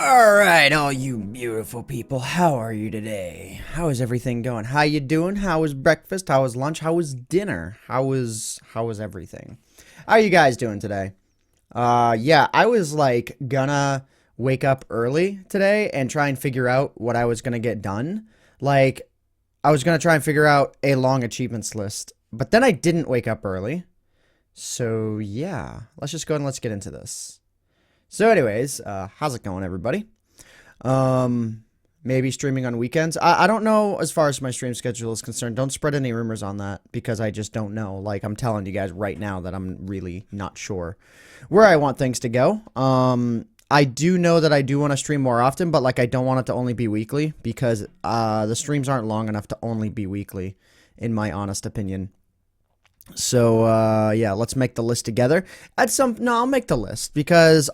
Alright, all you beautiful people, how are you today? How is everything going? How you doing? How was breakfast? How was lunch? How was dinner? How was everything? How are you guys doing today? Yeah, I was like gonna wake up early today and try and figure out what I was gonna get done. Like, I was gonna try and figure out a long achievements list, but then I didn't wake up early. So yeah, let's just go and let's get into this. So anyways, how's it going, everybody? Maybe streaming on weekends. I don't know as far as my stream schedule is concerned. Don't spread any rumors on that because I just don't know. Like, I'm telling you guys right now that I'm really not sure where I want things to go. I do know that I do want to stream more often, but like I don't want it to only be weekly because the streams aren't long enough to only be weekly, in my honest opinion. So, yeah, let's make the list together. No, I'll make the list because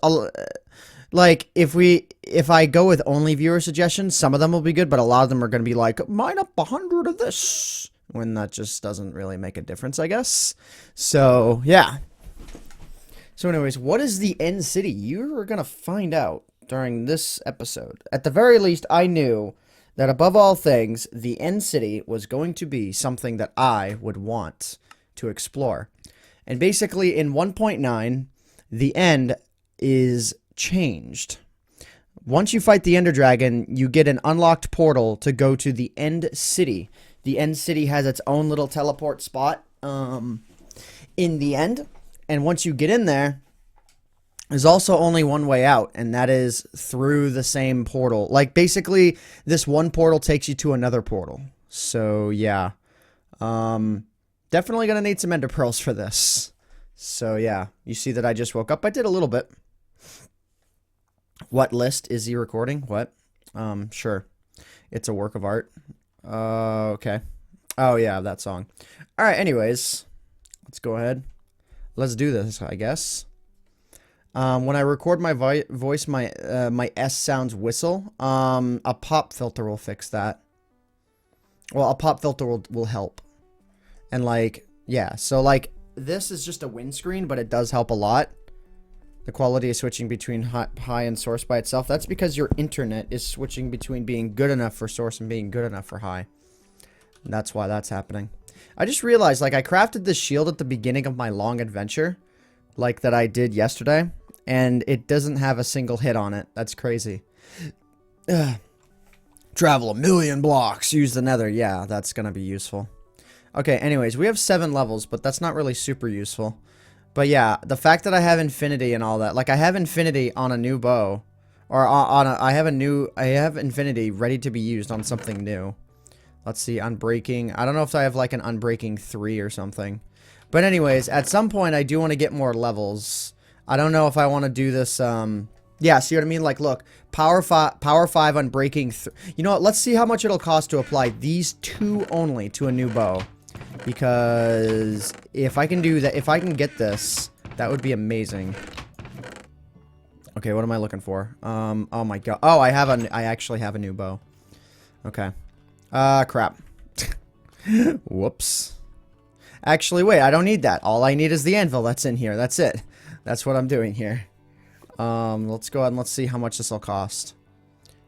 like, if I go with only viewer suggestions, some of them will be good, but a lot of them are going to be like, mine up 100 of this, when that just doesn't really make a difference, I guess. So, yeah. So anyways, what is the end city? You're going to find out during this episode. At the very least, I knew that above all things, the end city was going to be something that I would want to explore. And basically in 1.9, the end is changed. Once you fight the Ender Dragon, you get an unlocked portal to go to the End City. The End City has its own little teleport spot in the end. And once you get in there, there's also only one way out, and that is through the same portal. Like, basically, this one portal takes you to another portal. So, yeah. Definitely gonna need some ender pearls for this. So, yeah. You see that I just woke up? I did a little bit. What list is he recording? What? Sure. It's a work of art. Okay. Oh, yeah, that song. Alright, anyways. Let's go ahead. Let's do this, I guess. When I record my voice, my S sounds whistle. A pop filter will fix that. Well, a pop filter will help. And, like, yeah. So, like, this is just a windscreen, but it does help a lot. The quality is switching between high and source by itself. That's because your internet is switching between being good enough for source and being good enough for high. And that's why that's happening. I just realized, like, I crafted this shield at the beginning of my long adventure. Like, that I did yesterday. And it doesn't have a single hit on it. That's crazy. Travel 1,000,000 blocks. Use the nether. Yeah, that's gonna be useful. Okay, anyways, we have 7 levels, but that's not really super useful. But yeah, the fact that I have infinity and all that, like I have infinity on a new bow, or I have infinity ready to be used on something new. Let's see, unbreaking. I don't know if I have like an unbreaking 3 or something. But anyways, at some point I do want to get more levels. I don't know if I want to do this, yeah, see what I mean? Like, look, power 5 unbreaking. You know what? Let's see how much it'll cost to apply these 2 only to a new bow. Because if I can do that, if I can get this, that would be amazing. Okay, what am I looking for? Oh my god. Oh, I actually have a new bow. Okay. Crap. Whoops. Actually, wait, I don't need that. All I need is the anvil that's in here. That's it. That's what I'm doing here. Let's go ahead and let's see how much this will cost.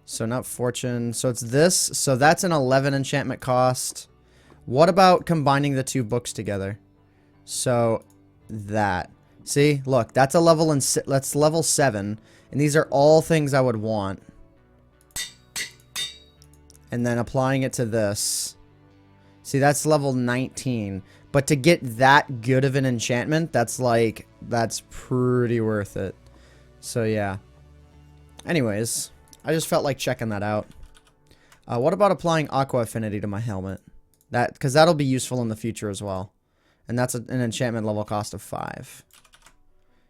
So, not fortune. So, it's this. So, that's an 11 enchantment cost. What about combining the 2 books together? So, that. See? Look, that's a level that's level 7. And these are all things I would want. And then applying it to this. See, that's level 19. But to get that good of an enchantment, that's pretty worth it. So, yeah. Anyways, I just felt like checking that out. What about applying Aqua Affinity to my helmet? Because that'll be useful in the future as well. And that's an enchantment level cost of 5.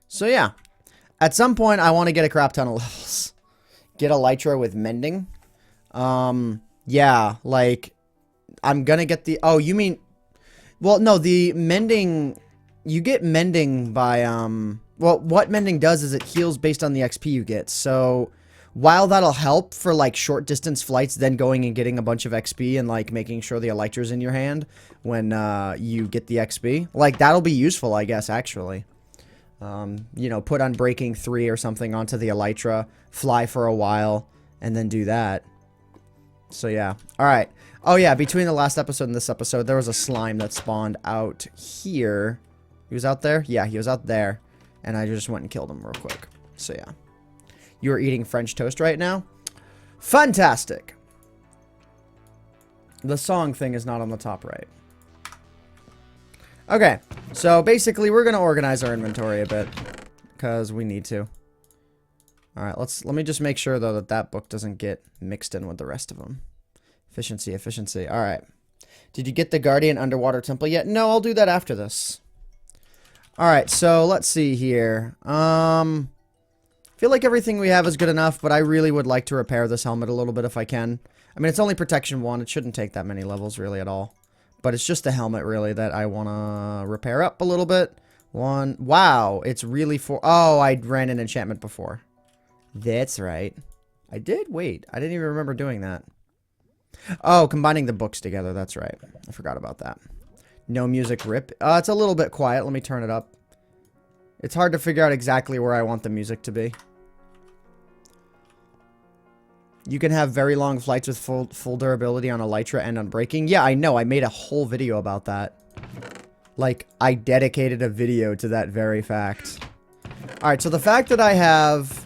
So, yeah. At some point, I want to get a crap ton of levels. Get Elytra with Mending. Yeah, like, I'm gonna get the... Oh, you mean... Well, no, the Mending... You get Mending by, Well, what Mending does is it heals based on the XP you get. So, while that'll help for, like, short distance flights, then going and getting a bunch of XP and, like, making sure the Elytra's in your hand when, you get the XP. Like, that'll be useful, I guess, actually. You know, put Unbreaking 3 or something onto the Elytra, fly for a while, and then do that. So, yeah. Alright. Oh, yeah, between the last episode and this episode, there was a slime that spawned out here. He was out there? Yeah, he was out there. And I just went and killed him real quick. So, yeah. You are eating French toast right now? Fantastic! The song thing is not on the top right. Okay, so basically we're going to organize our inventory a bit. Because we need to. Alright, let me just make sure, though, that that book doesn't get mixed in with the rest of them. Efficiency, efficiency. Alright. Did you get the Guardian Underwater Temple yet? No, I'll do that after this. Alright, so let's see here. Feel like everything we have is good enough, but I really would like to repair this helmet a little bit if I can. I mean, it's only protection 1. It shouldn't take that many levels, really, at all. But it's just the helmet, really, that I want to repair up a little bit. Wow, it's really for... Oh, I ran an enchantment before. That's right. I did? Wait, I didn't even remember doing that. Oh, combining the books together, that's right. I forgot about that. No music rip. It's a little bit quiet. Let me turn it up. It's hard to figure out exactly where I want the music to be. You can have very long flights with full durability on Elytra and Unbreaking. Yeah, I know. I made a whole video about that. Like, I dedicated a video to that very fact. Alright, so the fact that I have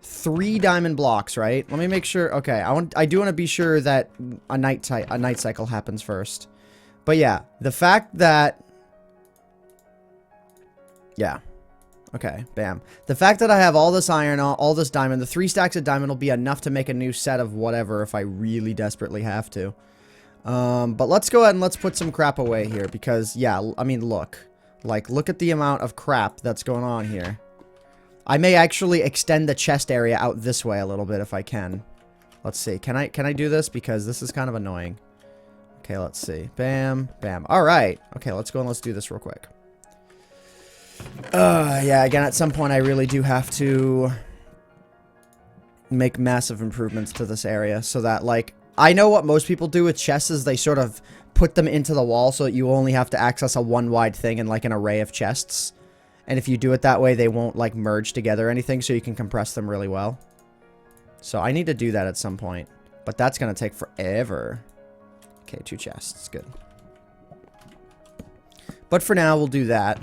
3 diamond blocks, right? Let me make sure. Okay, I do want to be sure that a night cycle happens first. But yeah, the fact that... Yeah. Okay, bam. The fact that I have all this iron, all this diamond, the 3 stacks of diamond will be enough to make a new set of whatever if I really desperately have to. But let's go ahead and let's put some crap away here because, yeah, I mean, look. Like, look at the amount of crap that's going on here. I may actually extend the chest area out this way a little bit if I can. Let's see. Can I do this? Because this is kind of annoying. Okay, let's see. Bam, bam. All right. Okay, let's go and let's do this real quick. Yeah, again, at some point I really do have to make massive improvements to this area so that, like, I know what most people do with chests is they sort of put them into the wall so that you only have to access a one-wide thing in, like, an array of chests. And if you do it that way, they won't, like, merge together or anything, so you can compress them really well. So I need to do that at some point. But that's going to take forever. Okay, 2 chests. Good. But for now, we'll do that.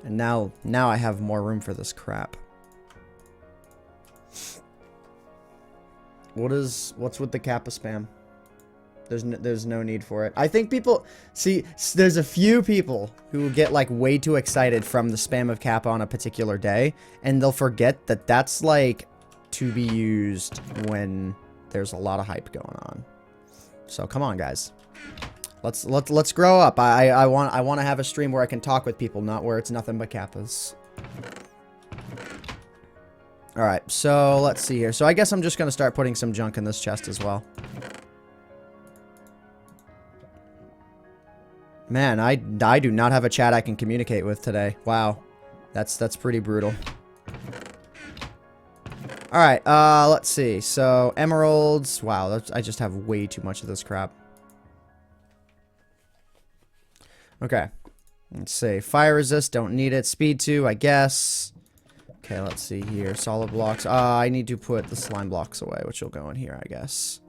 And now I have more room for this crap. What's with the Kappa spam? There's no need for it. I think people... See, there's a few people who get, like, way too excited from the spam of Kappa on a particular day. And they'll forget that that's, like, to be used when there's a lot of hype going on. So, come on, guys. Let's grow up. I want to have a stream where I can talk with people, not where it's nothing but Kappas. Alright, so let's see here. So I guess I'm just going to start putting some junk in this chest as well. Man, I do not have a chat I can communicate with today. Wow. That's pretty brutal. Alright, let's see. So, emeralds. Wow, I just have way too much of this crap. Okay. Let's see. Fire resist, don't need it. Speed 2, I guess. Okay, let's see here. Solid blocks. I need to put the slime blocks away, which will go in here, I guess.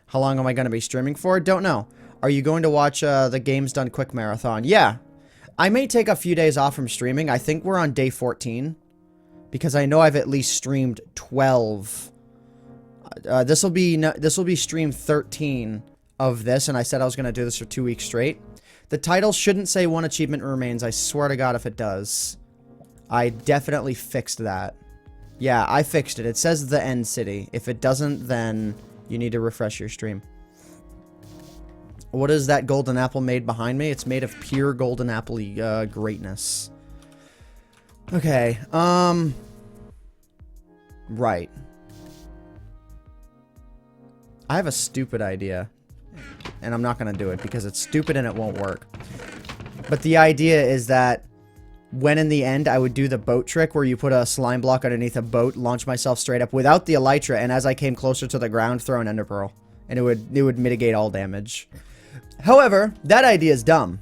How long am I going to be streaming for? Don't know. Are you going to watch the Games Done Quick Marathon? Yeah. I may take a few days off from streaming. I think we're on day 14. Because I know I've at least streamed 12. This will be stream 13 of this, and I said I was going to do this for 2 weeks straight. The title shouldn't say 1 achievement remains. I swear to God if it does. I definitely fixed that. Yeah, I fixed it. It says the end city. If it doesn't, then you need to refresh your stream. What is that golden apple made behind me? It's made of pure golden apple greatness. Okay, right. I have a stupid idea. And I'm not going to do it because it's stupid and it won't work. But the idea is that when in the end I would do the boat trick where you put a slime block underneath a boat, launch myself straight up without the elytra, and as I came closer to the ground, throw an ender pearl. And it would mitigate all damage. However, that idea is dumb.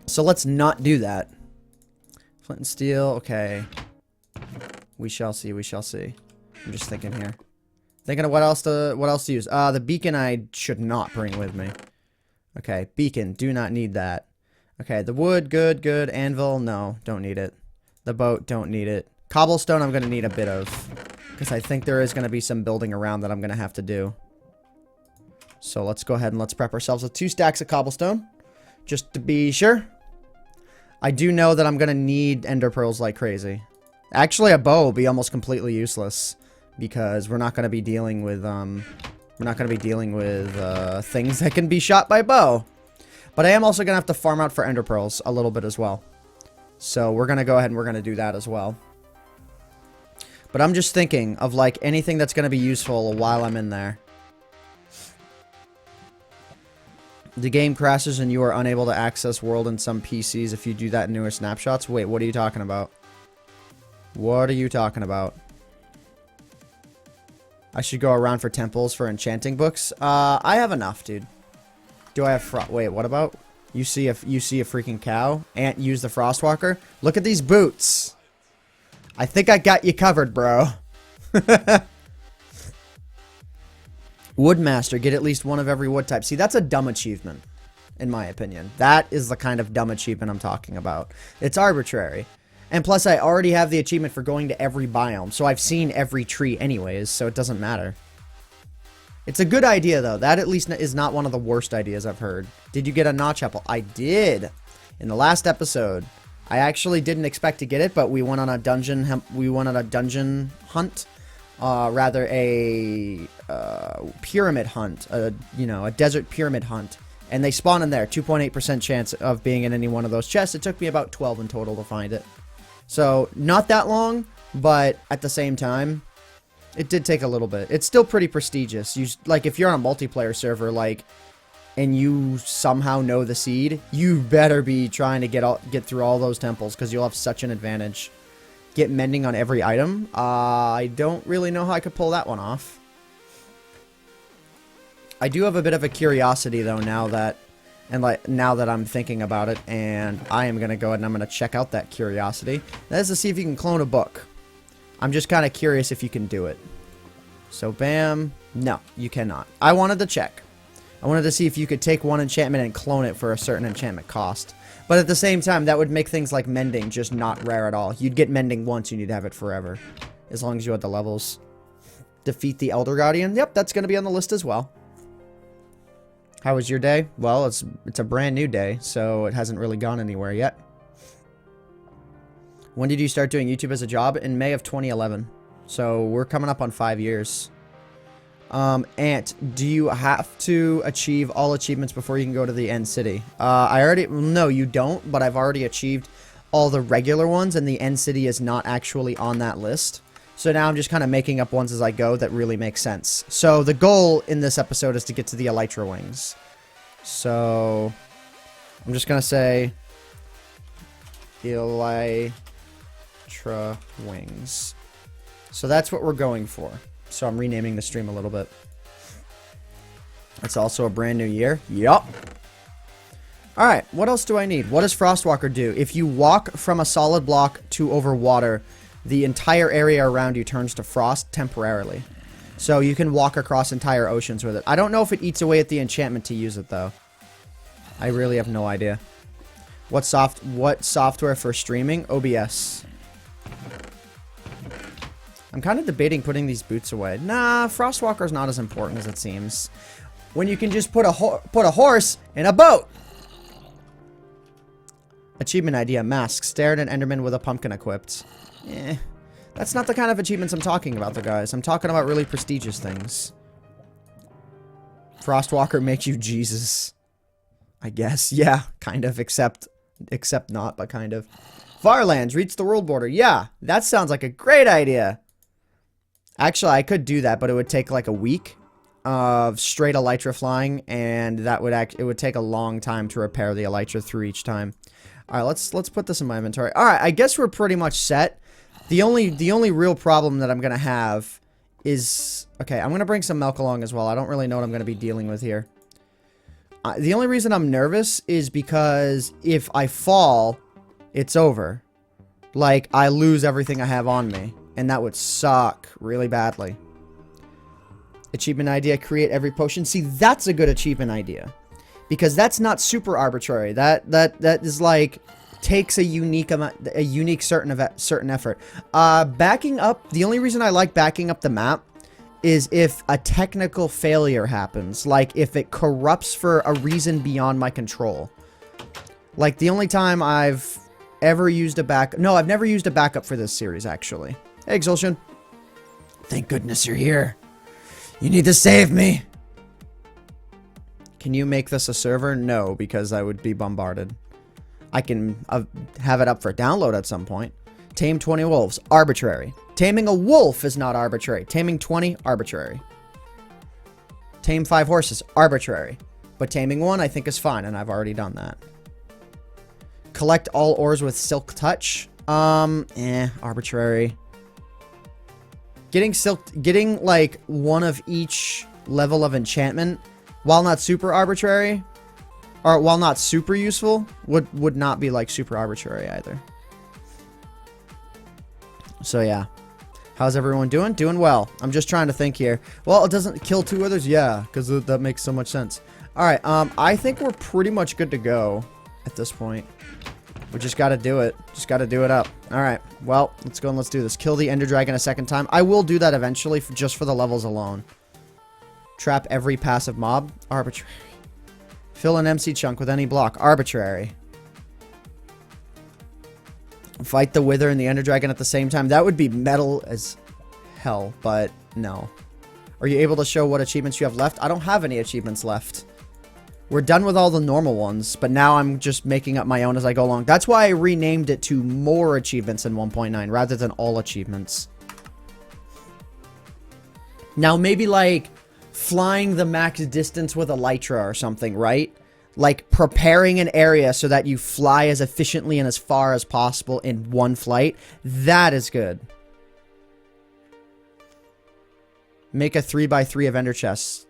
So let's not do that. Flint and steel. Okay. We shall see. We shall see. I'm just thinking here. Thinking of what else to use. The beacon I should not bring with me. Okay, beacon. Do not need that. Okay, the wood. Good, good. Anvil. No, don't need it. The boat. Don't need it. Cobblestone I'm going to need a bit of. Because I think there is going to be some building around that I'm going to have to do. So let's go ahead and let's prep ourselves with 2 stacks of cobblestone. Just to be sure. I do know that I'm going to need ender pearls like crazy. Actually, a bow will be almost completely useless. Because we're not going to be dealing with, things that can be shot by bow. But I am also going to have to farm out for ender pearls a little bit as well. So we're going to go ahead and we're going to do that as well. But I'm just thinking of, like, anything that's going to be useful while I'm in there. The game crashes and you are unable to access world in some PCs if you do that in newer snapshots. Wait, what are you talking about? What are you talking about? I should go around for temples for enchanting books. I have enough, dude. Do I have wait, what about? You see a freaking cow? Ant use the Frostwalker? Look at these boots. I think I got you covered, bro. Woodmaster, get at least one of every wood type. See, that's a dumb achievement, in my opinion. That is the kind of dumb achievement I'm talking about. It's arbitrary. And plus, I already have the achievement for going to every biome, so I've seen every tree anyways, so it doesn't matter. It's a good idea, though. That at least is not one of the worst ideas I've heard. Did you get a notch apple? I did. In the last episode. I actually didn't expect to get it, but we went on a dungeon hunt. Rather a pyramid hunt. You know, a desert pyramid hunt. And they spawn in there. 2.8% chance of being in any one of those chests. It took me about 12 in total to find it. So, not that long, but at the same time, it did take a little bit. It's still pretty prestigious. Like, if you're on a multiplayer server, like, and you somehow know the seed, you better be trying to get through all those temples, because you'll have such an advantage. Get mending on every item. I don't really know how I could pull that one off. I do have a bit of a curiosity, though, now that I'm thinking about it, and I am going to go ahead and I'm going to check out that curiosity. That is to see if you can clone a book. I'm just kind of curious if you can do it. So, bam. No, you cannot. I wanted to check. I wanted to see if you could take one enchantment and clone it for a certain enchantment cost. But at the same time, that would make things like mending just not rare at all. You'd get mending once, and you'd have it forever. As long as you had the levels. Defeat the Elder Guardian. Yep, that's going to be on the list as well. How was your day? Well, it's a brand new day, so it hasn't really gone anywhere yet. When did you start doing YouTube as a job? In May of 2011. So we're coming up on 5 years. Ant, do you have to achieve all achievements before you can go to the end city? No, you don't, but I've already achieved all the regular ones, and the end city is not actually on that list. So now I'm just kind of making up ones as I go that really make sense. So the goal in this episode is to get to the Elytra Wings. So I'm just going to say Elytra Wings. So that's what we're going for. So I'm renaming the stream a little bit. It's also a brand new year. Yup. Alright, what else do I need? What does Frostwalker do? If you walk from a solid block to over water, the entire area around you turns to frost temporarily. So you can walk across entire oceans with it. I don't know if it eats away at the enchantment to use it, though. I really have no idea. What software for streaming? OBS. I'm kind of debating putting these boots away. Nah, Frostwalker's not as important as it seems. When you can just put a horse in a boat! Achievement idea, mask. Stare at an enderman with a pumpkin equipped. Eh. That's not the kind of achievements I'm talking about, though, guys. I'm talking about really prestigious things. Frostwalker makes you Jesus. I guess. Yeah, kind of. Except not, but kind of. Farlands, reach the world border. Yeah, that sounds like a great idea. Actually, I could do that, but it would take like a week of straight elytra flying, and it would take a long time to repair the elytra through each time. All right, let's put this in my inventory. All right, I guess we're pretty much set. The only real problem that I'm gonna have is, okay, I'm gonna bring some milk along as well. I don't really know what I'm gonna be dealing with here. The only reason I'm nervous is because if I fall, it's over. like, I lose everything I have on me. And that would suck really badly. Achievement idea, create every potion. See, that's a good achievement idea. Because that's not super arbitrary. That is like, takes a unique amount, a unique certain effort. Backing up, the only reason I like backing up the map is if a technical failure happens. Like, if it corrupts for a reason beyond my control. Like, the only time I've ever used a backup... No, I've never used a backup for this series, actually. Hey, Exulsion. Thank goodness you're here. You need to save me. Can you make this a server? No, because I would be bombarded. I can have it up for download at some point. Tame 20 wolves. Arbitrary. Taming a wolf is not arbitrary. Taming 20, arbitrary. Tame 5 horses, arbitrary. But taming 1, I think, is fine, and I've already done that. Collect all ores with silk touch. Arbitrary. Getting like one of each level of enchantment, while not super arbitrary, or while not super useful, would not be like super arbitrary either. So yeah. How's everyone doing? Doing well. I'm just trying to think here. Well, it doesn't kill 2 others? Yeah, because that makes so much sense. Alright, I think we're pretty much good to go at this point. We just gotta do it. Just gotta do it up. Alright, well, let's go and let's do this. Kill the Ender Dragon a second time. I will do that eventually, just for the levels alone. Trap every passive mob. Arbitrary. Fill an MC chunk with any block. Arbitrary. Fight the Wither and the Ender Dragon at the same time. That would be metal as hell, but no. Are you able to show what achievements you have left? I don't have any achievements left. We're done with all the normal ones, but now I'm just making up my own as I go along. That's why I renamed it to more achievements in 1.9 rather than all achievements. Now, maybe like flying the max distance with Elytra or something, right? Like preparing an area so that you fly as efficiently and as far as possible in one flight. That is good. Make a 3x3 of ender chests.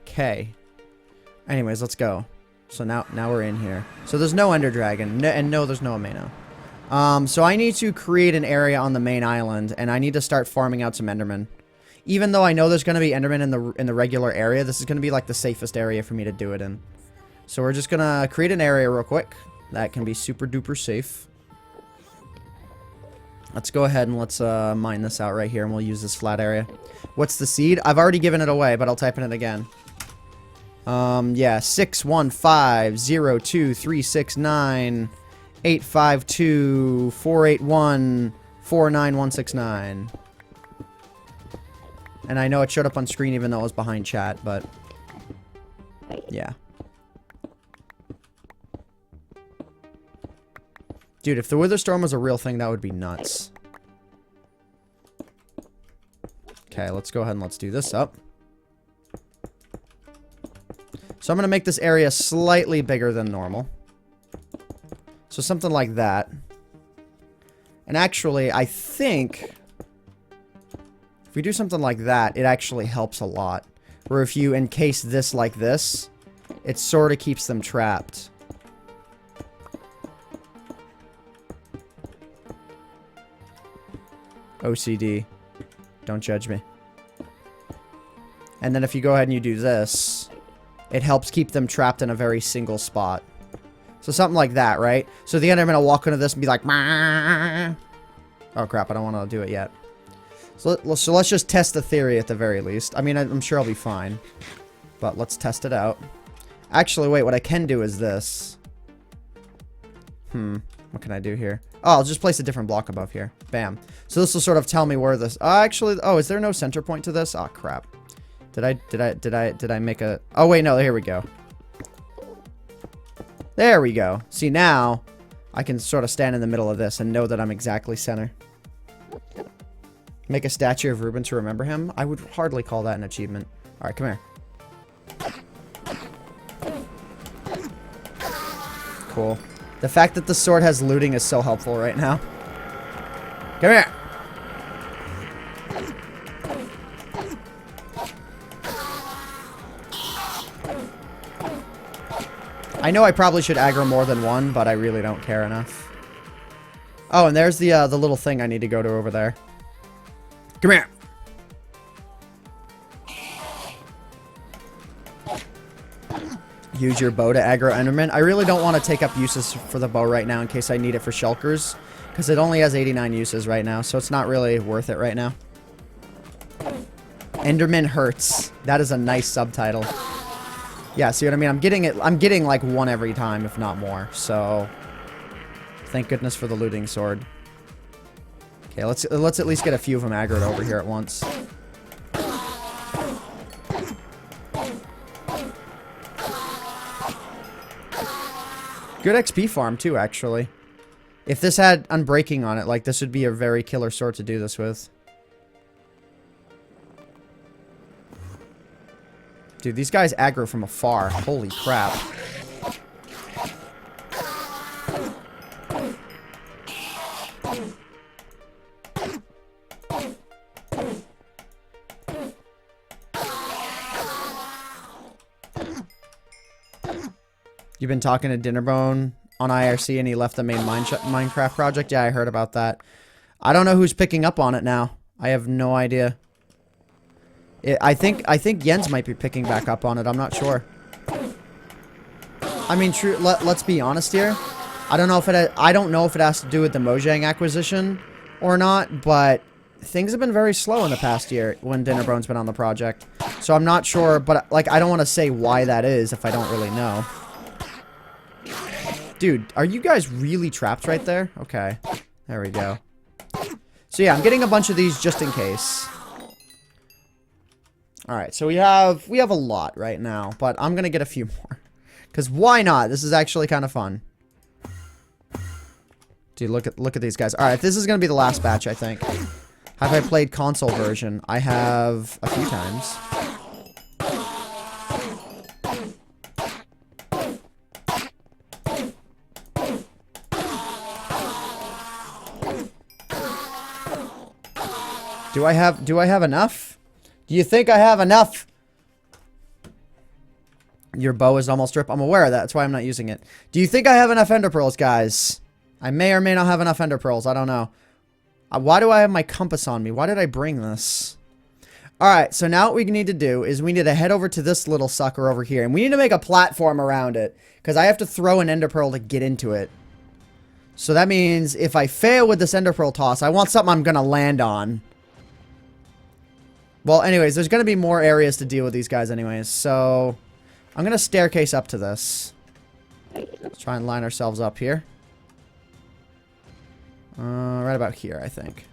Okay. Anyways, let's go. So now we're in here. So there's no ender dragon. No, and no, there's no Ameno. So I need to create an area on the main island, and I need to start farming out some endermen. Even though I know there's going to be endermen in the regular area, this is going to be like the safest area for me to do it in. So we're just going to create an area real quick that can be super duper safe. Let's go ahead and let's mine this out right here, and we'll use this flat area. What's the seed? I've already given it away, but I'll type in it again. Yeah, 615-02-369-852-481-49169. And I know it showed up on screen even though it was behind chat, but yeah. Dude, if the Wither Storm was a real thing, that would be nuts. Okay, let's go ahead and let's do this up. So I'm going to make this area slightly bigger than normal. So something like that. And actually, I think if we do something like that, it actually helps a lot. Where if you encase this like this, it sort of keeps them trapped. OCD. Don't judge me. And then if you go ahead and you do this, it helps keep them trapped in a very single spot. So something like that, right? So the Enderman will walk into this and be like, "Mah." Oh crap, I don't want to do it yet. So let's just test the theory at the very least. I mean, I'm sure I'll be fine. But let's test it out. Actually, wait, what I can do is this. What can I do here? Oh, I'll just place a different block above here. Bam. So this will sort of tell me where this... actually... Oh, is there no center point to this? Oh, crap. Did I make a... Oh, wait, no, here we go. There we go. See, now I can sort of stand in the middle of this and know that I'm exactly center. Make a statue of Reuben to remember him? I would hardly call that an achievement. Alright, come here. Cool. The fact that the sword has looting is so helpful right now. Come here! I know I probably should aggro more than one, but I really don't care enough. Oh, and there's the little thing I need to go to over there. Come here. Use your bow to aggro Enderman. I really don't want to take up uses for the bow right now in case I need it for shulkers. Because it only has 89 uses right now, so it's not really worth it right now. Enderman hurts. That is a nice subtitle. Yeah, see what I mean? I'm getting like one every time, if not more. So, thank goodness for the looting sword. Okay, let's at least get a few of them aggroed over here at once. Good XP farm too, actually. If this had Unbreaking on it, like, this would be a very killer sword to do this with. Dude, these guys aggro from afar. Holy crap. You've been talking to Dinnerbone on IRC and he left the main Minecraft project? Yeah, I heard about that. I don't know who's picking up on it now. I have no idea. I think Jens might be picking back up on it. I'm not sure. I mean, let's be honest here. I don't know if it has to do with the Mojang acquisition or not, but things have been very slow in the past year when Dinnerbone's been on the project. So I'm not sure, but like I don't want to say why that is if I don't really know. Dude, are you guys really trapped right there? Okay. There we go. So yeah, I'm getting a bunch of these just in case. Alright, so we have a lot right now, but I'm gonna get a few more. Because why not? This is actually kind of fun. Dude, look at these guys. Alright, this is gonna be the last batch, I think. Have I played console version? I have a few times. Do I have enough? Do you think I have enough? Your bow is almost ripped. I'm aware of that. That's why I'm not using it. Do you think I have enough ender pearls, guys? I may or may not have enough ender pearls. I don't know. Why do I have my compass on me? Why did I bring this? Alright, so now what we need to do is we need to head over to this little sucker over here. And we need to make a platform around it. Because I have to throw an ender pearl to get into it. So that means if I fail with this ender pearl toss, I want something I'm going to land on. Well, anyways, there's going to be more areas to deal with these guys anyways. So, I'm going to staircase up to this. Let's try and line ourselves up here. Right about here, I think.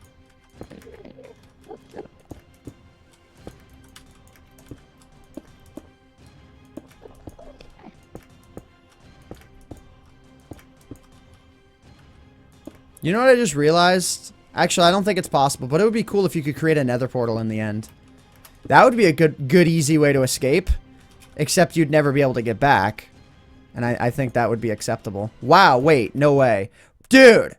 You know what I just realized? Actually, I don't think it's possible, but it would be cool if you could create a nether portal in the end. That would be a good easy way to escape. Except you'd never be able to get back. And I think that would be acceptable. Wow, wait, no way. Dude!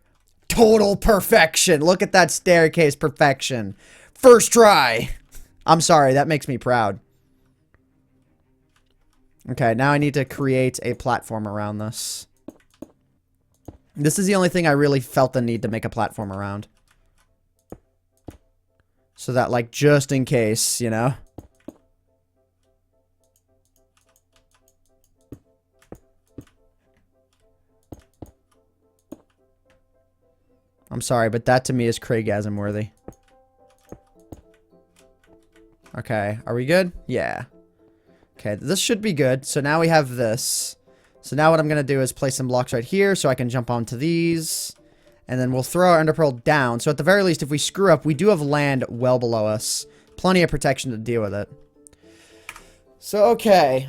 Total perfection! Look at that staircase perfection. First try! I'm sorry, that makes me proud. Okay, now I need to create a platform around this. This is the only thing I really felt the need to make a platform around. So that, like, just in case, you know? I'm sorry, but that to me is Craigasm worthy. Okay, are we good? Yeah. Okay, this should be good. So now we have this. So now what I'm going to do is place some blocks right here so I can jump onto these. And then we'll throw our ender pearl down. So at the very least, if we screw up, we do have land well below us. Plenty of protection to deal with it. So, okay.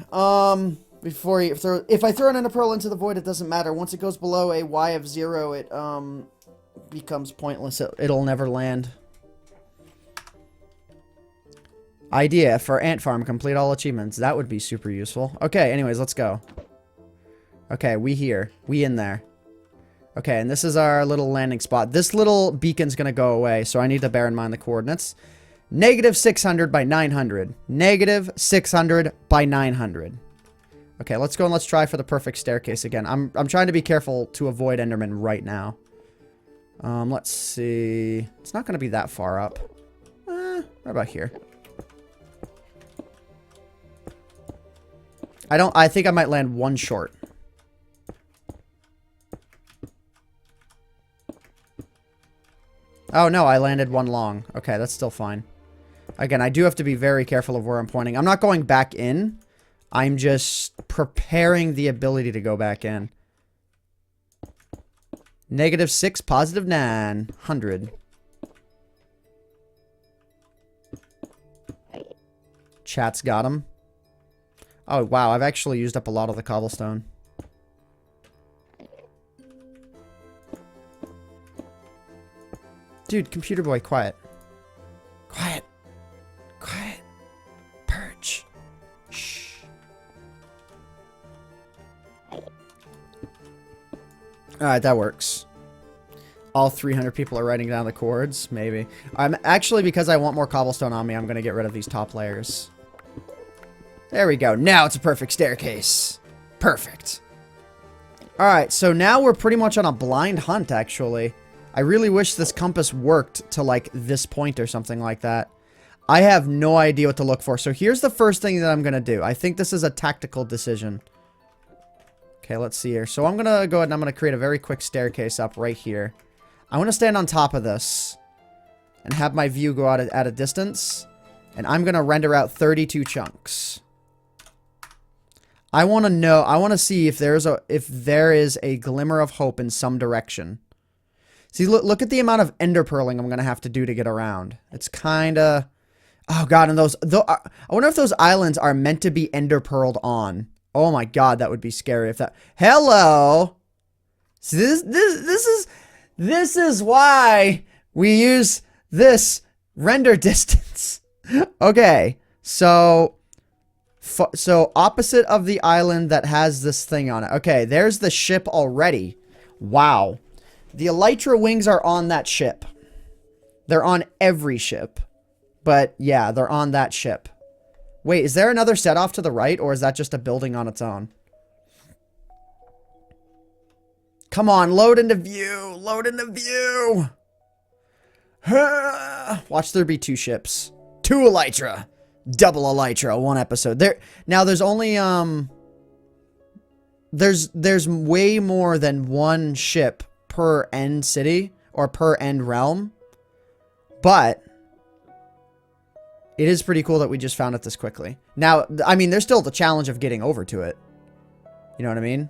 Before you throw... If I throw an ender pearl into the void, it doesn't matter. Once it goes below a Y of 0, it, becomes pointless. It'll never land. Idea for ant farm. Complete all achievements. That would be super useful. Okay, anyways, let's go. Okay, we here. We in there. Okay, and this is our little landing spot. This little beacon's gonna go away, so I need to bear in mind the coordinates. Negative 600 by 900. Negative 600 by 900. Okay, let's go and let's try for the perfect staircase again. I'm trying to be careful to avoid Enderman right now. Let's see. It's not going to be that far up. Right about here. I think I might land one short. Oh, no, I landed one long. Okay, that's still fine. Again, I do have to be very careful of where I'm pointing. I'm not going back in. I'm just preparing the ability to go back in. -6, +9. 100. Chat's got him. Oh, wow. I've actually used up a lot of the cobblestone. Dude, computer boy, quiet. Quiet. Quiet. Purge. Shh. Alright, that works. All 300 people are writing down the chords? Maybe. I'm actually, because I want more cobblestone on me, I'm going to get rid of these top layers. There we go. Now it's a perfect staircase. Perfect. Alright, so now we're pretty much on a blind hunt, actually. I really wish this compass worked to, like, this point or something like that. I have no idea what to look for. So here's the first thing that I'm going to do. I think this is a tactical decision. Okay, let's see here. So I'm going to go ahead and I'm going to create a very quick staircase up right here. I want to stand on top of this and have my view go out at a distance. And I'm going to render out 32 chunks. I want to know, I want to see if there is a glimmer of hope in some direction. See, look at the amount of ender pearling I'm going to have to do to get around. It's kind of... Oh, God, and I wonder if those islands are meant to be ender pearled on. Oh, my God, that would be scary if that... Hello! See, this is why we use this render distance. Okay, so opposite of the island that has this thing on it. Okay, there's the ship already. Wow. The elytra wings are on that ship. They're on every ship. But, yeah, they're on that ship. Wait, is there another set off to the right, or is that just a building on its own? Come on, load into view! Load into view! Watch there be 2 ships. 2 elytra! Double elytra, 1 episode. Now, there's only, There's way more than 1 ship per end city, or per end realm. But... it is pretty cool that we just found it this quickly. Now, I mean, there's still the challenge of getting over to it. You know what I mean?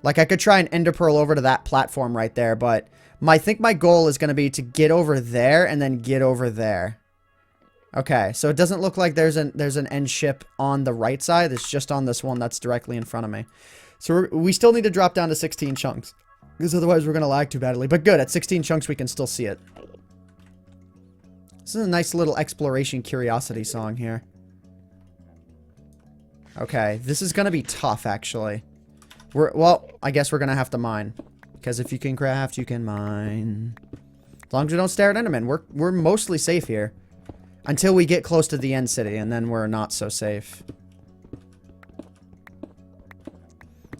Like, I could try and ender pearl over to that platform right there, but I think my goal is going to be to get over there and then get over there. Okay, so it doesn't look like there's an end ship on the right side. It's just on this one that's directly in front of me. So we still need to drop down to 16 chunks, because otherwise we're going to lag too badly. But good, at 16 chunks we can still see it. This is a nice little exploration curiosity song here. Okay, this is gonna be tough, actually. Well, I guess we're gonna have to mine. Because if you can craft, you can mine. As long as we don't stare at Endermen, we're mostly safe here. Until we get close to the end city, and then we're not so safe.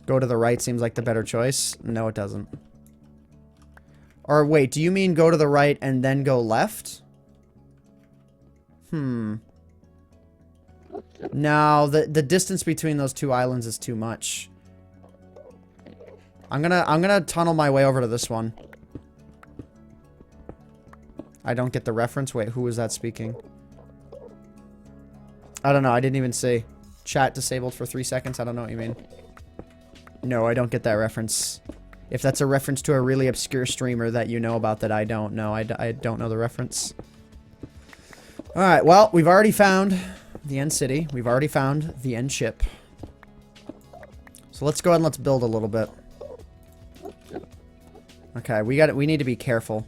Go to the right seems like the better choice. No, it doesn't. Or wait, do you mean go to the right and then go left? No, the distance between those 2 islands is too much. I'm gonna tunnel my way over to this one. I don't get the reference. Wait, who was that speaking? I don't know. I didn't even see. Chat disabled for 3 seconds. I don't know what you mean. No, I don't get that reference. If that's a reference to a really obscure streamer that you know about that I don't know, I don't know the reference. Alright, well, we've already found the end city. We've already found the end ship. So let's go ahead and let's build a little bit. Okay, we need to be careful.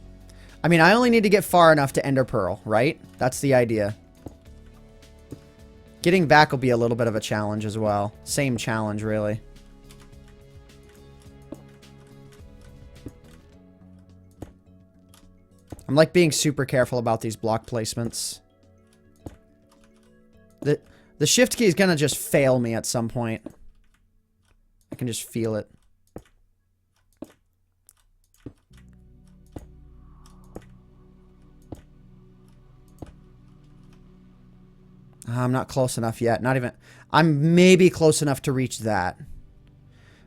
I mean, I only need to get far enough to ender pearl, right? That's the idea. Getting back will be a little bit of a challenge as well. Same challenge, really. I'm like being super careful about these block placements. The shift key is gonna just fail me at some point. I can just feel it. I'm not close enough yet. Not even... I'm maybe close enough to reach that.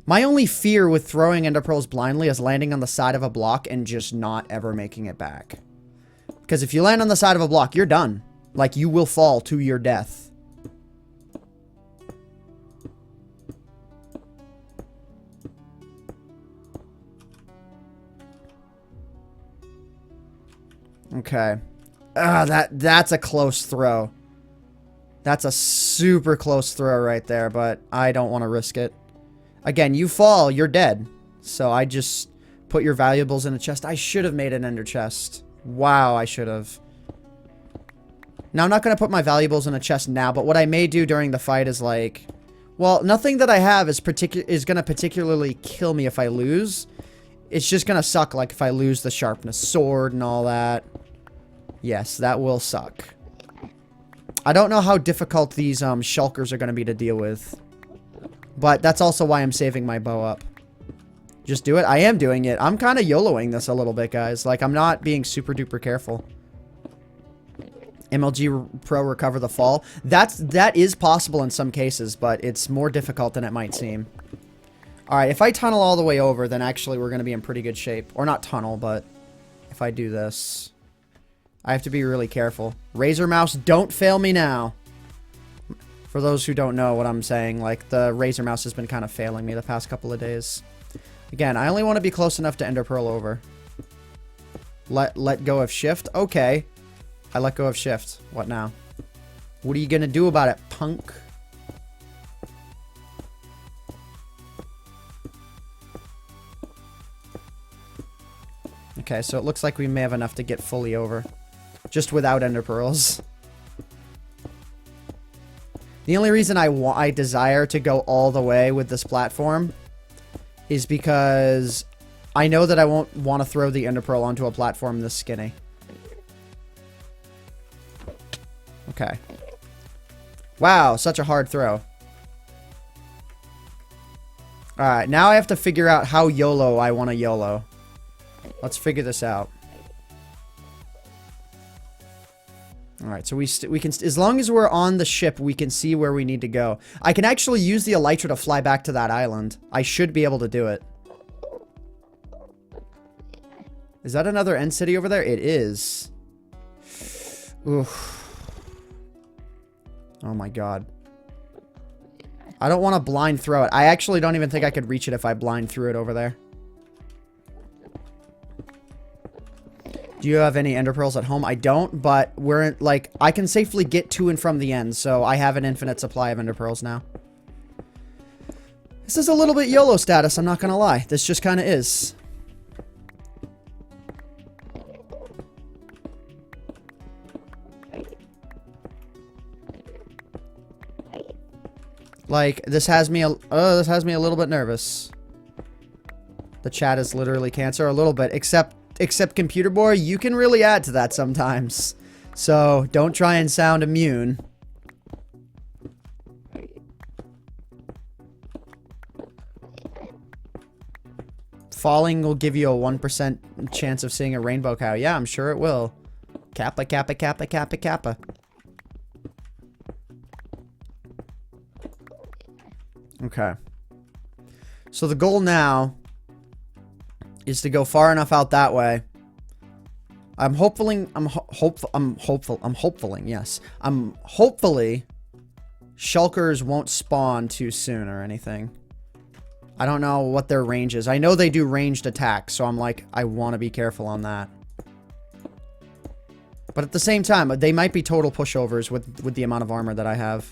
My only fear with throwing ender pearls blindly is landing on the side of a block and just not ever making it back. Because if you land on the side of a block, you're done. Like, you will fall to your death. Okay. That's a close throw. That's a super close throw right there, but I don't want to risk it. Again, you fall, you're dead. So I just put your valuables in a chest. I should have made an ender chest. Wow, I should have. Now, I'm not going to put my valuables in a chest now, but what I may do during the fight is like... Well, nothing that I have is going to particularly kill me if I lose. It's just going to suck, like, if I lose the sharpness sword and all that. Yes, that will suck. I don't know how difficult these shulkers are going to be to deal with. But that's also why I'm saving my bow up. Just do it. I am doing it. I'm kind of YOLOing this a little bit, guys. Like, I'm not being super duper careful. MLG Pro recover the fall. That is possible in some cases, but it's more difficult than it might seem. Alright, if I tunnel all the way over, then actually we're going to be in pretty good shape. Or not tunnel, but if I do this... I have to be really careful. Razor mouse, don't fail me now. For those who don't know what I'm saying, like, the Razor mouse has been kind of failing me the past couple of days. Again, I only want to be close enough to ender pearl over. Let go of shift? Okay. I let go of shift. What now? What are you gonna do about it, punk? Okay, so it looks like we may have enough to get fully over. Just without ender pearls. The only reason I desire to go all the way with this platform is because I know that I won't want to throw the ender pearl onto a platform this skinny. Okay. Wow, such a hard throw. Alright, now I have to figure out how YOLO I want to YOLO. Let's figure this out. Alright, so we can, as long as we're on the ship, we can see where we need to go. I can actually use the elytra to fly back to that island. I should be able to do it. Is that another end city over there? It is. Oof. Oh my god. I don't want to blind throw it. I actually don't even think I could reach it if I blind threw it over there. Do you have any ender pearls at home? I don't, but we're in, like, I can safely get to and from the end, so I have an infinite supply of ender pearls now. This is a little bit YOLO status, I'm not gonna lie. This just kind of is. Like, this has me a little bit nervous. The chat is literally cancer a little bit, except Computer Boy, you can really add to that sometimes. So, don't try and sound immune. Falling will give you a 1% chance of seeing a rainbow cow. Yeah, I'm sure it will. Kappa, kappa, kappa, kappa, kappa. Okay. So the goal now is to go far enough out that way. I'm hopefully shulkers won't spawn too soon or anything. I don't know what their range is. I know they do ranged attacks, so I'm like, I want to be careful on that. But at the same time, they might be total pushovers with the amount of armor that I have.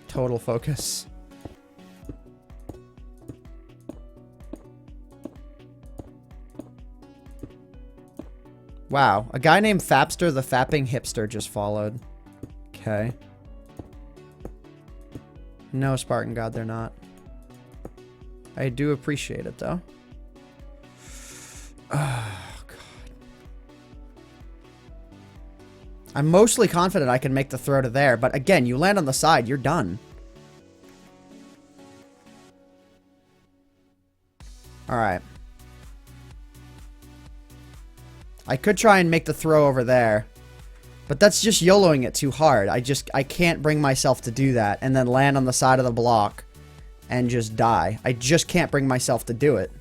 Total focus. Wow, a guy named Fapster the Fapping Hipster just followed. Okay. No, Spartan God, they're not. I do appreciate it, though. Oh, God. I'm mostly confident I can make the throw to there, but again, you land on the side, you're done. Alright. I could try and make the throw over there. But that's just YOLOing it too hard. I can't bring myself to do that. And then land on the side of the block. And just die. I just can't bring myself to do it.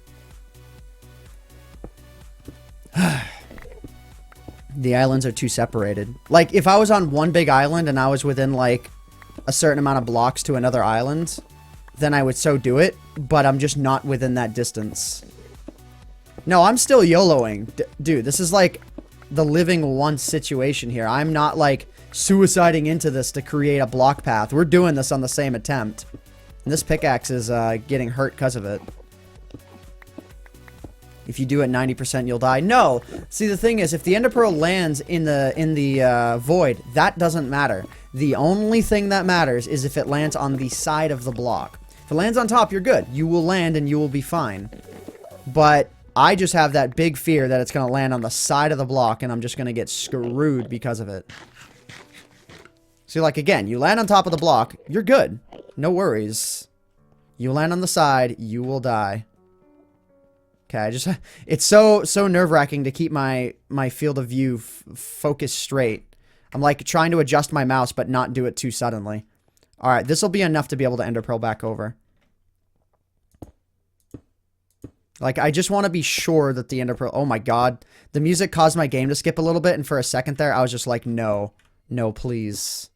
The islands are too separated. Like, if I was on one big island and I was within, like, a certain amount of blocks to another island, then I would so do it. But I'm just not within that distance. No, I'm still YOLOing. Dude, this is like the living once situation here. I'm not, like, suiciding into this to create a block path. We're doing this on the same attempt. And this pickaxe is getting hurt because of it. If you do it 90%, you'll die. No! See, the thing is, if the Ender Pearl lands in the void, that doesn't matter. The only thing that matters is if it lands on the side of the block. If it lands on top, you're good. You will land and you will be fine. But I just have that big fear that it's going to land on the side of the block and I'm just going to get screwed because of it. See, like, again, you land on top of the block, you're good. No worries. You land on the side, you will die. Okay, it's so nerve-wracking to keep my field of view focused straight. I'm like trying to adjust my mouse but not do it too suddenly. Alright, this will be enough to be able to Ender Pearl back over. Like, I just want to be sure that the Ender Pearl... Oh my god. The music caused my game to skip a little bit, and for a second there, I was just like, no. No, please.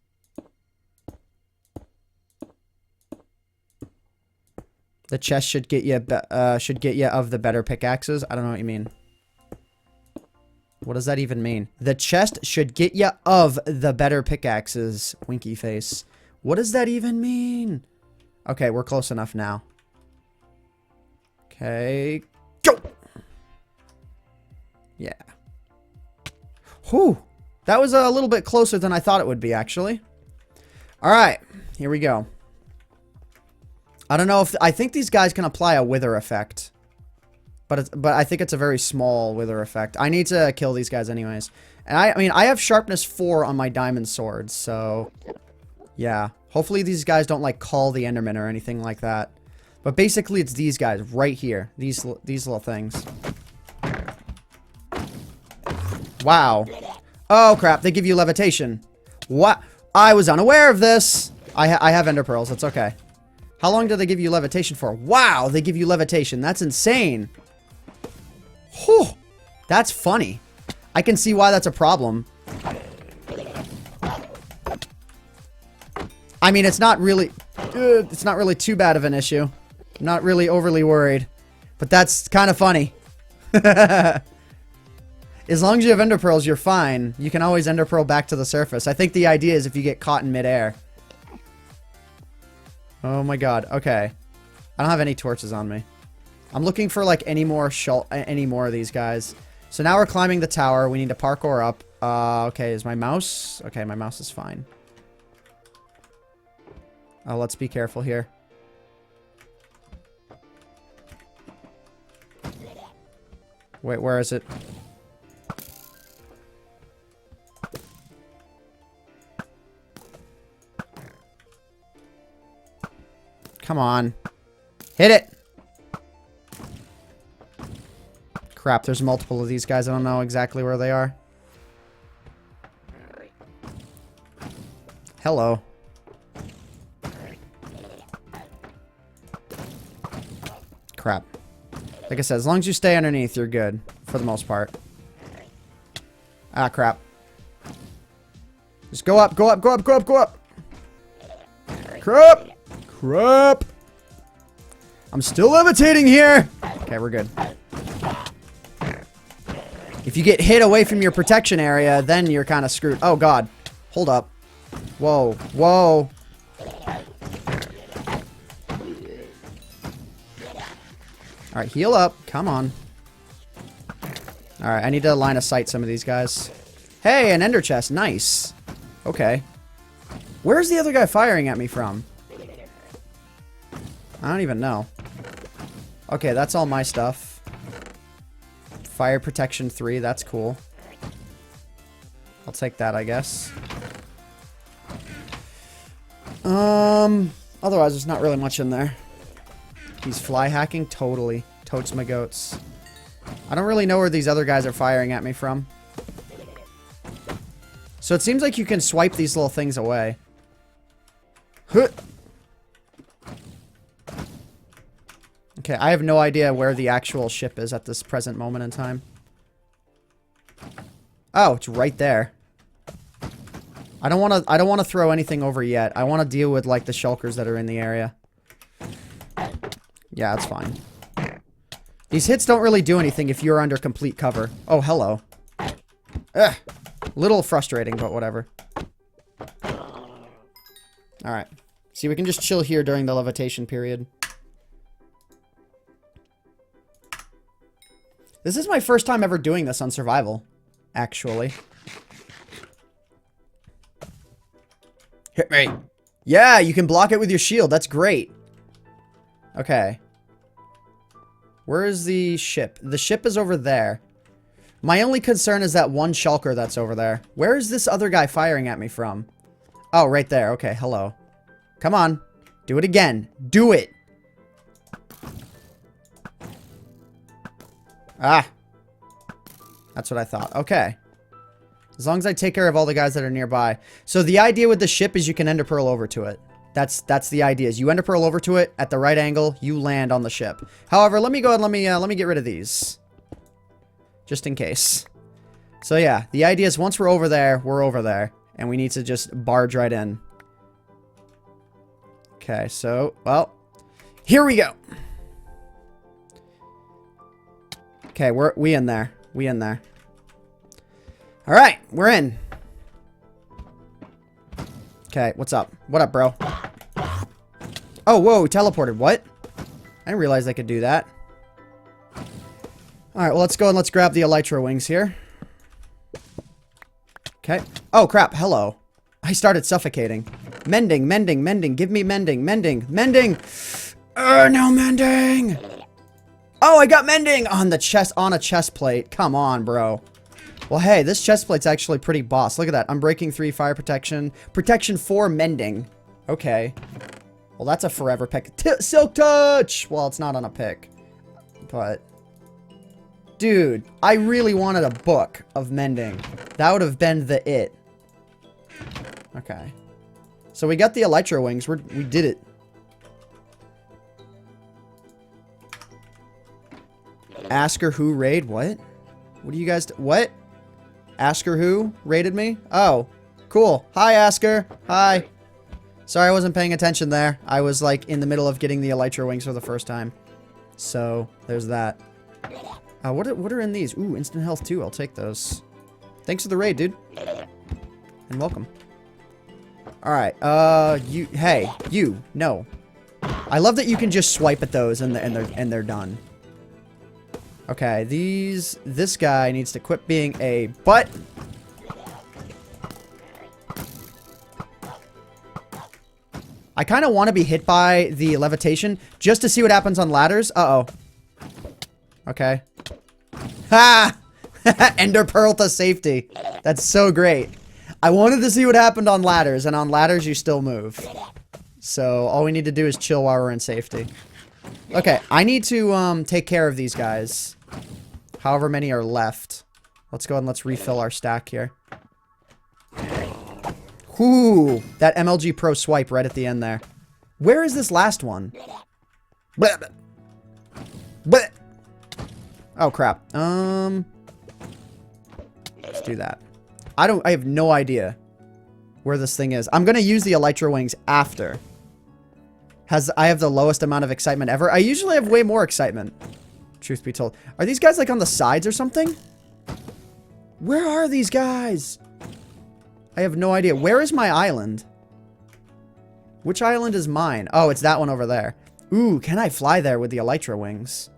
The chest should get you of the better pickaxes. I don't know what you mean. What does that even mean? The chest should get you of the better pickaxes. Winky face. What does that even mean? Okay, we're close enough now. Okay. Go! Yeah. Whew. That was a little bit closer than I thought it would be, actually. Alright. Here we go. I don't know if... I think these guys can apply a wither effect. But I think it's a very small wither effect. I need to kill these guys anyways. And I mean, I have sharpness 4 on my diamond sword, so... Yeah. Hopefully these guys don't, like, call the Enderman or anything like that. But basically it's these guys right here. These little things. Wow. Oh, crap. They give you levitation. What? I was unaware of this. I have ender pearls. It's okay. How long do they give you levitation for? Wow, they give you levitation. That's insane. Whew. That's funny. I can see why that's a problem. I mean, it's not really too bad of an issue. I'm not really overly worried. But that's kind of funny. As long as you have ender pearls, you're fine. You can always ender pearl back to the surface. I think the idea is if you get caught in midair. Oh my god. Okay. I don't have any torches on me. I'm looking for like any more of these guys. So now we're climbing the tower. We need to parkour up. Okay, is my mouse? Okay, my mouse is fine. Oh, let's be careful here. Wait, where is it? Come on. Hit it! Crap, there's multiple of these guys. I don't know exactly where they are. Hello. Crap. Like I said, as long as you stay underneath, you're good. For the most part. Ah, crap. Just go up, go up, go up, go up, go up! Crap! Crap! I'm still levitating here! Okay, we're good. If you get hit away from your protection area, then you're kind of screwed. Oh, God. Hold up. Whoa. Whoa. Alright, heal up. Come on. Alright, I need to line of sight some of these guys. Hey, an ender chest. Nice. Okay. Where's the other guy firing at me from? I don't even know. Okay, that's all my stuff. Fire protection 3, that's cool. I'll take that, I guess. Otherwise, there's not really much in there. He's fly hacking? Totally. Totes my goats. I don't really know where these other guys are firing at me from. So it seems like you can swipe these little things away. Huh. Okay, I have no idea where the actual ship is at this present moment in time. Oh, it's right there. I don't want to throw anything over yet. I want to deal with like the shulkers that are in the area. Yeah, that's fine. These hits don't really do anything if you're under complete cover. Oh, hello. Ugh. Little frustrating, but whatever. Alright. See, we can just chill here during the levitation period. This is my first time ever doing this on survival, actually. Hit me. Yeah, you can block it with your shield. That's great. Okay. Where is the ship? The ship is over there. My only concern is that one shulker that's over there. Where is this other guy firing at me from? Oh, right there. Okay, hello. Come on. Do it again. Do it. Ah. That's what I thought. Okay. As long as I take care of all the guys that are nearby. So the idea with the ship is you can ender pearl over to it. That's the idea. Is you ender pearl over to it at the right angle, you land on the ship. However, let me go ahead and let me get rid of these. Just in case. So yeah, the idea is once we're over there, and we need to just barge right in. Okay, so, well, here we go. Okay, we in there. We in there. All right, we're in. Okay, what's up? What up, bro? Oh, whoa, teleported. What? I didn't realize I could do that. All right, well, let's go and let's grab the elytra wings here. Okay. Oh, crap. Hello. I started suffocating. Mending, mending, mending. Give me mending, mending, mending. No mending. Oh, I got mending on the chest, on a chest plate. Come on, bro. Well, hey, this chest plate's actually pretty boss. Look at that. Unbreaking 3, fire protection. Protection 4, mending. Okay. Well, that's a forever pick. Silk touch! Well, it's not on a pick. But... dude, I really wanted a book of mending. That would have been the it. Okay. So we got the elytra wings. We did it. Ask her who raid? What? What do you guys... what? Asker who raided me? Oh, cool. Hi, Asker. Hi. Sorry I wasn't paying attention there. I was, like, in the middle of getting the elytra wings for the first time. So, there's that. What are in these? Ooh, instant health, too. I'll take those. Thanks for the raid, dude. And welcome. Alright, hey, you. No. I love that you can just swipe at those and they're done. Okay, this guy needs to quit being a butt. I kind of want to be hit by the levitation just to see what happens on ladders. Uh-oh. Okay. Ha! Ender pearl to safety. That's so great. I wanted to see what happened on ladders, and on ladders you still move. So all we need to do is chill while we're in safety. Okay, I need to take care of these guys. However many are left. Let's go and let's refill our stack here. Whoo! That MLG Pro swipe right at the end there. Where is this last one? Bleh. Bleh. Oh, crap. Let's do that. I have no idea where this thing is. I'm gonna use the elytra wings after. I have the lowest amount of excitement ever. I usually have way more excitement. Truth be told. Are these guys like on the sides or something? Where are these guys? I have no idea. Where is my island? Which island is mine? Oh, it's that one over there. Ooh, can I fly there with the elytra wings?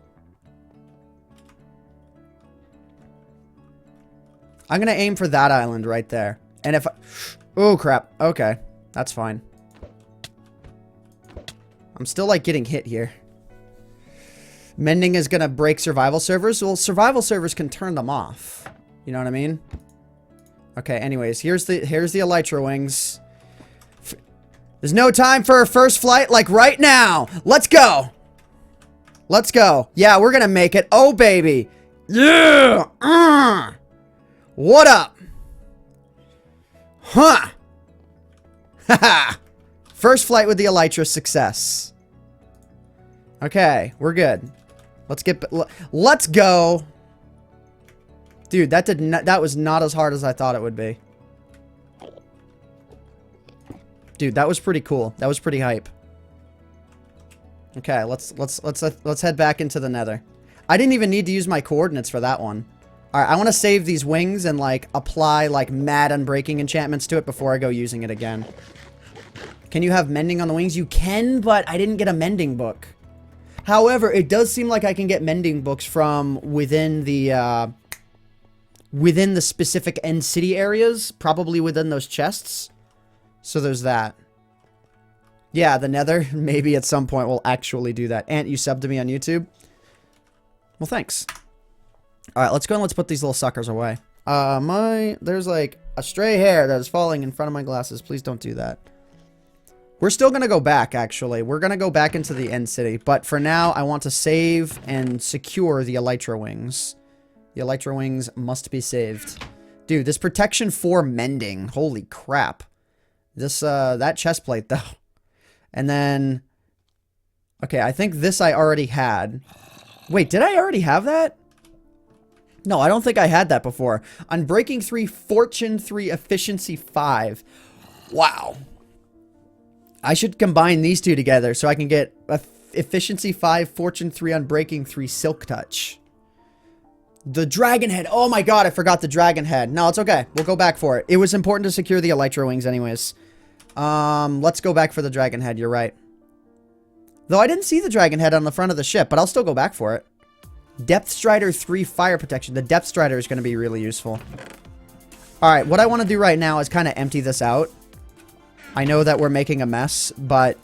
I'm gonna aim for that island right there. And if I... oh, crap. Okay. That's fine. I'm still, like, getting hit here. Mending is gonna break survival servers. Well, survival servers can turn them off. You know what I mean? Okay, anyways, here's the elytra wings. There's no time for a first flight like right now. Let's go. Let's go. Yeah, we're gonna make it. Oh, baby. Yeah. What up? Huh. Haha. First flight with the Elytra success. Okay, we're good. Let's go. Dude, that was not as hard as I thought it would be. Dude, that was pretty cool. That was pretty hype. Okay, let's head back into the Nether. I didn't even need to use my coordinates for that one. All right, I want to save these wings and like apply like mad unbreaking enchantments to it before I go using it again. Can you have mending on the wings? You can, but I didn't get a mending book. However, it does seem like I can get mending books from within the specific end city areas, probably within those chests. So there's that. Yeah, the Nether, maybe at some point we'll actually do that. Ant, you subbed to me on YouTube? Well, thanks. Alright, let's go and let's put these little suckers away. There's like a stray hair that is falling in front of my glasses. Please don't do that. We're still gonna go back, actually. We're gonna go back into the end city. But for now, I want to save and secure the Elytra wings. The Elytra wings must be saved. Dude, this protection 4 mending. Holy crap. This, that chest plate, though. And then... Okay, I think this I already had. Wait, did I already have that? No, I don't think I had that before. Unbreaking 3, Fortune 3, Efficiency 5. Wow. I should combine these two together so I can get Efficiency 5, Fortune 3, Unbreaking 3, Silk Touch. The Dragon Head. Oh my god, I forgot the Dragon Head. No, it's okay. We'll go back for it. It was important to secure the Elytra wings anyways. Let's go back for the Dragon Head. You're right. Though I didn't see the Dragon Head on the front of the ship, but I'll still go back for it. Depth Strider 3 Fire Protection. The Depth Strider is going to be really useful. Alright, what I want to do right now is kind of empty this out. I know that we're making a mess, but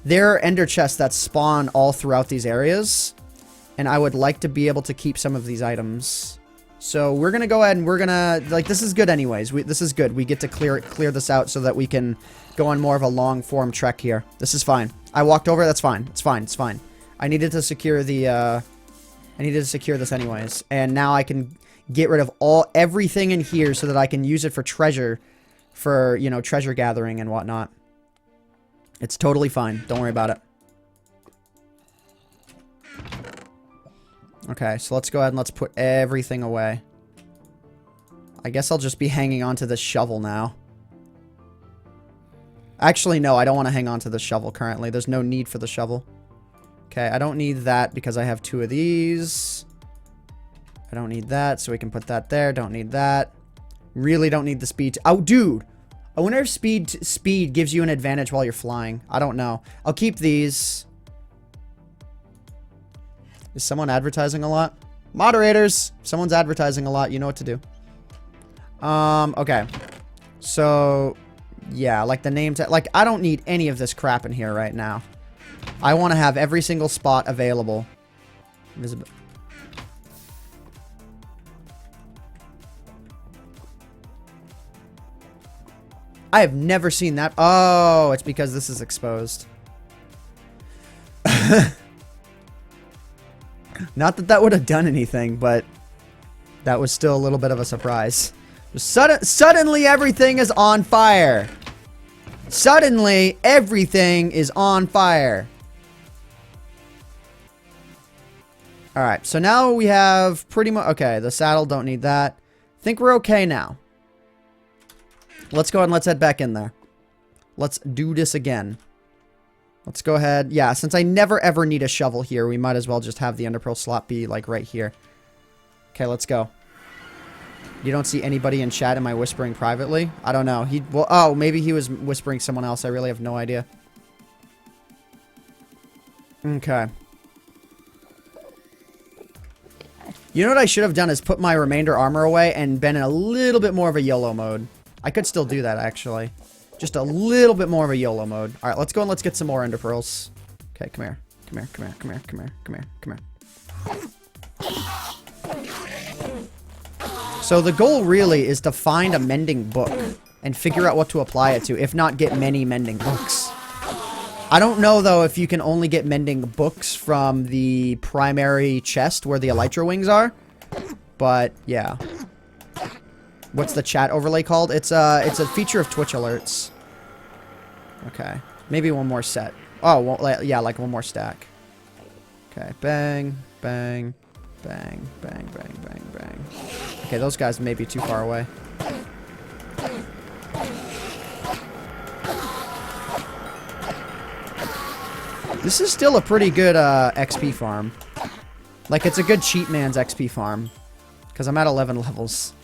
there are ender chests that spawn all throughout these areas. And I would like to be able to keep some of these items. So we're going to go ahead and we're going to... Like, this is good anyways. This is good. We get to clear this out so that we can go on more of a long-form trek here. This is fine. I walked over. That's fine. It's fine. It's fine. I needed to secure the... I needed to secure this anyways. And now I can get rid of everything in here so that I can use it for treasure. For, you know, treasure gathering and whatnot. It's totally fine. Don't worry about it. Okay, so let's go ahead and let's put everything away. I guess I'll just be hanging on to this shovel now. Actually, no, I don't want to hang on to the shovel currently. There's no need for the shovel. Okay, I don't need that because I have 2 of these. I don't need that, so we can put that there. Don't need that. Really don't need the speed. Oh, dude! I wonder if speed gives you an advantage while you're flying. I don't know. I'll keep these. Is someone advertising a lot? Moderators! Someone's advertising a lot. You know what to do. Okay. So, yeah, like the names... Like, I don't need any of this crap in here right now. I want to have every single spot available. I have never seen that. Oh, it's because this is exposed. Not that that would have done anything, but that was still a little bit of a surprise. Suddenly everything is on fire. Suddenly everything is on fire. Alright, so now we have pretty much... Okay, the saddle, don't need that. Think we're okay now. Let's go and let's head back in there. Let's do this again. Let's go ahead. Yeah, since I never ever need a shovel here, we might as well just have the ender pearl slot be like right here. Okay, let's go. You don't see anybody in chat? Am I whispering privately? I don't know. Well, oh, maybe he was whispering someone else. I really have no idea. Okay. You know what I should have done is put my remainder armor away and been in a little bit more of a YOLO mode. I could still do that, actually. Just a little bit more of a YOLO mode. Alright, let's go and let's get some more ender pearls. Okay, come here. Come here, come here, come here, come here, come here, come here. So the goal really is to find a mending book and figure out what to apply it to, if not get many mending books. I don't know, though, if you can only get mending books from the primary chest where the elytra wings are. But, yeah. What's the chat overlay called? It's a feature of Twitch alerts. Okay. Maybe one more set. Oh, well, yeah, like one more stack. Okay, bang, bang, bang, bang, bang, bang, bang. Okay, those guys may be too far away. This is still a pretty good XP farm. Like, it's a good cheat man's XP farm. Because I'm at 11 levels.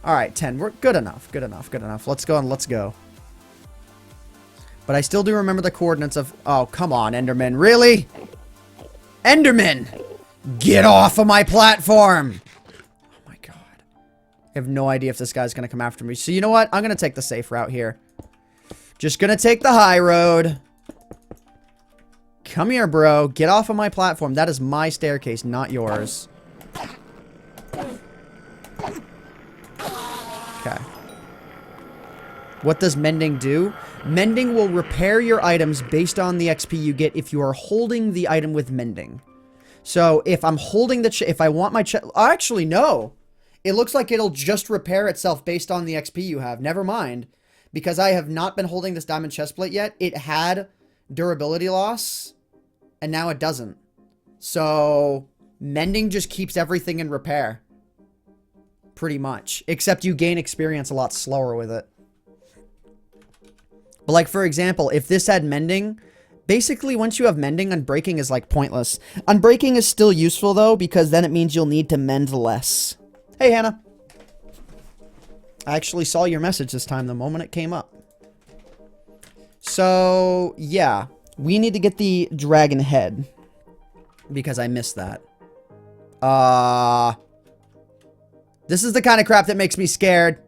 Alright, 10. We're good enough. Good enough. Good enough. Let's go and let's go. But I still do remember the coordinates of... Oh, come on, Enderman. Really? Enderman! Get off of my platform! Oh my god. I have no idea if this guy's going to come after me. So you know what? I'm going to take the safe route here. Just going to take the high road. Come here, bro. Get off of my platform. That is my staircase, not yours. Okay. What does mending do? Mending will repair your items based on the XP you get if you are holding the item with mending. So, if I'm holding the if I want my actually, no. It looks like it'll just repair itself based on the XP you have. Never mind. Because I have not been holding this diamond chestplate yet. It had durability loss. And now it doesn't. So, mending just keeps everything in repair. Pretty much. Except you gain experience a lot slower with it. But like, for example, if this had mending, basically once you have mending, unbreaking is like pointless. Unbreaking is still useful though, because then it means you'll need to mend less. Hey, Hannah. I actually saw your message this time the moment it came up. So, yeah. We need to get the dragon head. Because I missed that. This is the kind of crap that makes me scared.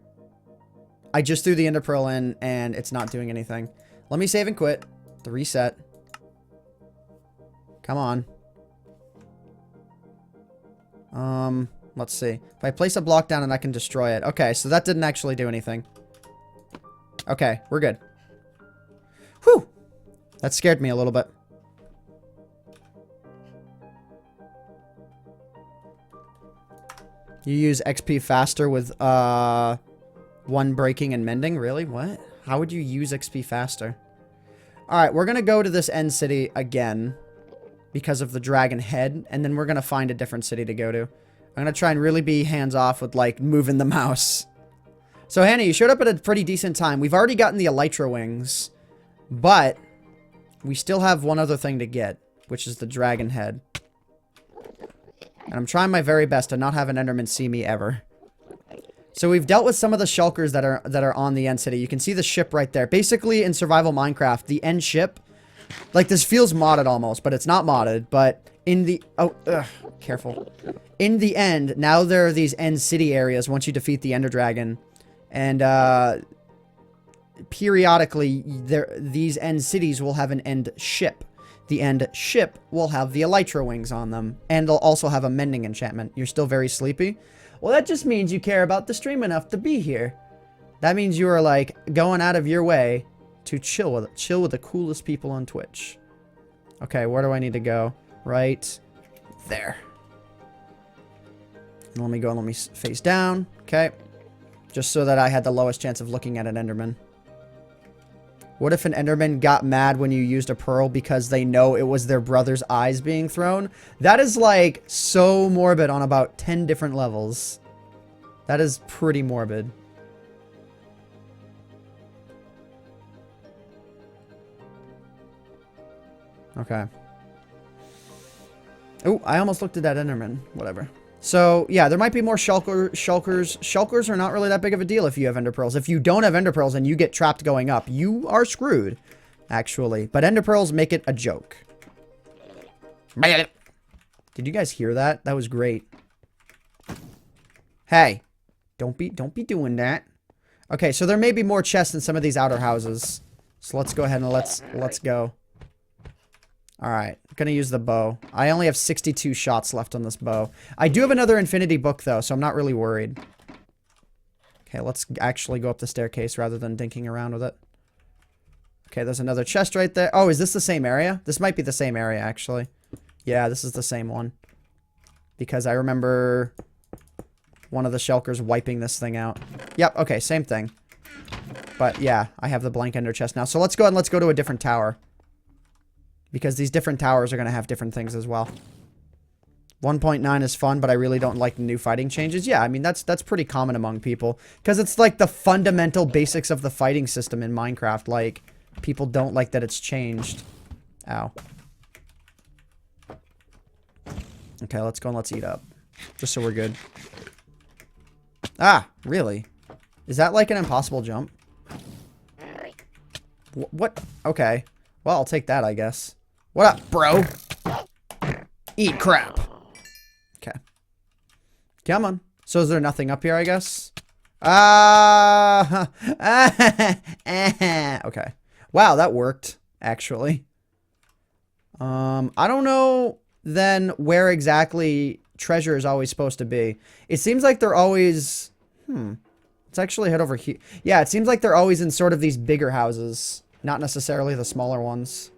I just threw the ender pearl in, and it's not doing anything. Let me save and quit. The reset. Come on. Let's see. If I place a block down and I can destroy it. Okay, so that didn't actually do anything. Okay, we're good. Whew! That scared me a little bit. You use XP faster with, one breaking and mending? Really? What? How would you use XP faster? Alright, we're gonna go to this end city again. Because of the dragon head. And then we're gonna find a different city to go to. I'm gonna try and really be hands-off with, like, moving the mouse. So, Hannah, you showed up at a pretty decent time. We've already gotten the elytra wings. But... we still have one other thing to get, which is the dragon head. And I'm trying my very best to not have an enderman see me ever. So we've dealt with some of the shulkers that are on the end city. You can see the ship right there. Basically, in survival Minecraft, the end ship, like this feels modded almost, but it's not modded. But in the careful. In the end, now there are these end city areas once you defeat the ender dragon, and periodically, these end cities will have an end ship. The end ship will have the elytra wings on them. And they'll also have a mending enchantment. You're still very sleepy? Well, that just means you care about the stream enough to be here. That means you are, like, going out of your way to chill with the coolest people on Twitch. Okay, where do I need to go? Right there. Let me go and let me face down. Okay. Just so that I had the lowest chance of looking at an enderman. What if an enderman got mad when you used a pearl because they know it was their brother's eyes being thrown? That is, like, so morbid on about 10 different levels. That is pretty morbid. Okay. Oh, I almost looked at that enderman. Whatever. So, yeah, there might be more shulkers. Shulkers are not really that big of a deal if you have ender pearls. If you don't have ender pearls and you get trapped going up, you are screwed, actually. But ender pearls make it a joke. Did you guys hear that? That was great. Hey, don't be doing that. Okay, so there may be more chests in some of these outer houses. So let's go ahead and let's go. Alright, I'm gonna use the bow. I only have 62 shots left on this bow. I do have another infinity book, though, so I'm not really worried. Okay, let's actually go up the staircase rather than dinking around with it. Okay, there's another chest right there. Oh, is this the same area? This might be the same area, actually. Yeah, this is the same one. Because I remember one of the shulkers wiping this thing out. Yep, okay, same thing. But yeah, I have the blank ender chest now. So let's go ahead and let's go to a different tower. Because these different towers are going to have different things as well. 1.9 is fun, but I really don't like the new fighting changes. Yeah, I mean, that's pretty common among people. Because it's like the fundamental basics of the fighting system in Minecraft. Like, people don't like that it's changed. Ow. Okay, let's go and let's eat up. Just so we're good. Ah, really? Is that like an impossible jump? What? Okay. Well, I'll take that, I guess. What up, bro? Eat crap. Okay. Come on. So is there nothing up here, I guess? Okay. Wow, that worked, actually. I don't know then where exactly treasure is always supposed to be. It seems like they're always... Let's actually head over here. Yeah, it seems like they're always in sort of these bigger houses. Not necessarily the smaller ones.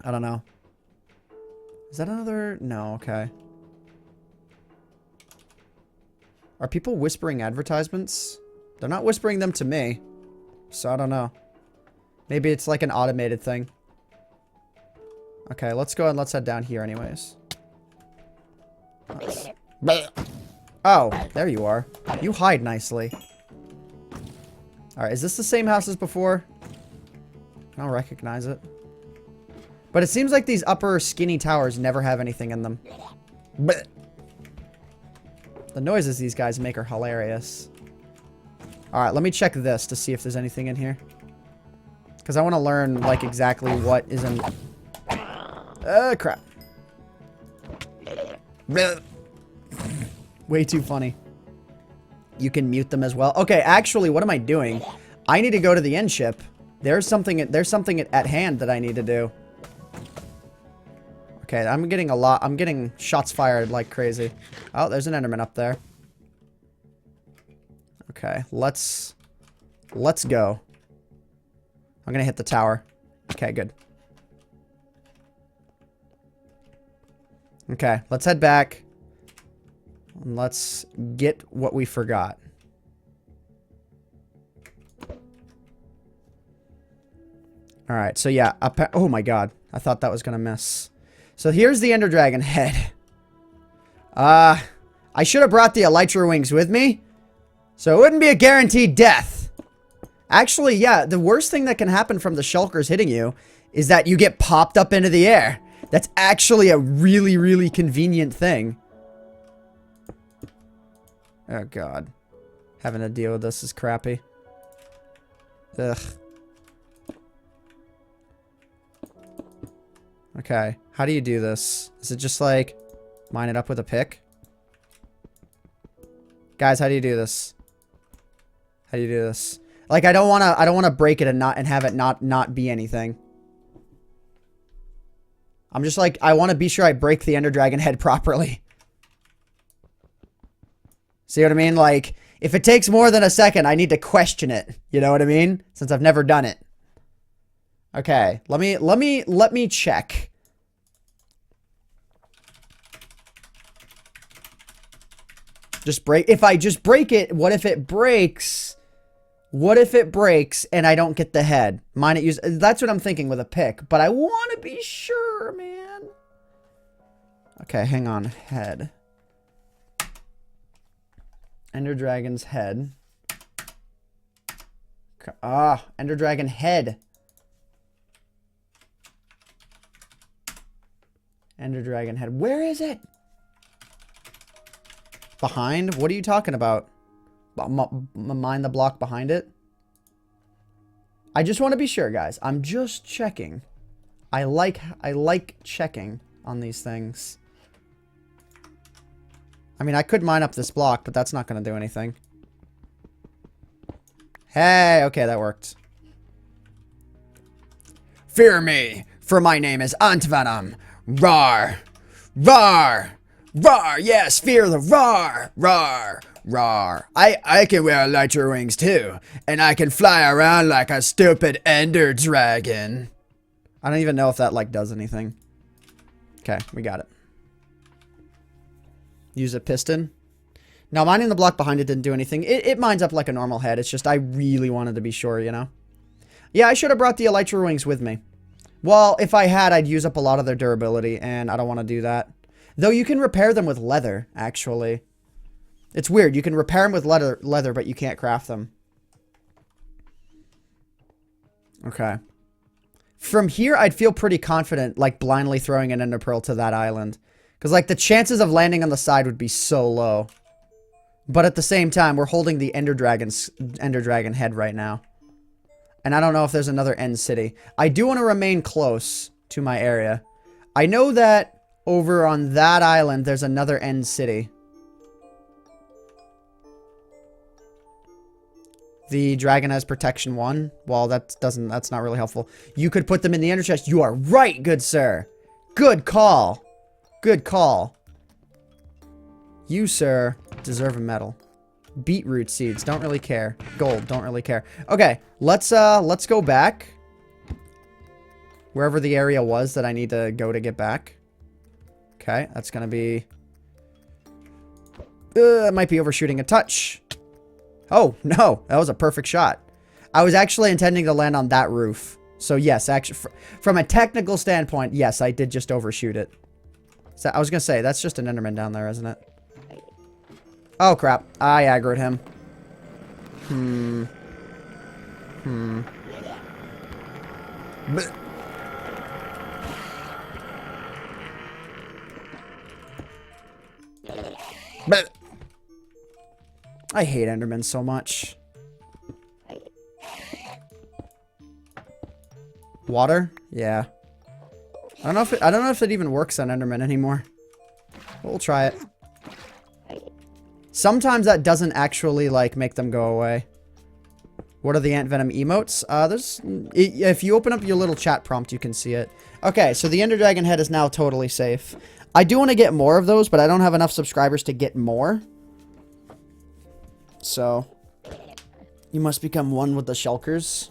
I don't know. Is that another... No, okay. Are people whispering advertisements? They're not whispering them to me. So I don't know. Maybe it's like an automated thing. Okay, let's go and let's head down here anyways. Oh, there you are. You hide nicely. Alright, is this the same house as before? I don't recognize it. But it seems like these upper skinny towers never have anything in them. Blech. The noises these guys make are hilarious. Alright, let me check this to see if there's anything in here. Because I want to learn, like, exactly what is in... crap. Blech. Way too funny. You can mute them as well. Okay, actually, what am I doing? I need to go to the inn ship. There's something at hand that I need to do. Okay, I'm getting shots fired like crazy. Oh, there's an enderman up there. Okay, let's go. I'm gonna hit the tower. Okay, good. Okay, let's head back. And let's get what we forgot. Alright, so yeah. Oh my god. I thought that was gonna miss. So here's the Ender Dragon head. I should have brought the Elytra wings with me. So it wouldn't be a guaranteed death. Actually, yeah, the worst thing that can happen from the shulkers hitting you is that you get popped up into the air. That's actually a really, really convenient thing. Oh, God. Having to deal with this is crappy. Ugh. Okay. How do you do this? Is it just like mine it up with a pick? Guys, how do you do this? How do you do this? Like, I don't wanna break it and have it not be anything. I'm just like, I want to be sure I break the Ender Dragon head properly. See what I mean? Like, if it takes more than a second, I need to question it. You know what I mean? Since I've never done it. Okay, let me check. Just break. If I just break it, what if it breaks? What if it breaks and I don't get the head? Mine it use. That's what I'm thinking with a pick, but I want to be sure, man. Okay, hang on. Head. Ender Dragon's head. Ah, Ender Dragon head. Ender Dragon head. Where is it? Behind? What are you talking about? Mine the block behind it? I just want to be sure, guys. I'm just checking. I like checking on these things. I mean, I could mine up this block, but that's not going to do anything. Hey, okay, that worked. Fear me, for my name is AntVenom. Rawr! Rawr! Rawr! Yes, fear the rawr! Rawr! Rawr. I can wear elytra wings too, and I can fly around like a stupid ender dragon. I don't even know if that, like, does anything. Okay, we got it. Use a piston. Now, mining the block behind it didn't do anything. It mines up like a normal head. It's just I really wanted to be sure, you know? Yeah, I should have brought the elytra wings with me. Well, if I had, I'd use up a lot of their durability, and I don't want to do that. Though you can repair them with leather, actually. It's weird. You can repair them with leather, but you can't craft them. Okay. From here, I'd feel pretty confident, like, blindly throwing an ender pearl to that island. Because, like, the chances of landing on the side would be so low. But at the same time, we're holding the ender dragon head right now. And I don't know if there's another end city. I do want to remain close to my area. I know that over on that island, there's another end city. The dragon has protection 1. Well, that's not really helpful. You could put them in the ender chest. You are right, good sir. Good call. Good call. You, sir, deserve a medal. Beetroot seeds, don't really care. Gold, don't really care. Okay, let's go back. Wherever the area was that I need to go to get back. Okay, that's gonna be... it might be overshooting a touch. Oh, no, that was a perfect shot. I was actually intending to land on that roof. So yes, actually, from a technical standpoint, yes, I did just overshoot it. So I was gonna say, that's just an Enderman down there, isn't it? Oh, crap. I aggroed him. I hate Endermen so much. Water? Yeah. I don't know if it even works on Enderman anymore. We'll try it. Sometimes that doesn't actually, like, make them go away. What are the AntVenom emotes? If you open up your little chat prompt, you can see it. Okay, so the Ender Dragon head is now totally safe. I do want to get more of those, but I don't have enough subscribers to get more. So, you must become one with the shulkers.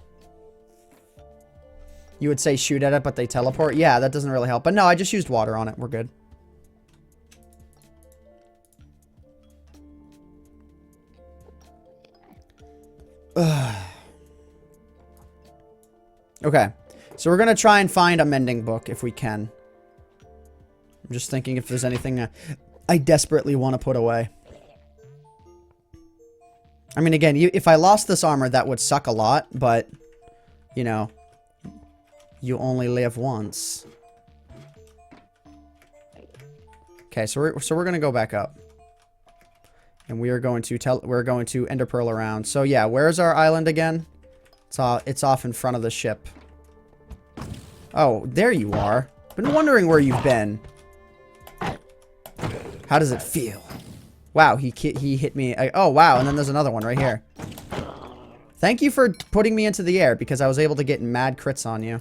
You would say shoot at it, but they teleport? Yeah, that doesn't really help. But no, I just used water on it. We're good. Okay, so we're gonna try and find a mending book if we can. I'm just thinking if there's anything I desperately want to put away. I mean, again, if I lost this armor, that would suck a lot, but, you know, you only live once. Okay, so we're gonna go back up. And we're going to ender pearl around. So yeah, where's our island again? It's off in front of the ship. Oh, there you are. Been wondering where you've been. How does it feel? Wow, he hit me. Oh wow, and then there's another one right here. Thank you for putting me into the air because I was able to get mad crits on you.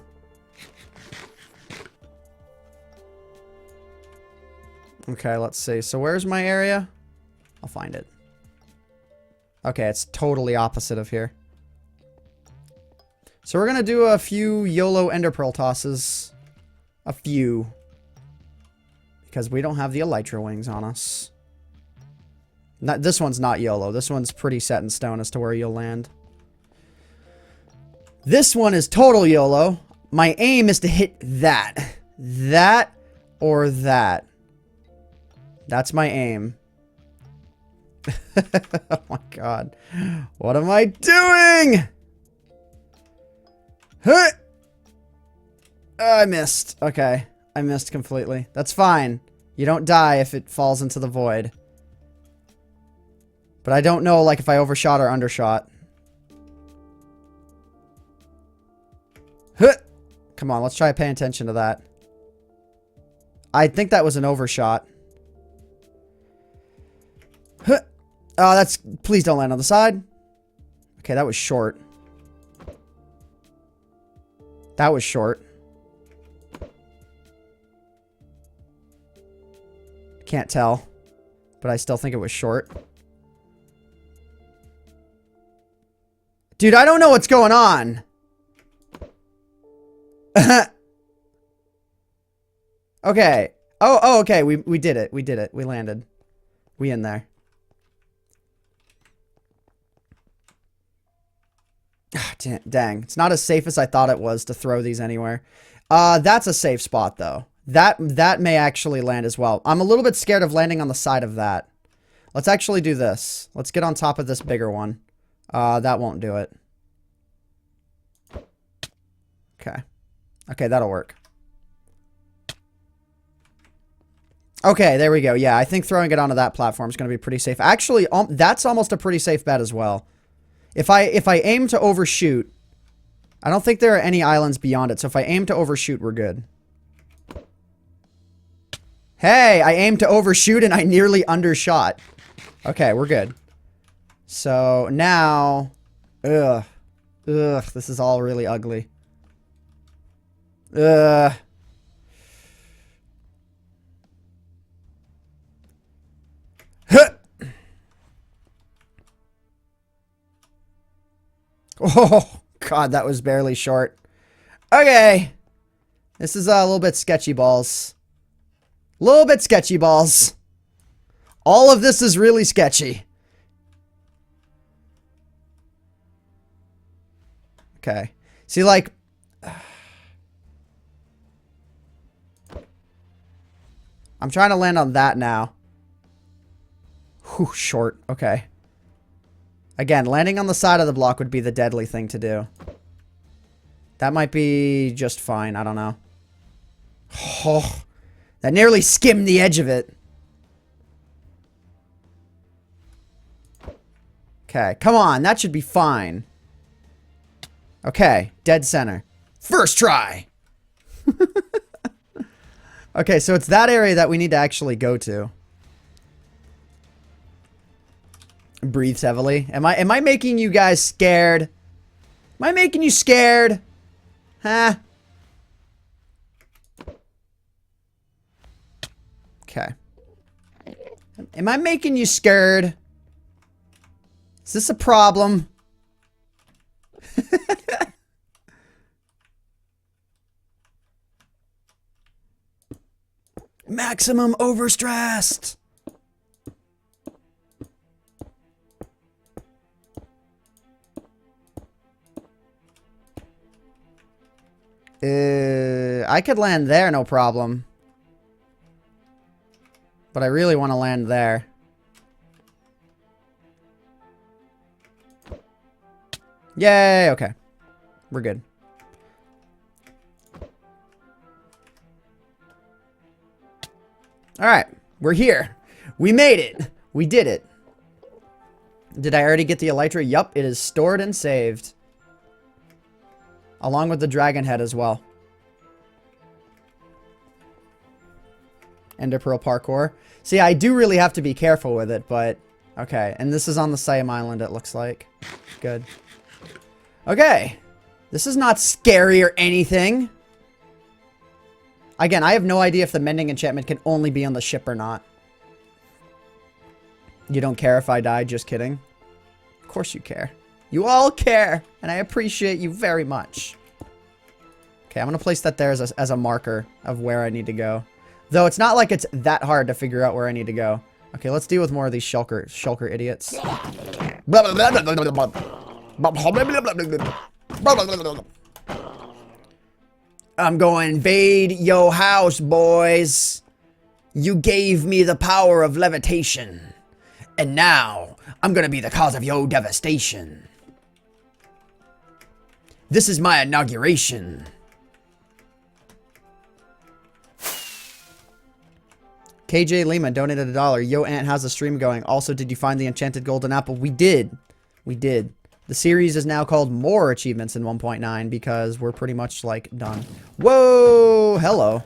Okay, let's see. So where's my area? I'll find it. Okay, it's totally opposite of here. So we're gonna do a few YOLO ender pearl tosses. A few. Because we don't have the elytra wings on us. This one's not YOLO. This one's pretty set in stone as to where you'll land. This one is total YOLO. My aim is to hit that. That or that. That's my aim. Oh my god. What am I doing? Huh! I missed. Okay. I missed completely. That's fine. You don't die if it falls into the void. But I don't know, like, if I overshot or undershot. Huh! Come on, let's try paying attention to that. I think that was an overshot. Huh! Oh, that's... Please don't land on the side. Okay, that was short. That was short. Can't tell. But I still think it was short. Dude, I don't know what's going on. Okay. Oh, okay. We did it. We did it. We landed. We in there. Dang. It's not as safe as I thought it was to throw these anywhere. That's a safe spot, though. That may actually land as well. I'm a little bit scared of landing on the side of that. Let's actually do this. Let's get on top of this bigger one. That won't do it. Okay. Okay, that'll work. Okay, there we go. Yeah, I think throwing it onto that platform is going to be pretty safe. Actually, that's almost a pretty safe bet as well. If I aim to overshoot, I don't think there are any islands beyond it. So if I aim to overshoot, we're good. Hey, I aimed to overshoot and I nearly undershot. Okay, we're good. So now, this is all really ugly. Oh, God, that was barely short. Okay. This is a little bit sketchy balls. Little bit sketchy balls. All of this is really sketchy. Okay. See, like... I'm trying to land on that now. Whew, short. Okay. Again, landing on the side of the block would be the deadly thing to do. That might be just fine. I don't know. Oh, that nearly skimmed the edge of it. Okay, come on. That should be fine. Okay, dead center. First try. Okay, so it's that area that we need to actually go to. Breathes heavily. Am I making you guys scared? Am I making you scared? Huh? Okay. Am I making you scared? Is this a problem? Maximum overstressed. I could land there, no problem. But I really want to land there. Yay, okay. We're good. Alright, we're here. We made it. We did it. Did I already get the elytra? Yup, it is stored and saved. Along with the dragon head as well. Ender Pearl parkour. See, I do really have to be careful with it, but... Okay, and this is on the same island, it looks like. Good. Okay. This is not scary or anything. Again, I have no idea if the mending enchantment can only be on the ship or not. You don't care if I die? Just kidding. Of course you care. You all care, and I appreciate you very much. Okay, I'm going to place that there as a marker of where I need to go. Though it's not like it's that hard to figure out where I need to go. Okay, let's deal with more of these shulker idiots. I'm going to invade yo house, boys. You gave me the power of levitation. And now, I'm going to be the cause of yo devastation. This is my inauguration. KJ Lehman donated $1. Yo, Ant, how's the stream going? Also, did you find the enchanted golden apple? We did. We did. The series is now called More Achievements in 1.9 because we're pretty much, like, done. Whoa! Hello.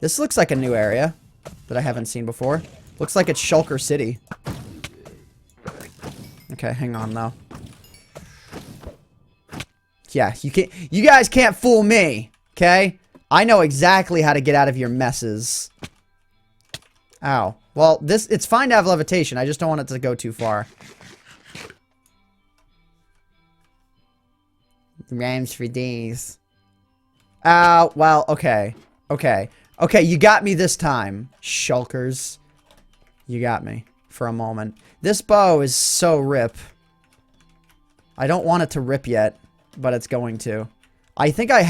This looks like a new area that I haven't seen before. Looks like it's Shulker City. Okay, hang on, though. Yeah, you guys can't fool me, okay? I know exactly how to get out of your messes. Ow. Well, it's fine to have levitation. I just don't want it to go too far. Rhymes for days. Oh, well, okay. Okay. Okay, you got me this time, shulkers. You got me for a moment. This bow is so rip. I don't want it to rip yet, but it's going to. I think I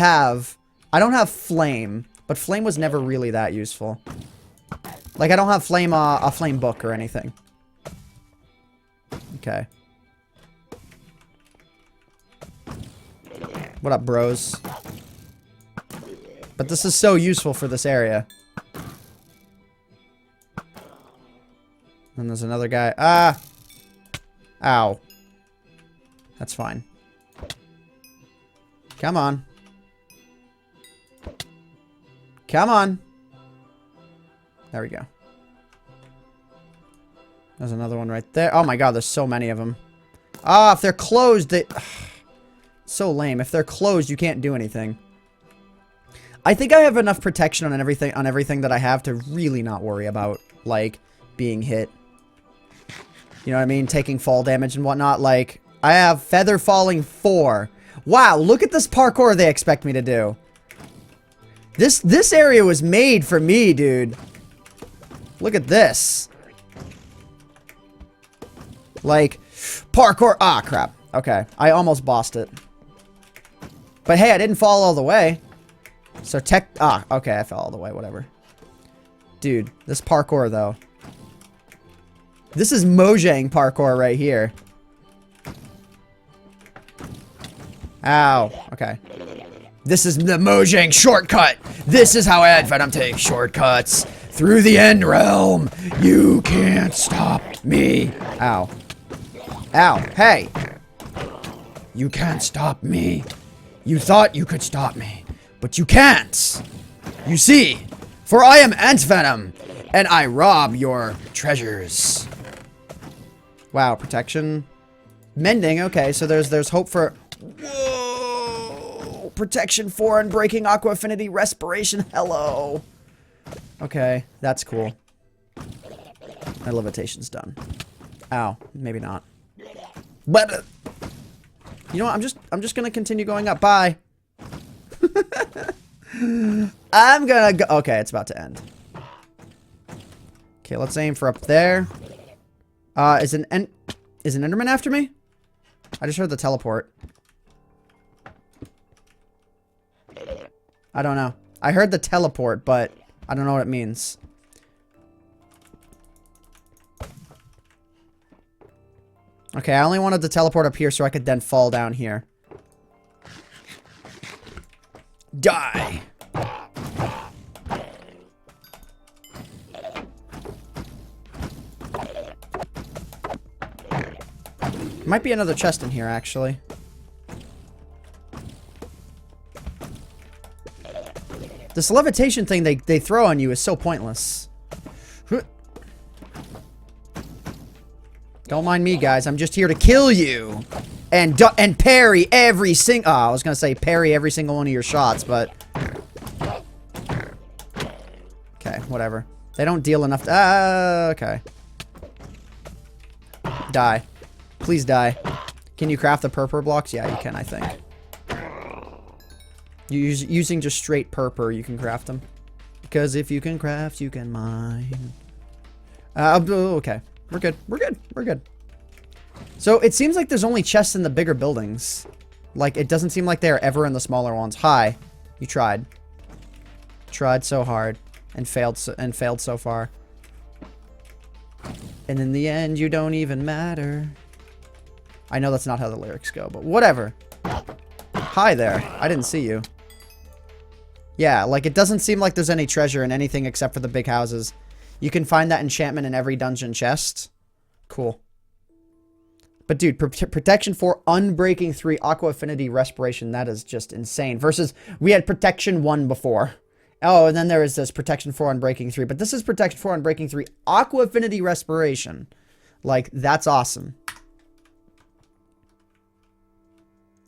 don't have flame, but flame was never really that useful. Like, I don't have flame, a flame book or anything. Okay. What up, bros? But this is so useful for this area. And there's another guy. Ah! Ow. That's fine. Come on. Come on. There we go. There's another one right there. Oh my god, there's so many of them. Ah, if they're closed, they... So lame. If they're closed, you can't do anything. I think I have enough protection on everything that I have to really not worry about, like, being hit. You know what I mean? Taking fall damage and whatnot. Like, I have Feather Falling 4. Wow, look at this parkour they expect me to do. This area was made for me, dude. Look at this. Like, parkour. Ah, crap. Okay, I almost bossed it. But hey, I didn't fall all the way. So okay, I fell all the way, whatever. Dude, this parkour, though. This is Mojang parkour right here. Ow. Okay. This is the Mojang shortcut. This is how AntVenom takes shortcuts through the end realm. You can't stop me. Ow. Ow. Hey. You can't stop me. You thought you could stop me, but you can't. You see, for I am AntVenom, and I rob your treasures. Wow, protection. Mending, okay, so there's hope for... Whoa! Protection 4 and breaking aqua affinity respiration, hello. Okay, that's cool. My levitation's done. Ow, maybe not. But... you know what, I'm just gonna continue going up, bye. I'm gonna go... okay, it's about to end. Okay, let's aim for up there. Is an Enderman after me? I just heard the teleport. I don't know. I heard the teleport, but I don't know what it means. Okay, I only wanted to teleport up here so I could then fall down here. Die! Might be another chest in here, actually. This levitation thing they throw on you is so pointless. Don't mind me, guys. I'm just here to kill you. And parry every single... oh, I was going to say parry every single one of your shots, but... okay, whatever. They don't deal enough... okay. Die. Please die. Can you craft the purple blocks? Yeah, you can, I think. Using just straight purple, you can craft them. Because if you can craft, you can mine. Okay. We're good. We're good. We're good. So, it seems like there's only chests in the bigger buildings. Like, it doesn't seem like they're ever in the smaller ones. Hi. You tried. Tried so hard. And failed so far. And in the end, you don't even matter. I know that's not how the lyrics go, but whatever. Hi there. I didn't see you. Yeah, like, it doesn't seem like there's any treasure in anything except for the big houses. You can find that enchantment in every dungeon chest. Cool. But dude, protection 4, unbreaking 3, aqua affinity respiration, that is just insane. Versus, we had protection 1 before. Oh, and then there is this protection 4, unbreaking 3. But this is protection 4, unbreaking 3, aqua affinity respiration. Like, that's awesome.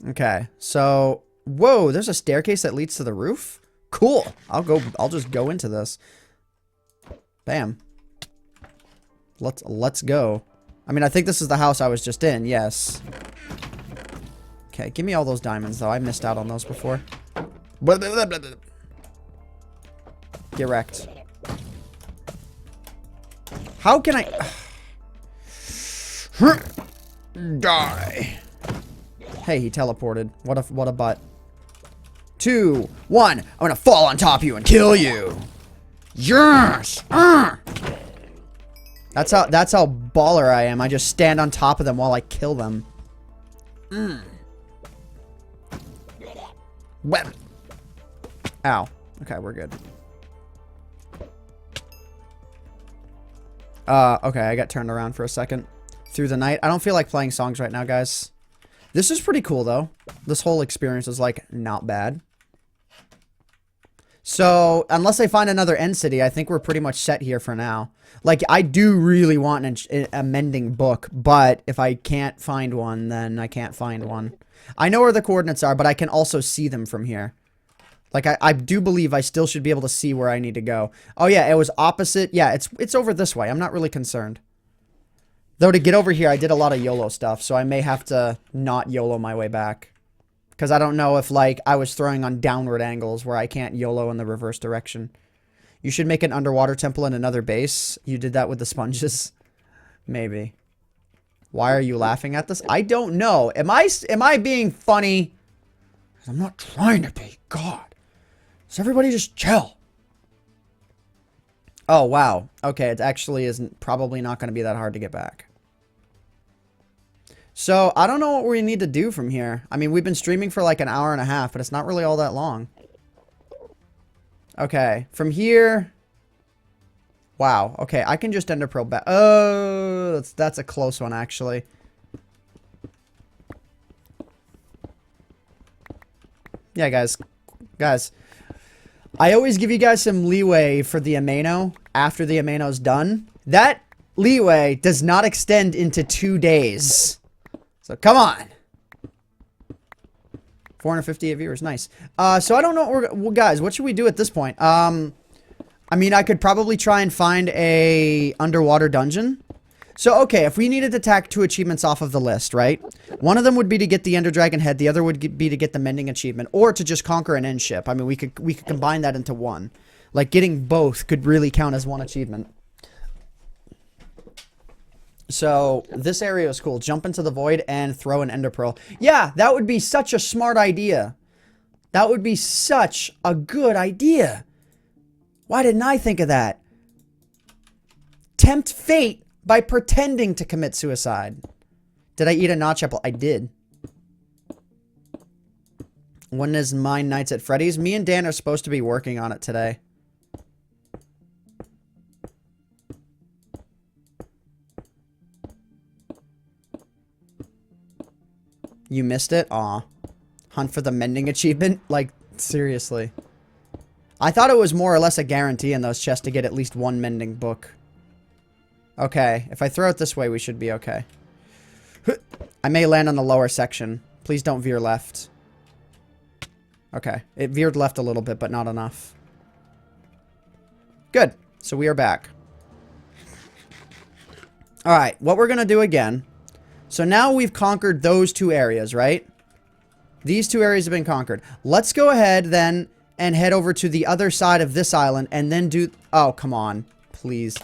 Okay, so... whoa, there's a staircase that leads to the roof? Cool. I'll just go into this. Bam. Let's go. I mean, I think this is the house I was just in, yes. Okay, give me all those diamonds, though. I missed out on those before. Get wrecked. How can I... Die. Hey, he teleported. What a butt. 2, 1. I'm gonna fall on top of you and kill you. Yes. That's how baller I am. I just stand on top of them while I kill them. Well. Ow. Okay, we're good. Okay, I got turned around for a second. Through the night. I don't feel like playing songs right now, guys. This is pretty cool, though. This whole experience is, like, not bad. So, unless I find another end city, I think we're pretty much set here for now. Like, I do really want a mending book, but if I can't find one, then I can't find one. I know where the coordinates are, but I can also see them from here. Like, I do believe I still should be able to see where I need to go. Oh, yeah, it was opposite. Yeah, it's over this way. I'm not really concerned. Though, to get over here, I did a lot of YOLO stuff, so I may have to not YOLO my way back. Because I don't know if, like, I was throwing on downward angles where I can't YOLO in the reverse direction. You should make an underwater temple in another base. You did that with the sponges. Maybe. Why are you laughing at this? I don't know. Am I being funny? I'm not trying to be. God. So everybody just chill. Oh, wow. Okay, it actually isn't probably not going to be that hard to get back. So, I don't know what we need to do from here. I mean, we've been streaming for like an hour and a half, but it's not really all that long. Okay, from here... Wow, okay, I can just ender pearl back. Oh, that's a close one, actually. Yeah, guys. I always give you guys some leeway for the amino after the amino's done. That leeway does not extend into 2 days. So, come on. 458 viewers. Nice. So, I don't know what well, guys, what should we do at this point? I mean, I could probably try and find a underwater dungeon. So, okay, if we needed to tack 2 achievements off of the list, right? One of them would be to get the Ender Dragon head. The other would be to get the Mending achievement. Or to just conquer an end ship. I mean, we could combine that into one. Like, getting both could really count as one achievement. So, this area is cool. Jump into the void and throw an ender pearl. Yeah, that would be such a smart idea. That would be such a good idea. Why didn't I think of that? Tempt fate by pretending to commit suicide. Did I eat a notch apple? I did. When is mine Nights at Freddy's? Me and Dan are supposed to be working on it today. You missed it? Aw. Hunt for the mending achievement? Like, seriously. I thought it was more or less a guarantee in those chests to get at least one mending book. Okay, if I throw it this way, we should be okay. I may land on the lower section. Please don't veer left. Okay, it veered left a little bit, but not enough. Good, so we are back. Alright, what we're gonna do again... So now we've conquered those 2 areas, right? These 2 areas have been conquered. Let's go ahead then and head over to the other side of this island and then do... Oh, come on. Please.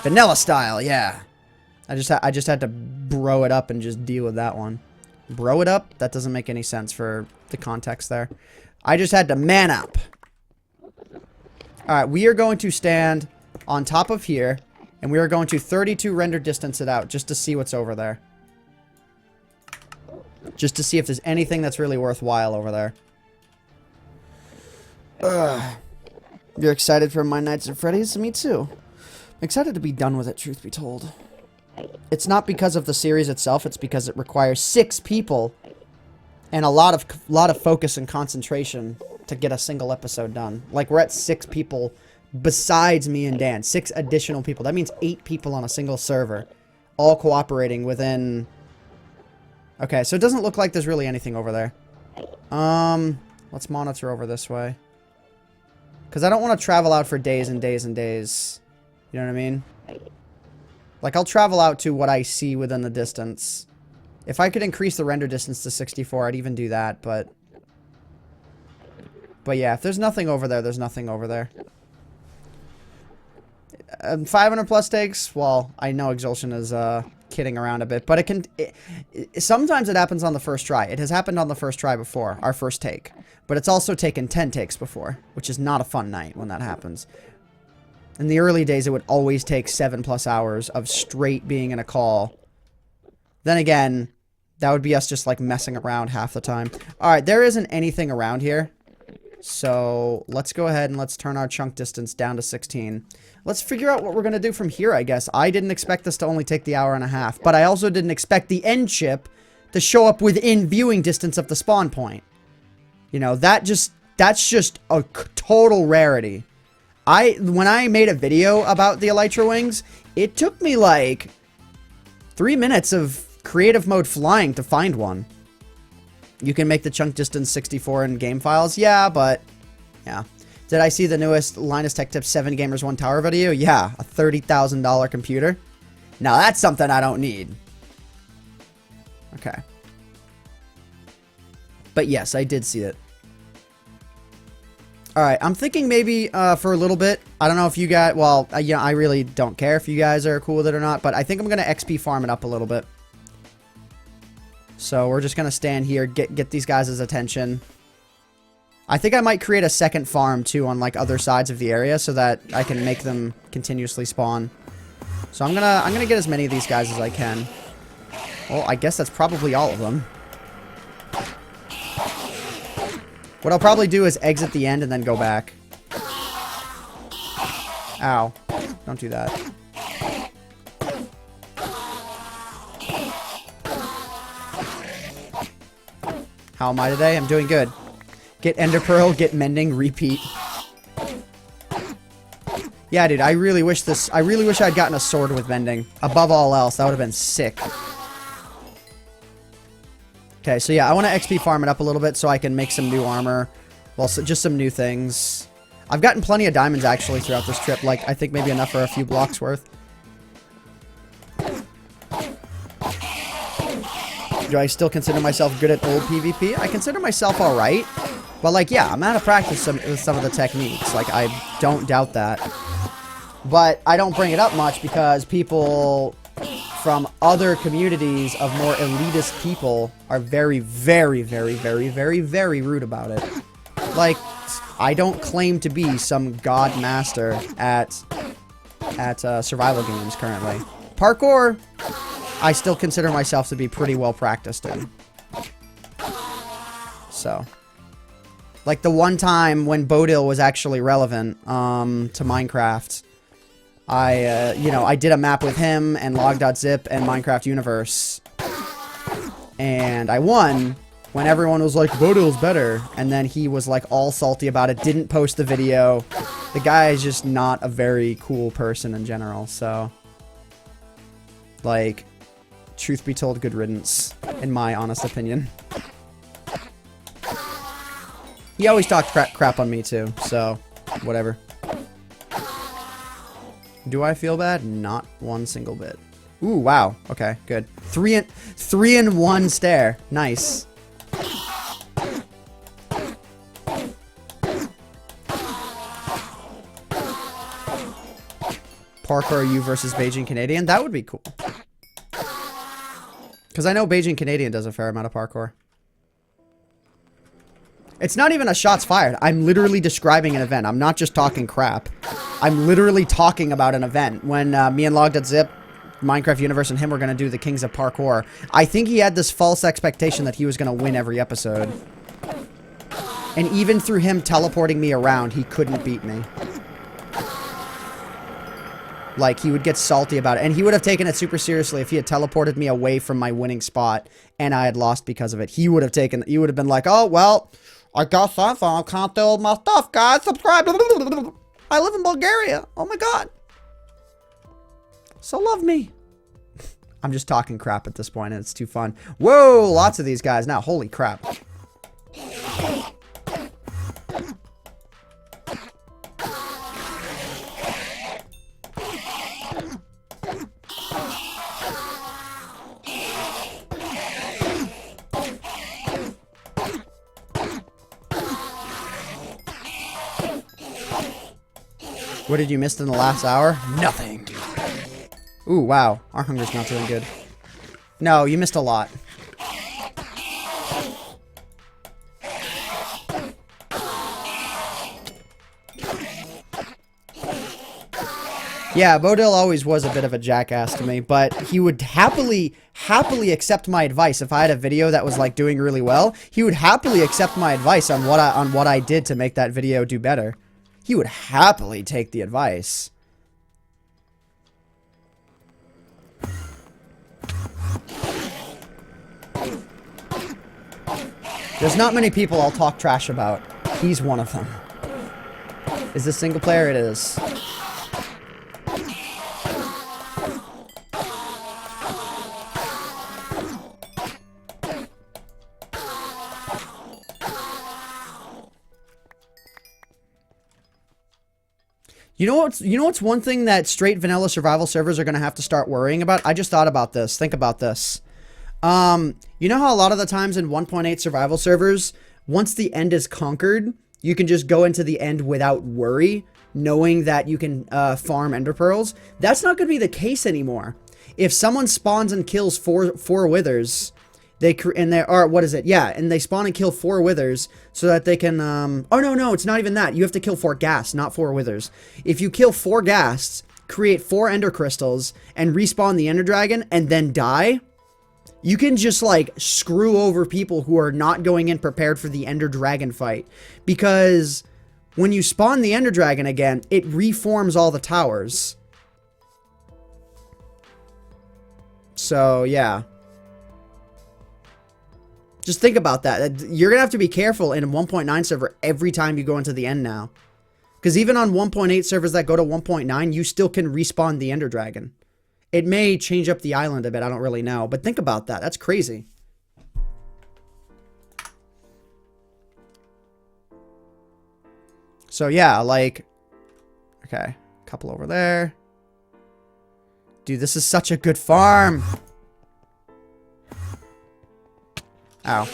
Vanilla style, yeah. I just had to bro it up and just deal with that one. Bro it up? That doesn't make any sense for the context there. I just had to man up. Alright, we are going to stand... on top of here, and we are going to 32 render distance it out just to see what's over there. Just to see if there's anything that's really worthwhile over there. Ugh. You're excited for my Nights at Freddy's? Me too. I'm excited to be done with it, truth be told. It's not because of the series itself, it's because it requires 6 people and a lot of focus and concentration to get a single episode done. Like, we're at 6 people besides me and Dan. 6 additional people. That means 8 people on a single server. All cooperating within... Okay, so it doesn't look like there's really anything over there. Let's monitor over this way. Because I don't want to travel out for days and days and days. You know what I mean? Like, I'll travel out to what I see within the distance. If I could increase the render distance to 64, I'd even do that, but... But yeah, if there's nothing over there, there's nothing over there. 500 plus takes, well, I know Exulsion is kidding around a bit, but it can... sometimes it happens on the first try. It has happened on the first try before, our first take. But it's also taken 10 takes before, which is not a fun night when that happens. In the early days, it would always take 7+ hours of straight being in a call. Then again, that would be us just, like, messing around half the time. Alright, there isn't anything around here. So, let's go ahead and let's turn our chunk distance down to 16. Let's figure out what we're going to do from here, I guess. I didn't expect this to only take the hour and a half. But I also didn't expect the end chip to show up within viewing distance of the spawn point. You know, that's just a total rarity. When I made a video about the Elytra Wings, it took me like 3 minutes of creative mode flying to find one. You can make the chunk distance 64 in game files. Yeah, but yeah. Did I see the newest Linus Tech Tips 7 Gamers 1 Tower video? Yeah, a $30,000 computer. Now that's something I don't need. Okay. But yes, I did see it. Alright, I'm thinking maybe for a little bit, I don't know if you guys, well, yeah, I really don't care if you guys are cool with it or not, but I think I'm going to XP farm it up a little bit. So we're just going to stand here, get these guys' attention. I think I might create a second farm too on like other sides of the area so that I can make them continuously spawn. So I'm gonna get as many of these guys as I can. Well, I guess that's probably all of them. What I'll probably do is exit the end and then go back. Ow. Don't do that. How am I today? I'm doing good. Get Ender Pearl, get Mending, repeat. Yeah, dude, I really wish I'd gotten a sword with Mending. Above all else, that would have been sick. Okay, so yeah, I want to XP farm it up a little bit so I can make some new armor. Well, so just some new things. I've gotten plenty of diamonds, actually, throughout this trip. Like, I think maybe enough for a few blocks worth. Do I still consider myself good at old PvP? I consider myself alright. But, like, yeah, I'm out of practice with some of the techniques. Like, I don't doubt that. But I don't bring it up much because people from other communities of more elitist people are very, very, very, very, very, very rude about it. Like, I don't claim to be some god master at survival games currently. Parkour, I still consider myself to be pretty well practiced in. So, like the one time when Bodil was actually relevant to Minecraft, I did a map with him and log.zip and Minecraft Universe. And I won when everyone was like, Bodil's better. And then he was like all salty about it, didn't post the video. The guy is just not a very cool person in general, so. Like, truth be told, good riddance, in my honest opinion. He always talked crap on me too, so whatever. Do I feel bad? Not one single bit. Ooh, wow. Okay, good. 3 in 1 stare. Nice. Parkour you versus Beijing Canadian? That would be cool. Because I know Beijing Canadian does a fair amount of parkour. It's not even a shots fired. I'm literally describing an event. I'm not just talking crap. I'm literally talking about an event. When me and Log.zip, Minecraft Universe, and him were going to do the Kings of Parkour, I think he had this false expectation that he was going to win every episode. And even through him teleporting me around, he couldn't beat me. Like, he would get salty about it. And he would have taken it super seriously if he had teleported me away from my winning spot and I had lost because of it. He would have been like, oh, well, I guess I can't do all my stuff, guys. Subscribe. I live in Bulgaria. Oh my god. So love me. I'm just talking crap at this point and it's too fun. Whoa, lots of these guys now. Holy crap. What did you miss in the last hour? Nothing. Ooh, wow. Our hunger's not doing good. No, you missed a lot. Yeah, Bodil always was a bit of a jackass to me, but he would happily accept my advice. If I had a video that was like doing really well, he would happily accept my advice on what I did to make that video do better. He would happily take the advice. There's not many people I'll talk trash about. He's one of them. Is this single player? It is. You know what's one thing that straight vanilla survival servers are going to have to start worrying about? I just thought about this. Think about this. You know how a lot of the times in 1.8 survival servers, once the end is conquered, you can just go into the end without worry, knowing that you can farm ender pearls? That's not going to be the case anymore. If someone spawns and kills four withers, and they spawn and kill 4 withers so that they can, oh no, it's not even that. You have to kill 4 ghasts, not 4 withers. If you kill 4 ghasts, create 4 ender crystals, and respawn the ender dragon, and then die, you can just, like, screw over people who are not going in prepared for the ender dragon fight. Because when you spawn the ender dragon again, it reforms all the towers. So, yeah. Just think about that. You're going to have to be careful in a 1.9 server every time you go into the end now. Because even on 1.8 servers that go to 1.9, you still can respawn the ender dragon. It may change up the island a bit, I don't really know. But think about that. That's crazy. So yeah, like... Okay, a couple over there. Dude, this is such a good farm. Ow.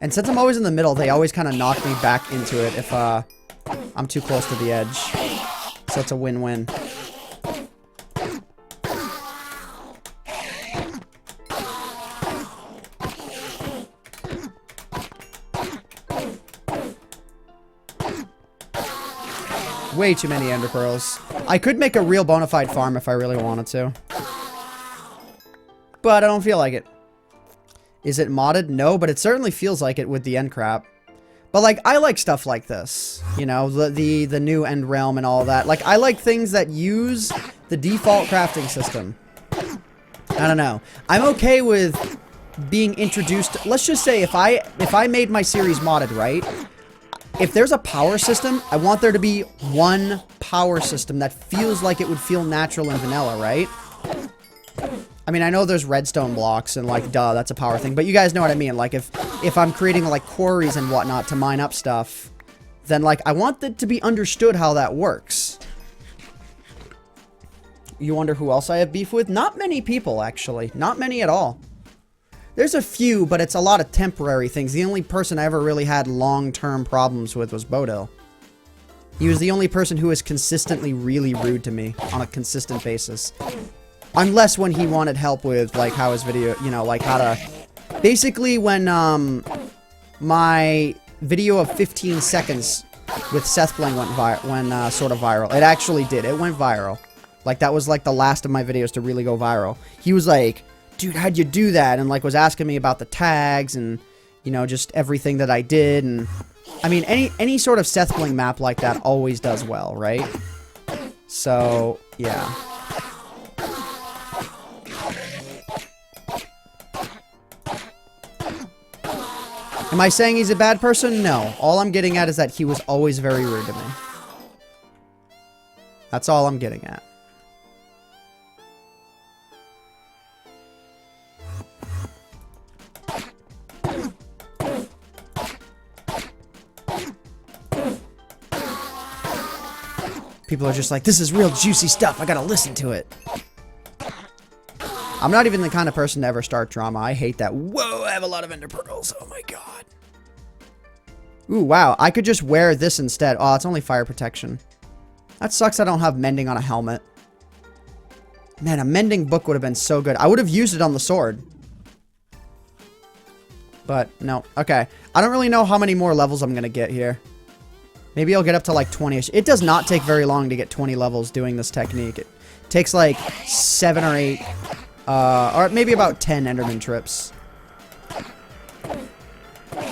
And since I'm always in the middle, they always kind of knock me back into it if I'm too close to the edge. So it's a win-win. Way too many ender pearls. I could make a real bona fide farm if I really wanted to. But I don't feel like it. Is it modded? No, but it certainly feels like it with the end crap. But, like, I like stuff like this. You know, the new end realm and all that. Like, I like things that use the default crafting system. I don't know. I'm okay with being introduced. Let's just say if I made my series modded, right? If there's a power system, I want there to be one power system that feels like it would feel natural in vanilla, right? I mean, I know there's redstone blocks and, like, duh, that's a power thing. But you guys know what I mean. Like, if I'm creating, like, quarries and whatnot to mine up stuff, then, like, I want it to be understood how that works. You wonder who else I have beef with? Not many people, actually. Not many at all. There's a few, but it's a lot of temporary things. The only person I ever really had long-term problems with was Bodil. He was the only person who was consistently really rude to me on a consistent basis. Unless when he wanted help with, like, how his video, you know, like, how to... Basically, when, my video of 15 seconds with Seth Bling went sort of viral. It actually did. It went viral. Like, that was, like, the last of my videos to really go viral. He was like, dude, how'd you do that? And, like, was asking me about the tags and, you know, just everything that I did. And, I mean, any sort of Seth Bling map like that always does well, right? So, yeah. Am I saying he's a bad person? No. All I'm getting at is that he was always very rude to me. That's all I'm getting at. People are just like, this is real juicy stuff. I gotta listen to it. I'm not even the kind of person to ever start drama. I hate that. Whoa, I have a lot of ender pearls. Oh my god. Ooh, wow. I could just wear this instead. Oh, it's only fire protection. That sucks I don't have mending on a helmet. Man, a mending book would have been so good. I would have used it on the sword. But, no. Okay. I don't really know how many more levels I'm going to get here. Maybe I'll get up to like 20-ish. It does not take very long to get 20 levels doing this technique. It takes like 7 or 8. Or maybe about 10 Enderman trips.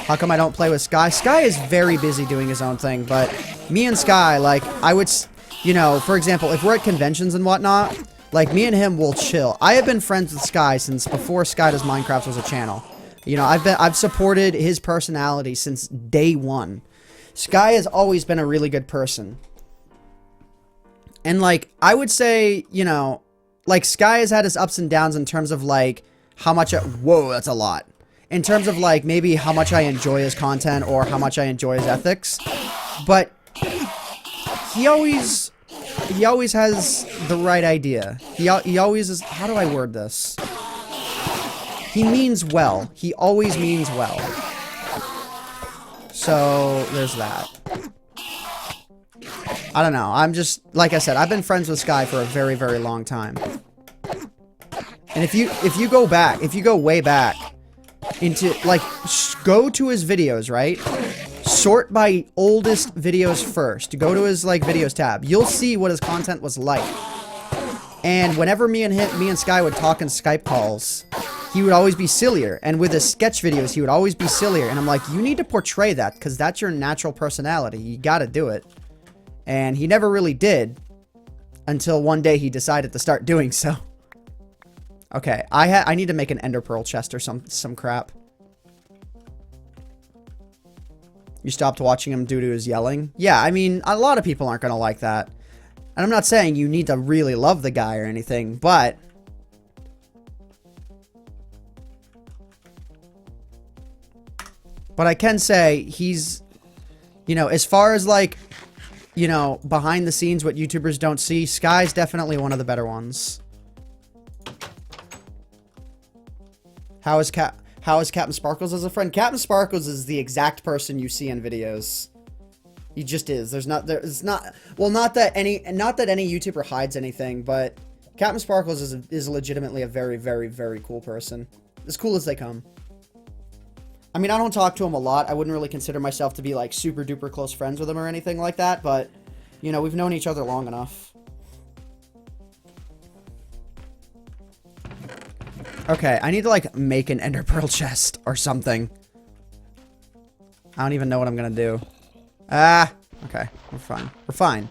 How come I don't play with Sky? Sky is very busy doing his own thing, but me and Sky, like, I would, you know, for example, if we're at conventions and whatnot, like, me and him will chill. I have been friends with Sky since before Sky Does Minecraft was a channel. You know, I've supported his personality since day one. Sky has always been a really good person. And, like, I would say, you know, like, Sky has had his ups and downs in terms of, like, how much... Whoa, that's a lot. In terms of, like, maybe how much I enjoy his content or how much I enjoy his ethics. But he always has the right idea. He always is... How do I word this? He means well. He always means well. So, there's that. I don't know. I'm just... Like I said, I've been friends with Sky for a very, very long time. And if you go back, if you go way back into, like, go to his videos, right? Sort by oldest videos first. Go to his, like, videos tab. You'll see what his content was like. And whenever me and Sky would talk in Skype calls, he would always be sillier. And with his sketch videos, he would always be sillier. And I'm like, you need to portray that, because that's your natural personality. You gotta do it. And he never really did, until one day he decided to start doing so. Okay, I need to make an ender pearl chest or some crap. You stopped watching him due to his yelling? Yeah, I mean, a lot of people aren't gonna like that. And I'm not saying you need to really love the guy or anything, but... But I can say he's... You know, as far as, like... You know, behind the scenes, what YouTubers don't see, Sky's definitely one of the better ones. How is Captain Sparkles as a friend? Captain Sparkles is the exact person you see in videos. He just is. Not that any YouTuber hides anything, but Captain Sparkles is legitimately a very, very, very cool person. As cool as they come. I mean, I don't talk to him a lot. I wouldn't really consider myself to be, like, super duper close friends with him or anything like that, but, you know, we've known each other long enough. Okay, I need to, like, make an ender pearl chest or something. I don't even know what I'm gonna do. Ah, okay, we're fine. We're fine.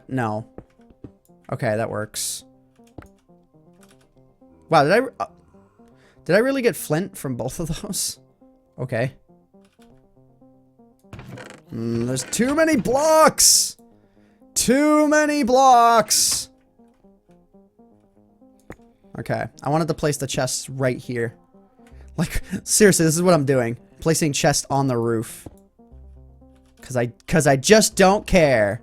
No. Okay, that works. Wow, did I really get flint from both of those? Okay. There's too many blocks! Too many blocks! Okay, I wanted to place the chests right here. Like, seriously, this is what I'm doing. Placing chests on the roof. Cause I just don't care.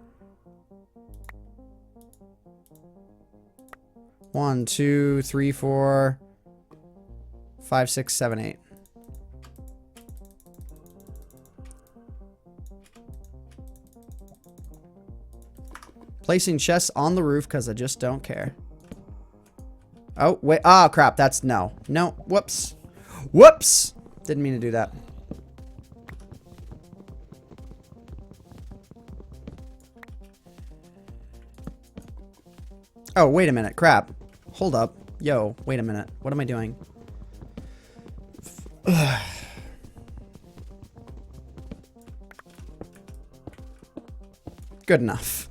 1, 2, 3, 4, 5, 6, 7, 8. Placing chests on the roof because I just don't care. Oh, wait. Oh, crap. That's no. No. Whoops. Whoops! Didn't mean to do that. Oh, wait a minute. Crap. Hold up. Yo, wait a minute. What am I doing? Good enough.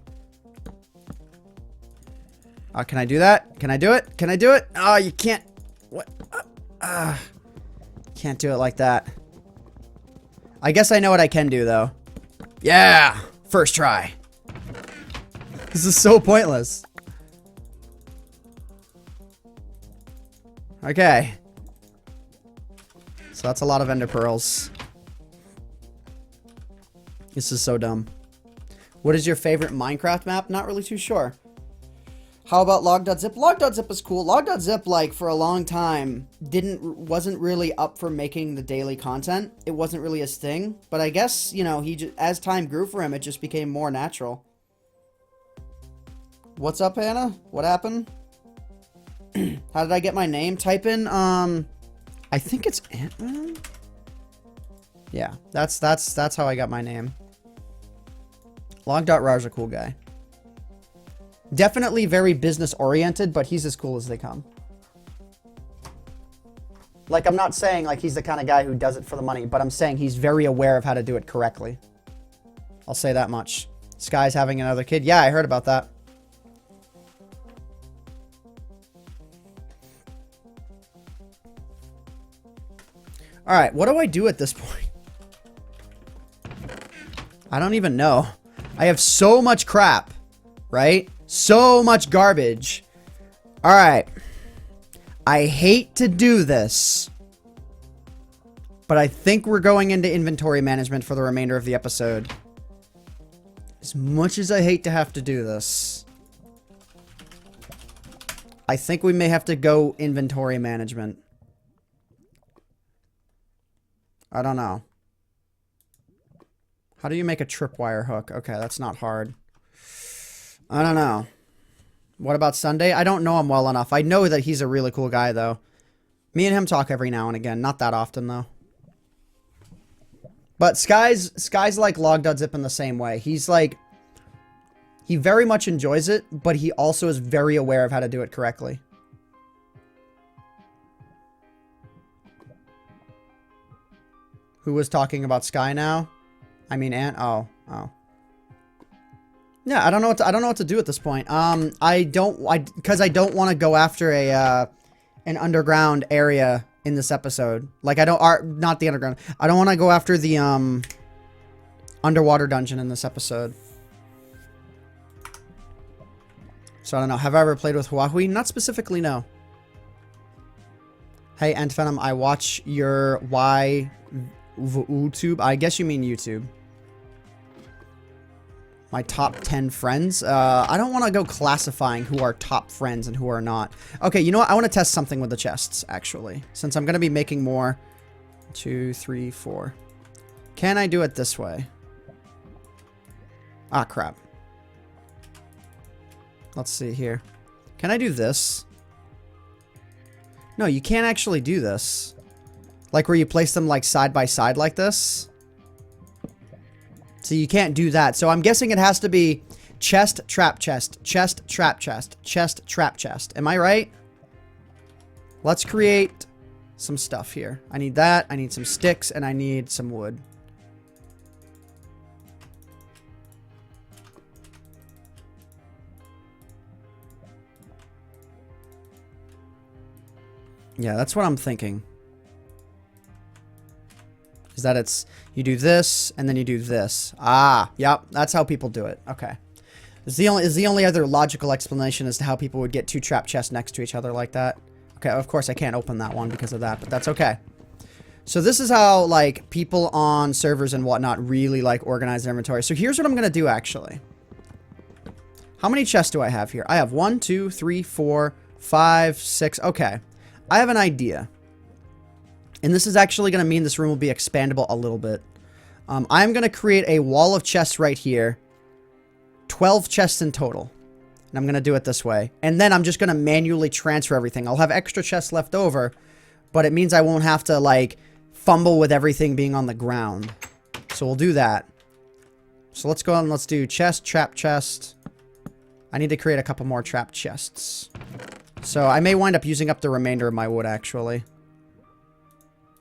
Can I do that? Can I do it? Can I do it? Oh, you can't. What? Can't do it like that. I guess I know what I can do, though. Yeah! First try. This is so pointless. Okay. So that's a lot of ender pearls. This is so dumb. What is your favorite Minecraft map? Not really too sure. How about log.zip? Log.zip is cool. Log.zip, like, for a long time, wasn't really up for making the daily content. It wasn't really his thing. But I guess, you know, as time grew for him, it just became more natural. What's up, Hannah? What happened? How did I get my name? Type in, I think it's AntVenom? Yeah, that's how I got my name. Log.rar's a cool guy. Definitely very business oriented, but he's as cool as they come. Like, I'm not saying like he's the kind of guy who does it for the money, but I'm saying he's very aware of how to do it correctly. I'll say that much. Sky's having another kid. Yeah, I heard about that. All right, what do I do at this point? I don't even know. I have so much crap, right? So much garbage. All right. I hate to do this, but I think we're going into inventory management for the remainder of the episode. As much as I hate to have to do this, I think we may have to go inventory management. I don't know. How do you make a tripwire hook? Okay, that's not hard. I don't know. What about Sunday? I don't know him well enough. I know that he's a really cool guy, though. Me and him talk every now and again. Not that often, though. But Sky's like log.zip in the same way. He's like... He very much enjoys it, but he also is very aware of how to do it correctly. Who was talking about Sky now? I mean, oh. Yeah, I don't know what to do at this point. Because I don't want to go after an underground area in this episode. Like, not the underground. I don't want to go after the underwater dungeon in this episode. So I don't know. Have I ever played with Huawei? Not specifically, no. Hey, AntVenom, I watch your YouTube. I guess you mean YouTube. My top 10 friends. I don't want to go classifying who are top friends and who are not. Okay, you know what? I want to test something with the chests, actually. Since I'm going to be making more. 2, 3, 4. Can I do it this way? Ah, crap. Let's see here. Can I do this? No, you can't actually do this. Like where you place them like side by side like this. So you can't do that. So I'm guessing it has to be chest, trap chest, chest, trap chest, chest, trap chest. Am I right? Let's create some stuff here. I need that. I need some sticks and I need some wood. Yeah, that's what I'm thinking. Is that it's, you do this, and then you do this. Ah, yep, that's how people do it. Okay. Is the only other logical explanation as to how people would get two trap chests next to each other like that. Okay, of course I can't open that one because of that, but that's okay. So this is how, like, people on servers and whatnot really, like, organize their inventory. So here's what I'm gonna do, actually. How many chests do I have here? I have 1, 2, 3, 4, 5, 6. Okay. I have an idea. And this is actually going to mean this room will be expandable a little bit. I'm going to create a wall of chests right here. 12 chests in total. And I'm going to do it this way. And then I'm just going to manually transfer everything. I'll have extra chests left over. But it means I won't have to, like, fumble with everything being on the ground. So we'll do that. So let's go on and let's do chest, trap chest. I need to create a couple more trap chests. So I may wind up using up the remainder of my wood, actually.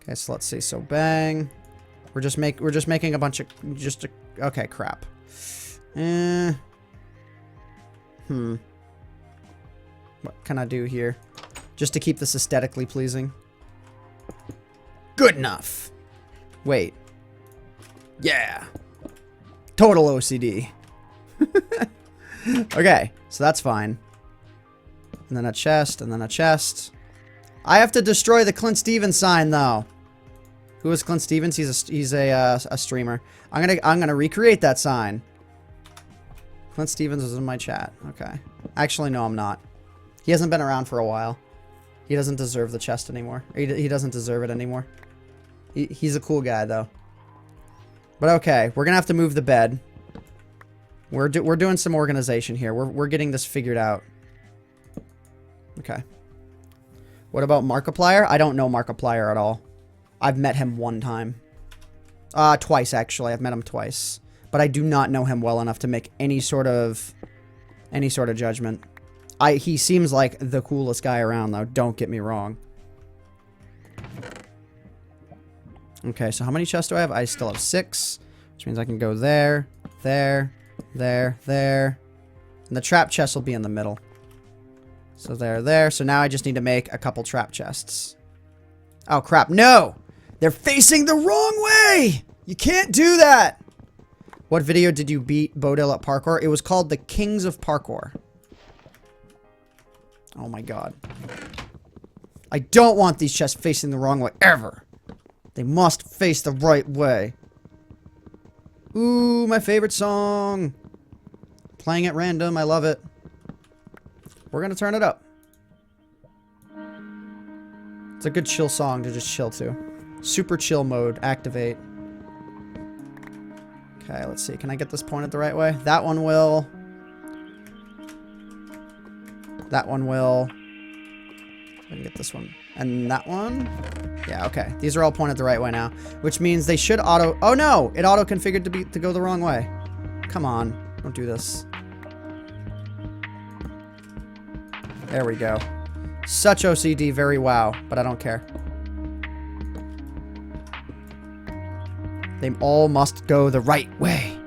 Okay, so let's see. So bang. We're just making a bunch of okay, crap. What can I do here? Just to keep this aesthetically pleasing. Good enough. Wait. Yeah. Total OCD. Okay, so that's fine. And then a chest, and then a chest. I have to destroy the Clint Stevens sign, though. Who is Clint Stevens? He's a streamer. I'm gonna recreate that sign. Clint Stevens was in my chat. Okay. Actually, no, I'm not. He hasn't been around for a while. He doesn't deserve the chest anymore. He doesn't deserve it anymore. He's a cool guy, though. But okay, we're gonna have to move the bed. We're doing some organization here. We're getting this figured out. Okay. What about Markiplier? I don't know Markiplier at all. I've met him one time. Twice, actually. I've met him twice. But I do not know him well enough to make any sort of judgment. He seems like the coolest guy around, though. Don't get me wrong. Okay, so how many chests do I have? I still have 6, which means I can go there, there, there, there. And the trap chest will be in the middle. So there. So now I just need to make a couple trap chests. Oh, crap. No! They're facing the wrong way! You can't do that! What video did you beat Bodil at parkour? It was called The Kings of Parkour. Oh my god. I don't want these chests facing the wrong way, ever. They must face the right way. Ooh, my favorite song. Playing at random, I love it. We're gonna turn it up. It's a good chill song to just chill to. Super chill mode, activate. Okay, let's see. Can I get this pointed the right way? That one will. That one will. I can get this one. And that one. Yeah, okay. These are all pointed the right way now. Which means they should auto... Oh, no! It auto-configured to go the wrong way. Come on. Don't do this. There we go. Such OCD, very wow. But I don't care. They all must go the right way.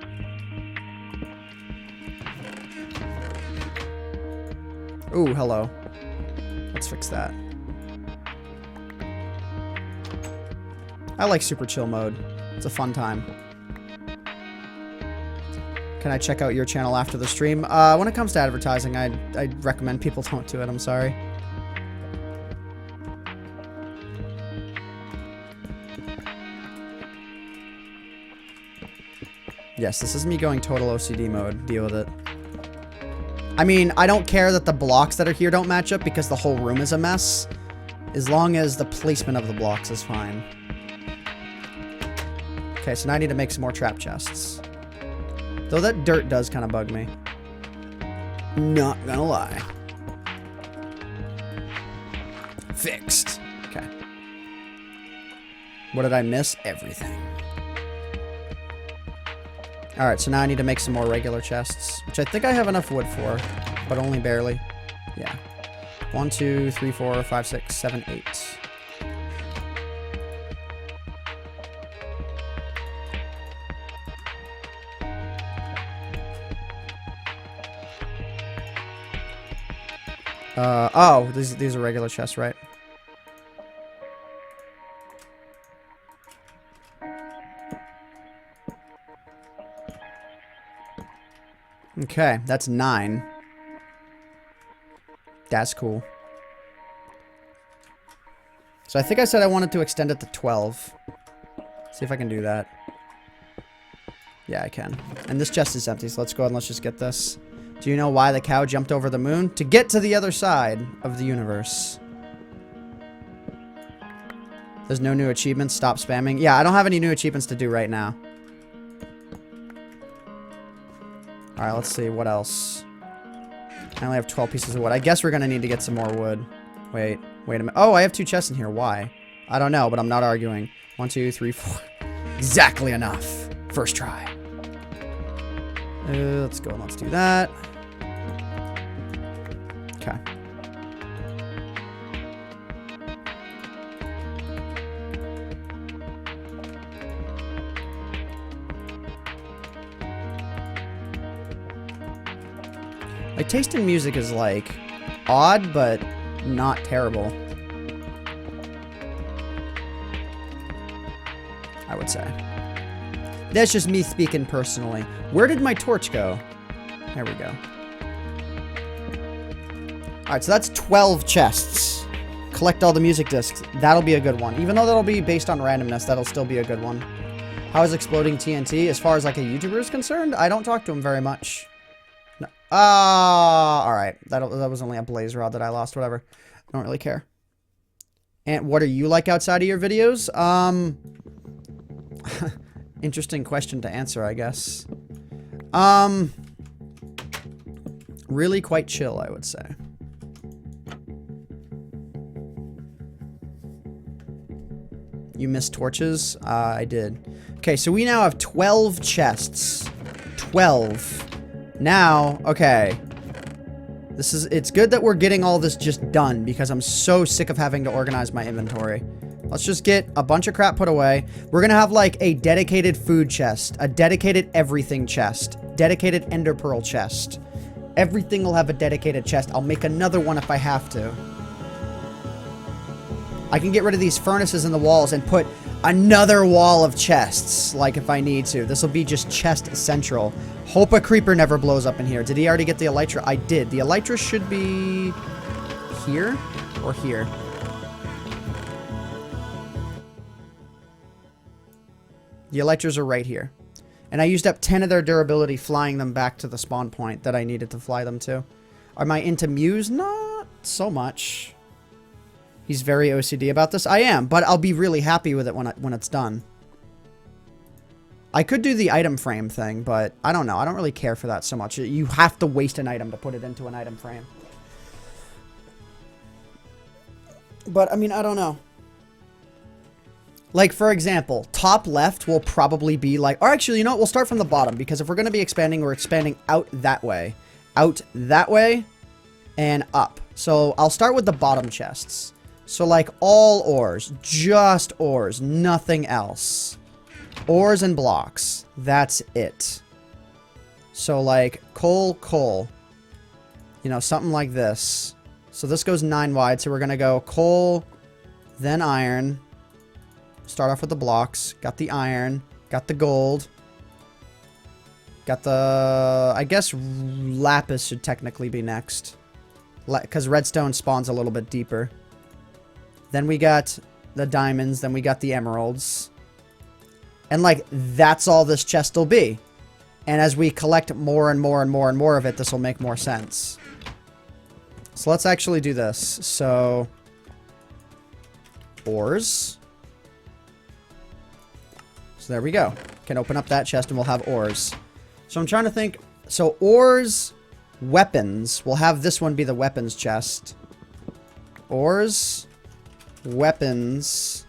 Ooh, hello. Let's fix that. I like super chill mode. It's a fun time. Can I check out your channel after the stream? When it comes to advertising, I'd recommend people don't do it. I'm sorry. Yes, this is me going total OCD mode. Deal with it. I mean, I don't care that the blocks that are here don't match up because the whole room is a mess. As long as the placement of the blocks is fine. Okay, so now I need to make some more trap chests. Though that dirt does kind of bug me. Not gonna lie. Fixed. Okay. What did I miss? Everything. Alright, so now I need to make some more regular chests, which I think I have enough wood for, but only barely. Yeah. 1, 2, 3, 4, 5, 6, 7, 8. Oh, these are regular chests, right? Okay, that's 9. That's cool. So I think I said I wanted to extend it to 12. See if I can do that. Yeah, I can. And this chest is empty, so let's go ahead and let's just get this. Do you know why the cow jumped over the moon? To get to the other side of the universe. There's no new achievements. Stop spamming. Yeah, I don't have any new achievements to do right now. Alright, let's see. What else? I only have 12 pieces of wood. I guess we're going to need to get some more wood. Wait a minute. Oh, I have 2 chests in here. Why? I don't know, but I'm not arguing. 1, 2, 3, 4. Exactly enough. First try. Let's go and let's do that. Okay. My taste in music is like odd, but not terrible. I would say. That's just me speaking personally. Where did my torch go? There we go. Alright, so that's 12 chests. Collect all the music discs. That'll be a good one. Even though that'll be based on randomness, that'll still be a good one. How is Exploding TNT? As far as like a YouTuber is concerned, I don't talk to him very much. All right. That was only a blaze rod that I lost. Whatever. I don't really care. And what are you like outside of your videos? Interesting question to answer, I guess. Really quite chill, I would say. You missed torches? I did. Okay, so we now have 12 chests. 12. Now, okay. It's good that we're getting all this just done because I'm so sick of having to organize my inventory. Let's just get a bunch of crap put away. We're gonna have like a dedicated food chest, a dedicated everything chest, dedicated ender pearl chest. Everything will have a dedicated chest. I'll make another one if I have to. I can get rid of these furnaces in the walls and put another wall of chests, like if I need to. This will be just chest central. Hope a creeper never blows up in here. Did he already get the elytra? I did. The elytra should be here or here. The elytras are right here. And I used up 10 of their durability flying them back to the spawn point that I needed to fly them to. Am I into Muse? Not so much. He's very OCD about this. I am, but I'll be really happy with it when it's done. I could do the item frame thing, but I don't know. I don't really care for that so much. You have to waste an item to put it into an item frame. But, I mean, I don't know. Like, for example, top left will probably be like... Or actually, you know what? We'll start from the bottom, because if we're going to be expanding, we're expanding out that way. Out that way, and up. So, I'll start with the bottom chests. So, like, all ores. Just ores. Nothing else. Ores and blocks. That's it. So, like, coal. You know, something like this. So, this goes 9 wide. So, we're going to go coal, then iron. Start off with the blocks. Got the iron. Got the gold. Got the... I guess lapis should technically be next. Because redstone spawns a little bit deeper. Then we got the diamonds. Then we got the emeralds. And, like, that's all this chest will be. And as we collect more and more and more and more of it, this will make more sense. So let's actually do this. So, ores. So there we go. Can open up that chest and we'll have ores. So I'm trying to think. So ores, weapons. We'll have this one be the weapons chest. Ores, weapons.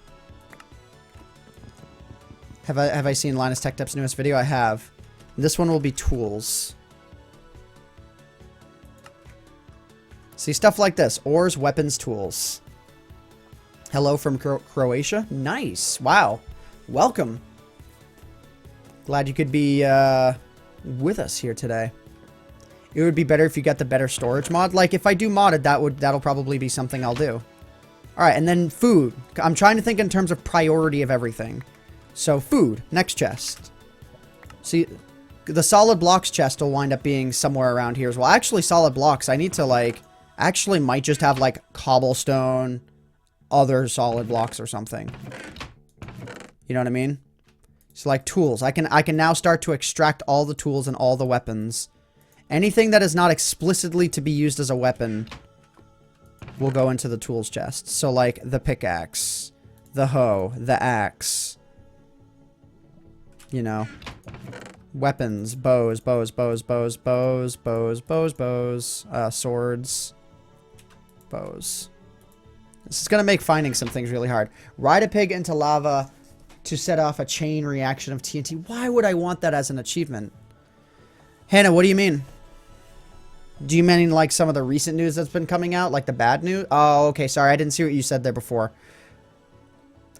Have I seen Linus Tech Tip's newest video? I have. This one will be tools. See, stuff like this. Ores, weapons, tools. Hello from Croatia. Nice. Wow. Welcome. Glad you could be with us here today. It would be better if you got the better storage mod. Like, if I do modded, that'll probably be something I'll do. Alright, and then food. I'm trying to think in terms of priority of everything. So, food. Next chest. See, the solid blocks chest will wind up being somewhere around here as well. Actually, solid blocks, I need to, like... Actually, might just have, like, cobblestone, other solid blocks or something. You know what I mean? So, like, tools. I can now start to extract all the tools and all the weapons. Anything that is not explicitly to be used as a weapon will go into the tools chest. So, like, the pickaxe, the hoe, the axe. You know. Weapons, bows, swords, bows. This is going to make finding some things really hard. Ride a pig into lava to set off a chain reaction of TNT. Why would I want that as an achievement? Hannah, what do you mean? Do you mean like some of the recent news that's been coming out? Like the bad news? Oh, okay. Sorry, I didn't see what you said there before.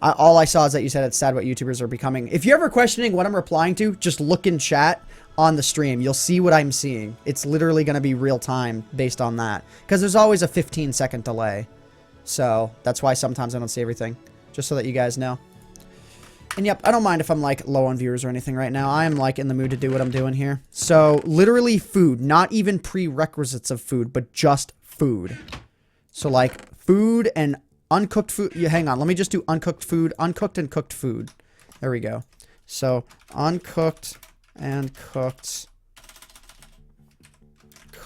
All I saw is that you said it's sad what YouTubers are becoming. If you're ever questioning what I'm replying to, just look in chat on the stream. You'll see what I'm seeing. It's literally going to be real time based on that. Because there's always a 15-second delay. So that's why sometimes I don't see everything. Just so that you guys know. And yep, I don't mind if I'm like low on viewers or anything right now. I am like in the mood to do what I'm doing here. So literally food. Not even prerequisites of food, but just food. So like food and uncooked food. Yeah, hang on. Let me just do uncooked food, uncooked and cooked food. There we go. So uncooked and cooked.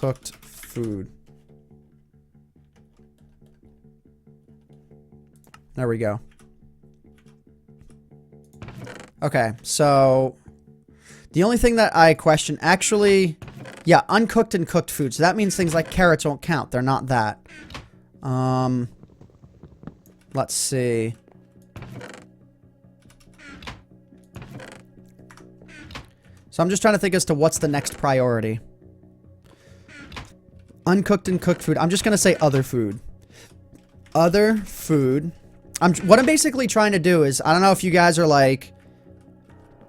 uncooked food. There we go. Okay, so the only thing that I question, actually, yeah, uncooked and cooked food. So that means things like carrots won't count. They're not that. Let's see. So I'm just trying to think as to what's the next priority. Uncooked and cooked food. I'm just going to say other food. Other food. What I'm basically trying to do is, I don't know if you guys are like,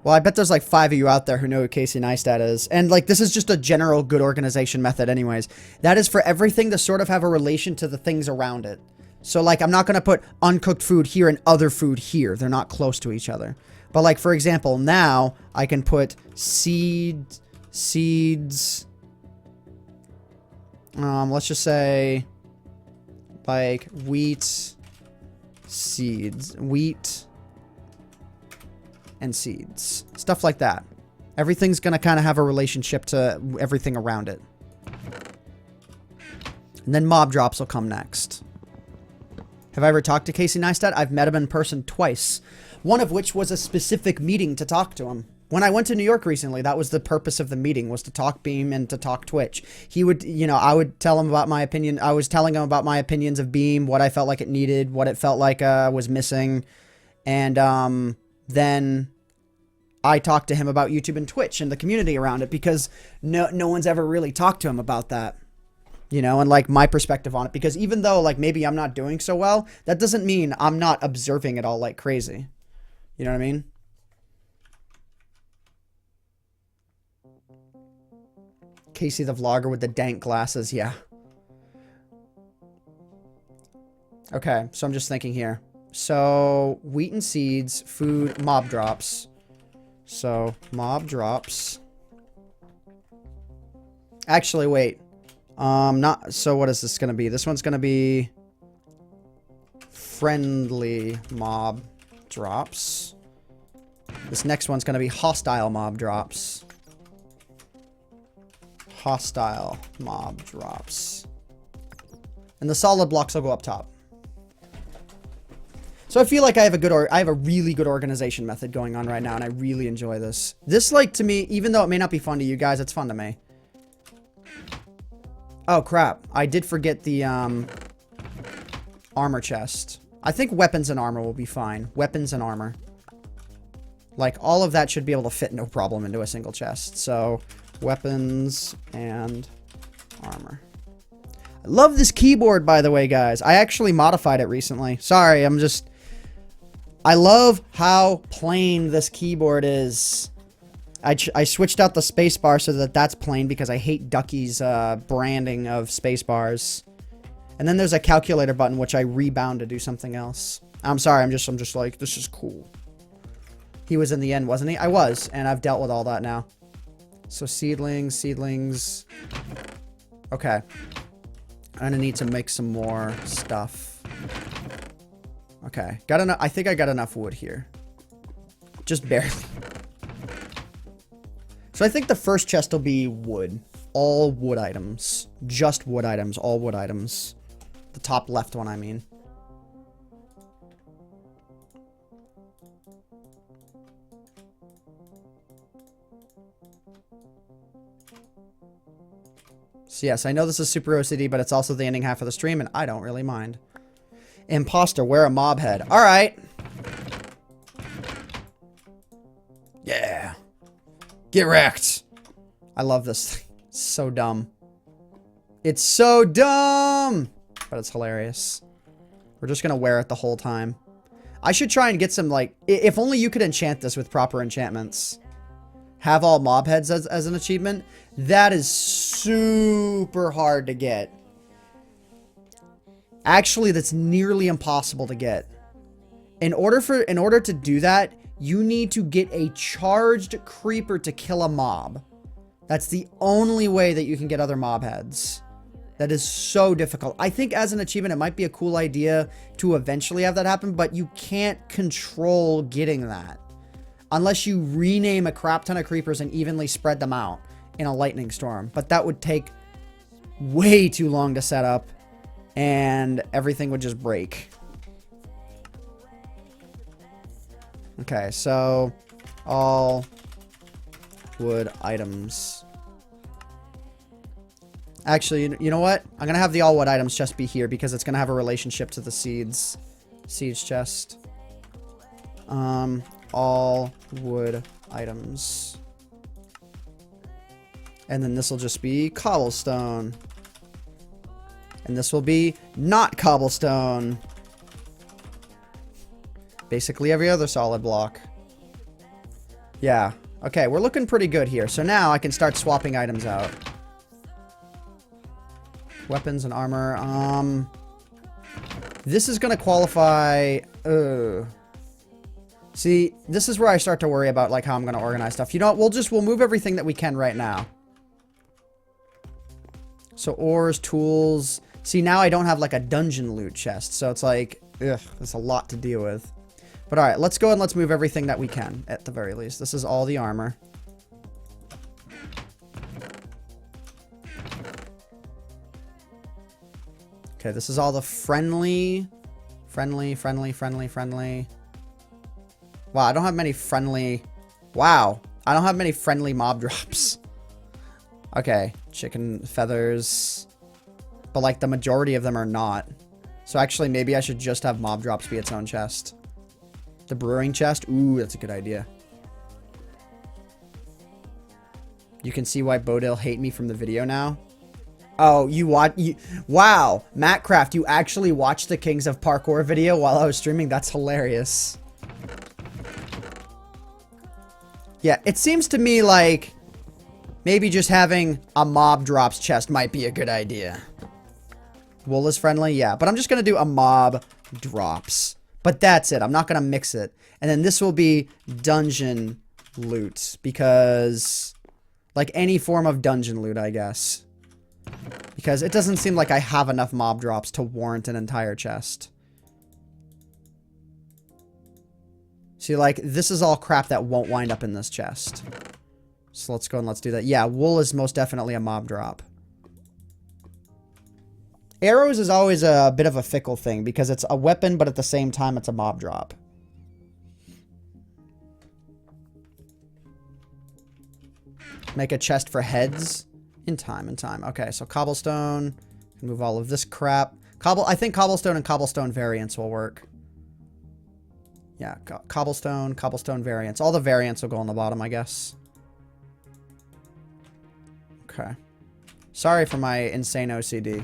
well, I bet there's like 5 of you out there who know who Casey Neistat is. And like, this is just a general good organization method anyways. That is for everything to sort of have a relation to the things around it. So like, I'm not going to put uncooked food here and other food here. They're not close to each other. But like, for example, now I can put seeds, let's just say like wheat, seeds, wheat, and seeds. Stuff like that. Everything's going to kind of have a relationship to everything around it. And then mob drops will come next. Have I ever talked to Casey Neistat? I've met him in person twice. One of which was a specific meeting to talk to him. When I went to New York recently, that was the purpose of the meeting, was to talk Beam and to talk Twitch. He would, you know, I would tell him about my opinion. I was telling him about my opinions of Beam, what I felt like it needed, what it felt like was missing. And then I talked to him about YouTube and Twitch and the community around it, because no one's ever really talked to him about that. You know, and like my perspective on it, because even though like maybe I'm not doing so well, that doesn't mean I'm not observing it all like crazy. You know what I mean? Casey the vlogger with the dank glasses, yeah. Okay, so I'm just thinking here. So, wheat and seeds, food, mob drops. So, mob drops. Actually, wait. Not, so what is this going to be? This one's going to be friendly mob drops. This next one's going to be hostile mob drops. Hostile mob drops. And the solid blocks will go up top. So I feel like I have a really good organization method going on right now, and I really enjoy this. This, like, to me, even though it may not be fun to you guys, it's fun to me. Oh, crap. I did forget the, armor chest. I think weapons and armor will be fine. Weapons and armor. Like, all of that should be able to fit no problem into a single chest. So, weapons and armor. I love this keyboard, by the way, guys. I actually modified it recently. Sorry, I love how plain this keyboard is. I switched out the spacebar so that that's plain, because I hate Ducky's branding of spacebars. And then there's a calculator button, which I rebound to do something else. I'm sorry, I'm just like, this is cool. He was in the end, wasn't he? I was, and I've dealt with all that now. So seedlings. Okay. I'm gonna need to make some more stuff. Okay, got enough. I think I got enough wood here. Just barely. So I think the first chest will be wood. All wood items. Just wood items. All wood items. The top left one, I mean. So yes, I know this is super OCD, but it's also the ending half of the stream, and I don't really mind. Imposter, wear a mob head. Alright. Yeah. Get wrecked. I love this thing. It's so dumb. It's so dumb! But it's hilarious. We're just gonna wear it the whole time. I should try and get some, like... If only you could enchant this with proper enchantments. Have all mob heads as an achievement. That is super hard to get. Actually, that's nearly impossible to get. In order to do that, you need to get a charged creeper to kill a mob. That's the only way that you can get other mob heads. That is so difficult. I think as an achievement, it might be a cool idea to eventually have that happen, but you can't control getting that. Unless you rename a crap ton of creepers and evenly spread them out in a lightning storm. But that would take way too long to set up, and everything would just break. Okay, so all wood items. Actually, you know what? I'm gonna have the all wood items chest be here because it's gonna have a relationship to the siege chest. All wood items. And then this will just be cobblestone. And this will be not cobblestone. Basically every other solid block. Yeah. Okay, we're looking pretty good here. So now I can start swapping items out. Weapons and armor. This is gonna qualify. See, this is where I start to worry about like how I'm gonna organize stuff. You know what? We'll move everything that we can right now. So ores, tools. See, now I don't have like a dungeon loot chest, so it's like, ugh, there's a lot to deal with. But all right, let's go and let's move everything that we can at the very least. This is all the armor. Okay, this is all the friendly. Wow, I don't have many friendly. Wow, I don't have many friendly mob drops. Okay, chicken feathers. But like the majority of them are not. So actually maybe I should just have mob drops be its own chest. The brewing chest? Ooh, that's a good idea. You can see why Bodil hate me from the video now. Oh, wow, Mattcraft, you actually watched the Kings of Parkour video while I was streaming? That's hilarious. Yeah, it seems to me like maybe just having a mob drops chest might be a good idea. Wool is friendly, yeah, but I'm just gonna do a mob drops. But that's it, I'm not gonna mix it. And then this will be dungeon loot, because like any form of dungeon loot, I guess. Because it doesn't seem like I have enough mob drops to warrant an entire chest. See, like, this is all crap that won't wind up in this chest. So let's go and let's do that. Yeah, wool is most definitely a mob drop. Arrows is always a bit of a fickle thing because it's a weapon, but at the same time, it's a mob drop. Make a chest for heads. In time. Okay, so cobblestone. Move all of this crap. I think cobblestone and cobblestone variants will work. Yeah, cobblestone variants. All the variants will go on the bottom, I guess. Okay. Sorry for my insane OCD.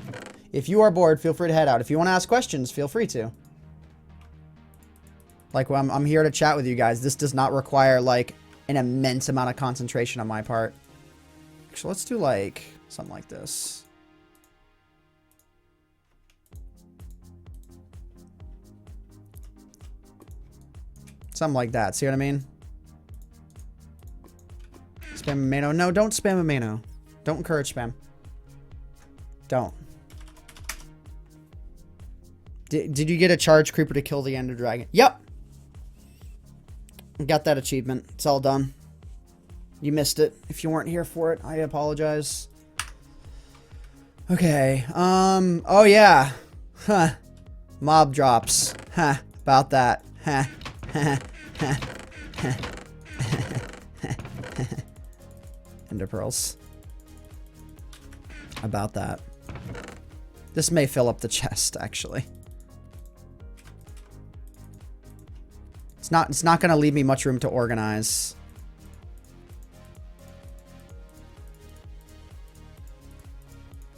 If you are bored, feel free to head out. If you want to ask questions, feel free to. Like, well, I'm here to chat with you guys. This does not require, like, an immense amount of concentration on my part. Actually, let's do, like, something like this. Something like that. See what I mean? Spam amino. No, don't spam amino. Don't encourage spam. Don't. Did you get a charge creeper to kill the ender dragon? Yep. Got that achievement. It's all done. You missed it. If you weren't here for it, I apologize. Okay. Oh yeah. Huh. Mob drops. Huh. About that. Huh. Ender pearls. About that. This may fill up the chest, actually. It's not gonna leave me much room to organize.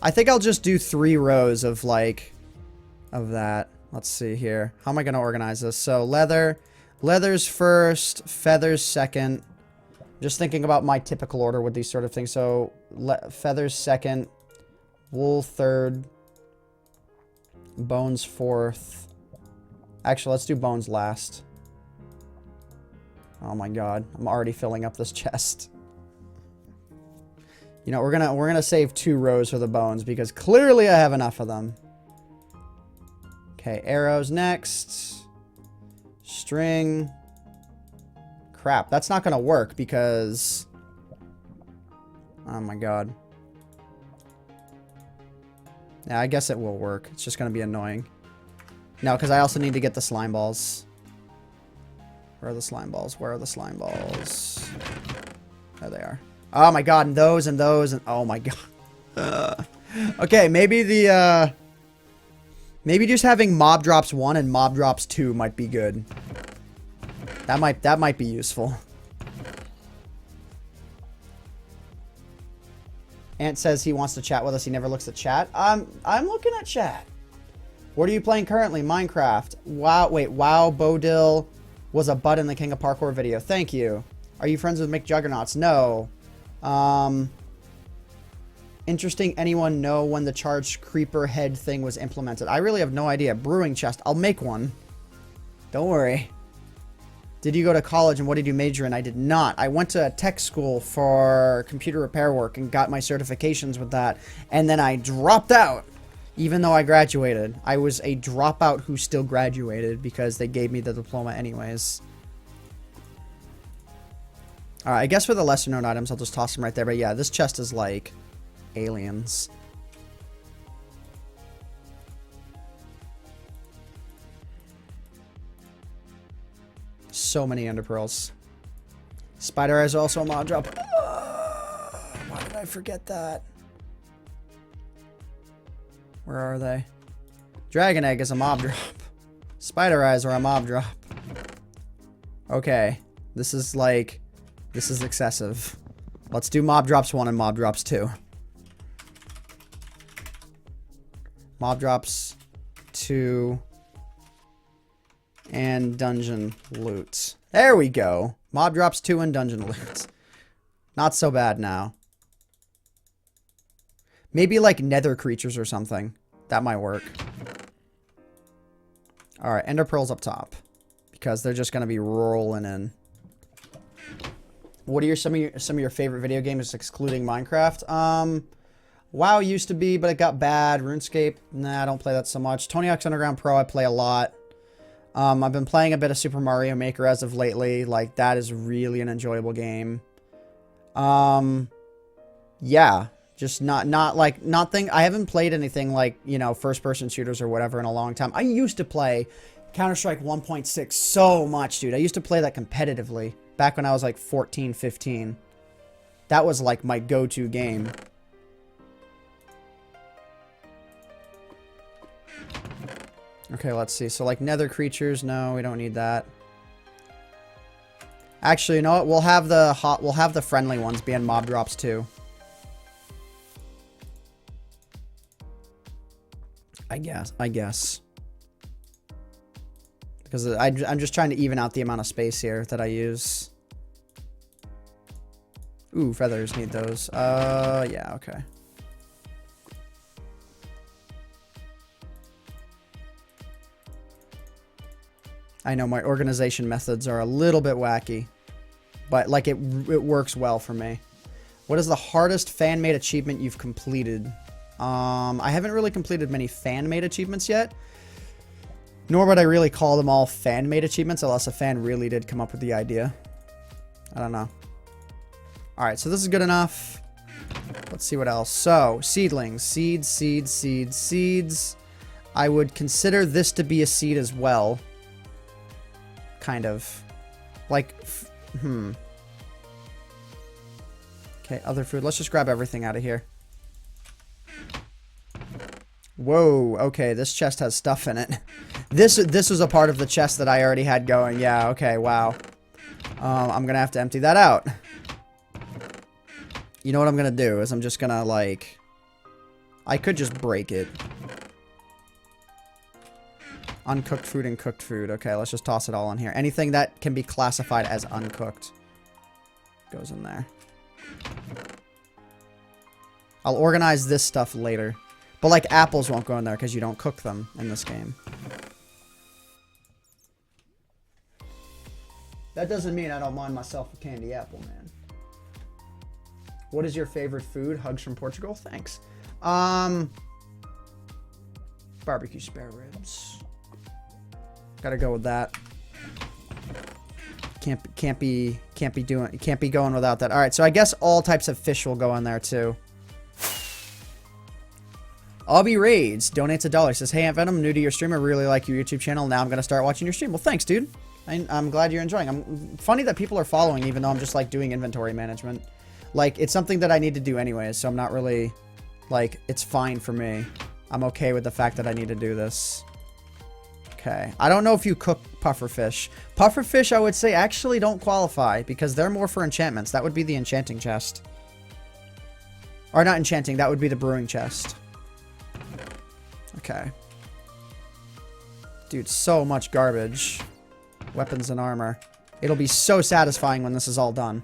I think I'll just do 3 rows of of that. Let's see here. How am I gonna organize this? So leathers first, feathers second. Just thinking about my typical order with these sort of things. So feathers second, wool third, bones fourth. Actually, let's do bones last. Oh my god, I'm already filling up this chest. You know, we're gonna save 2 rows for the bones because clearly I have enough of them. Okay, arrows next. String. Crap, that's not gonna work because... Oh my god. Yeah, I guess it will work. It's just going to be annoying. No, because I also need to get the slime balls. Where are the slime balls? Where are the slime balls? There they are. Oh my god, and those and those and oh my god. Okay, maybe the maybe just having mob drops 1 and mob drops 2 might be good. That might be useful. Ant says he wants to chat with us. He never looks at chat. I'm looking at chat. What are you playing currently? Minecraft. Wow, wait, wow, Bodil was a butt in the King of Parkour video. Thank you. Are you friends with Mick Juggernauts? No. Interesting. Anyone know when the charged creeper head thing was implemented? I really have no idea. Brewing chest. I'll make one. Don't worry. Did you go to college and what did you major in? I did not. I went to a tech school for computer repair work and got my certifications with that. And then I dropped out, even though I graduated. I was a dropout who still graduated because they gave me the diploma anyways. Alright, I guess for the lesser known items, I'll just toss them right there. But yeah, this chest is like aliens. So many ender pearls. Spider eyes are also a mod drop. Why did I forget that? Where are they? Dragon egg is a mob drop. Spider eyes are a mob drop. Okay. This is excessive. Let's do mob drops 1 and mob drops 2. Mob drops 2 and dungeon loot. There we go. Mob drops 2 and dungeon loot. Not so bad now. Maybe like nether creatures or something. That might work. Alright, ender pearls up top. Because they're just going to be rolling in. What are some of your favorite video games excluding Minecraft? WoW used to be, but it got bad. RuneScape, nah, I don't play that so much. Tony Hawk's Underground Pro, I play a lot. I've been playing a bit of Super Mario Maker as of lately. Like, that is really an enjoyable game. Yeah. Just I haven't played anything like, you know, first-person shooters or whatever in a long time. I used to play Counter-Strike 1.6 so much, dude. I used to play that competitively back when I was like 14, 15. That was like my go-to game. Okay, let's see. So like nether creatures, no, we don't need that. Actually, you know what? We'll have the friendly ones being mob drops too. I guess. Because I'm just trying to even out the amount of space here that I use. Ooh, feathers, need those. Yeah, okay. I know my organization methods are a little bit wacky, but like it works well for me. What is the hardest fan-made achievement you've completed? I haven't really completed many fan-made achievements yet, nor would I really call them all fan-made achievements unless a fan really did come up with the idea. I don't know. Alright, so this is good enough. Let's see what else. So, seedlings. Seeds. I would consider this to be a seed as well. Kind of. Like, Okay, other food. Let's just grab everything out of here. Whoa, okay, this chest has stuff in it. This was a part of the chest that I already had going. Yeah, okay, wow. I'm gonna have to empty that out. You know what I'm gonna do is I'm just gonna, like... I could just break it. Uncooked food and cooked food. Okay, let's just toss it all in here. Anything that can be classified as uncooked goes in there. I'll organize this stuff later. But, like, apples won't go in there because you don't cook them in this game. That doesn't mean I don't mind myself a candy apple, man. What is your favorite food? Hugs from Portugal? Thanks. Barbecue spare ribs. Gotta go with that. Can't be going without that. All right, so I guess all types of fish will go in there too. Obby Raids donates $1. Says, hey, AntVenom, new to your stream. I really like your YouTube channel. Now I'm going to start watching your stream. Well, thanks, dude. I'm glad you're enjoying. I'm funny that people are following, even though I'm just like doing inventory management. Like, it's something that I need to do anyways, so I'm not really like, it's fine for me. I'm okay with the fact that I need to do this. Okay. I don't know if you cook pufferfish. Pufferfish, I would say, actually don't qualify because they're more for enchantments. That would be the enchanting chest. Or not enchanting, that would be the brewing chest. Okay. Dude, so much garbage. Weapons and armor. It'll be so satisfying when this is all done.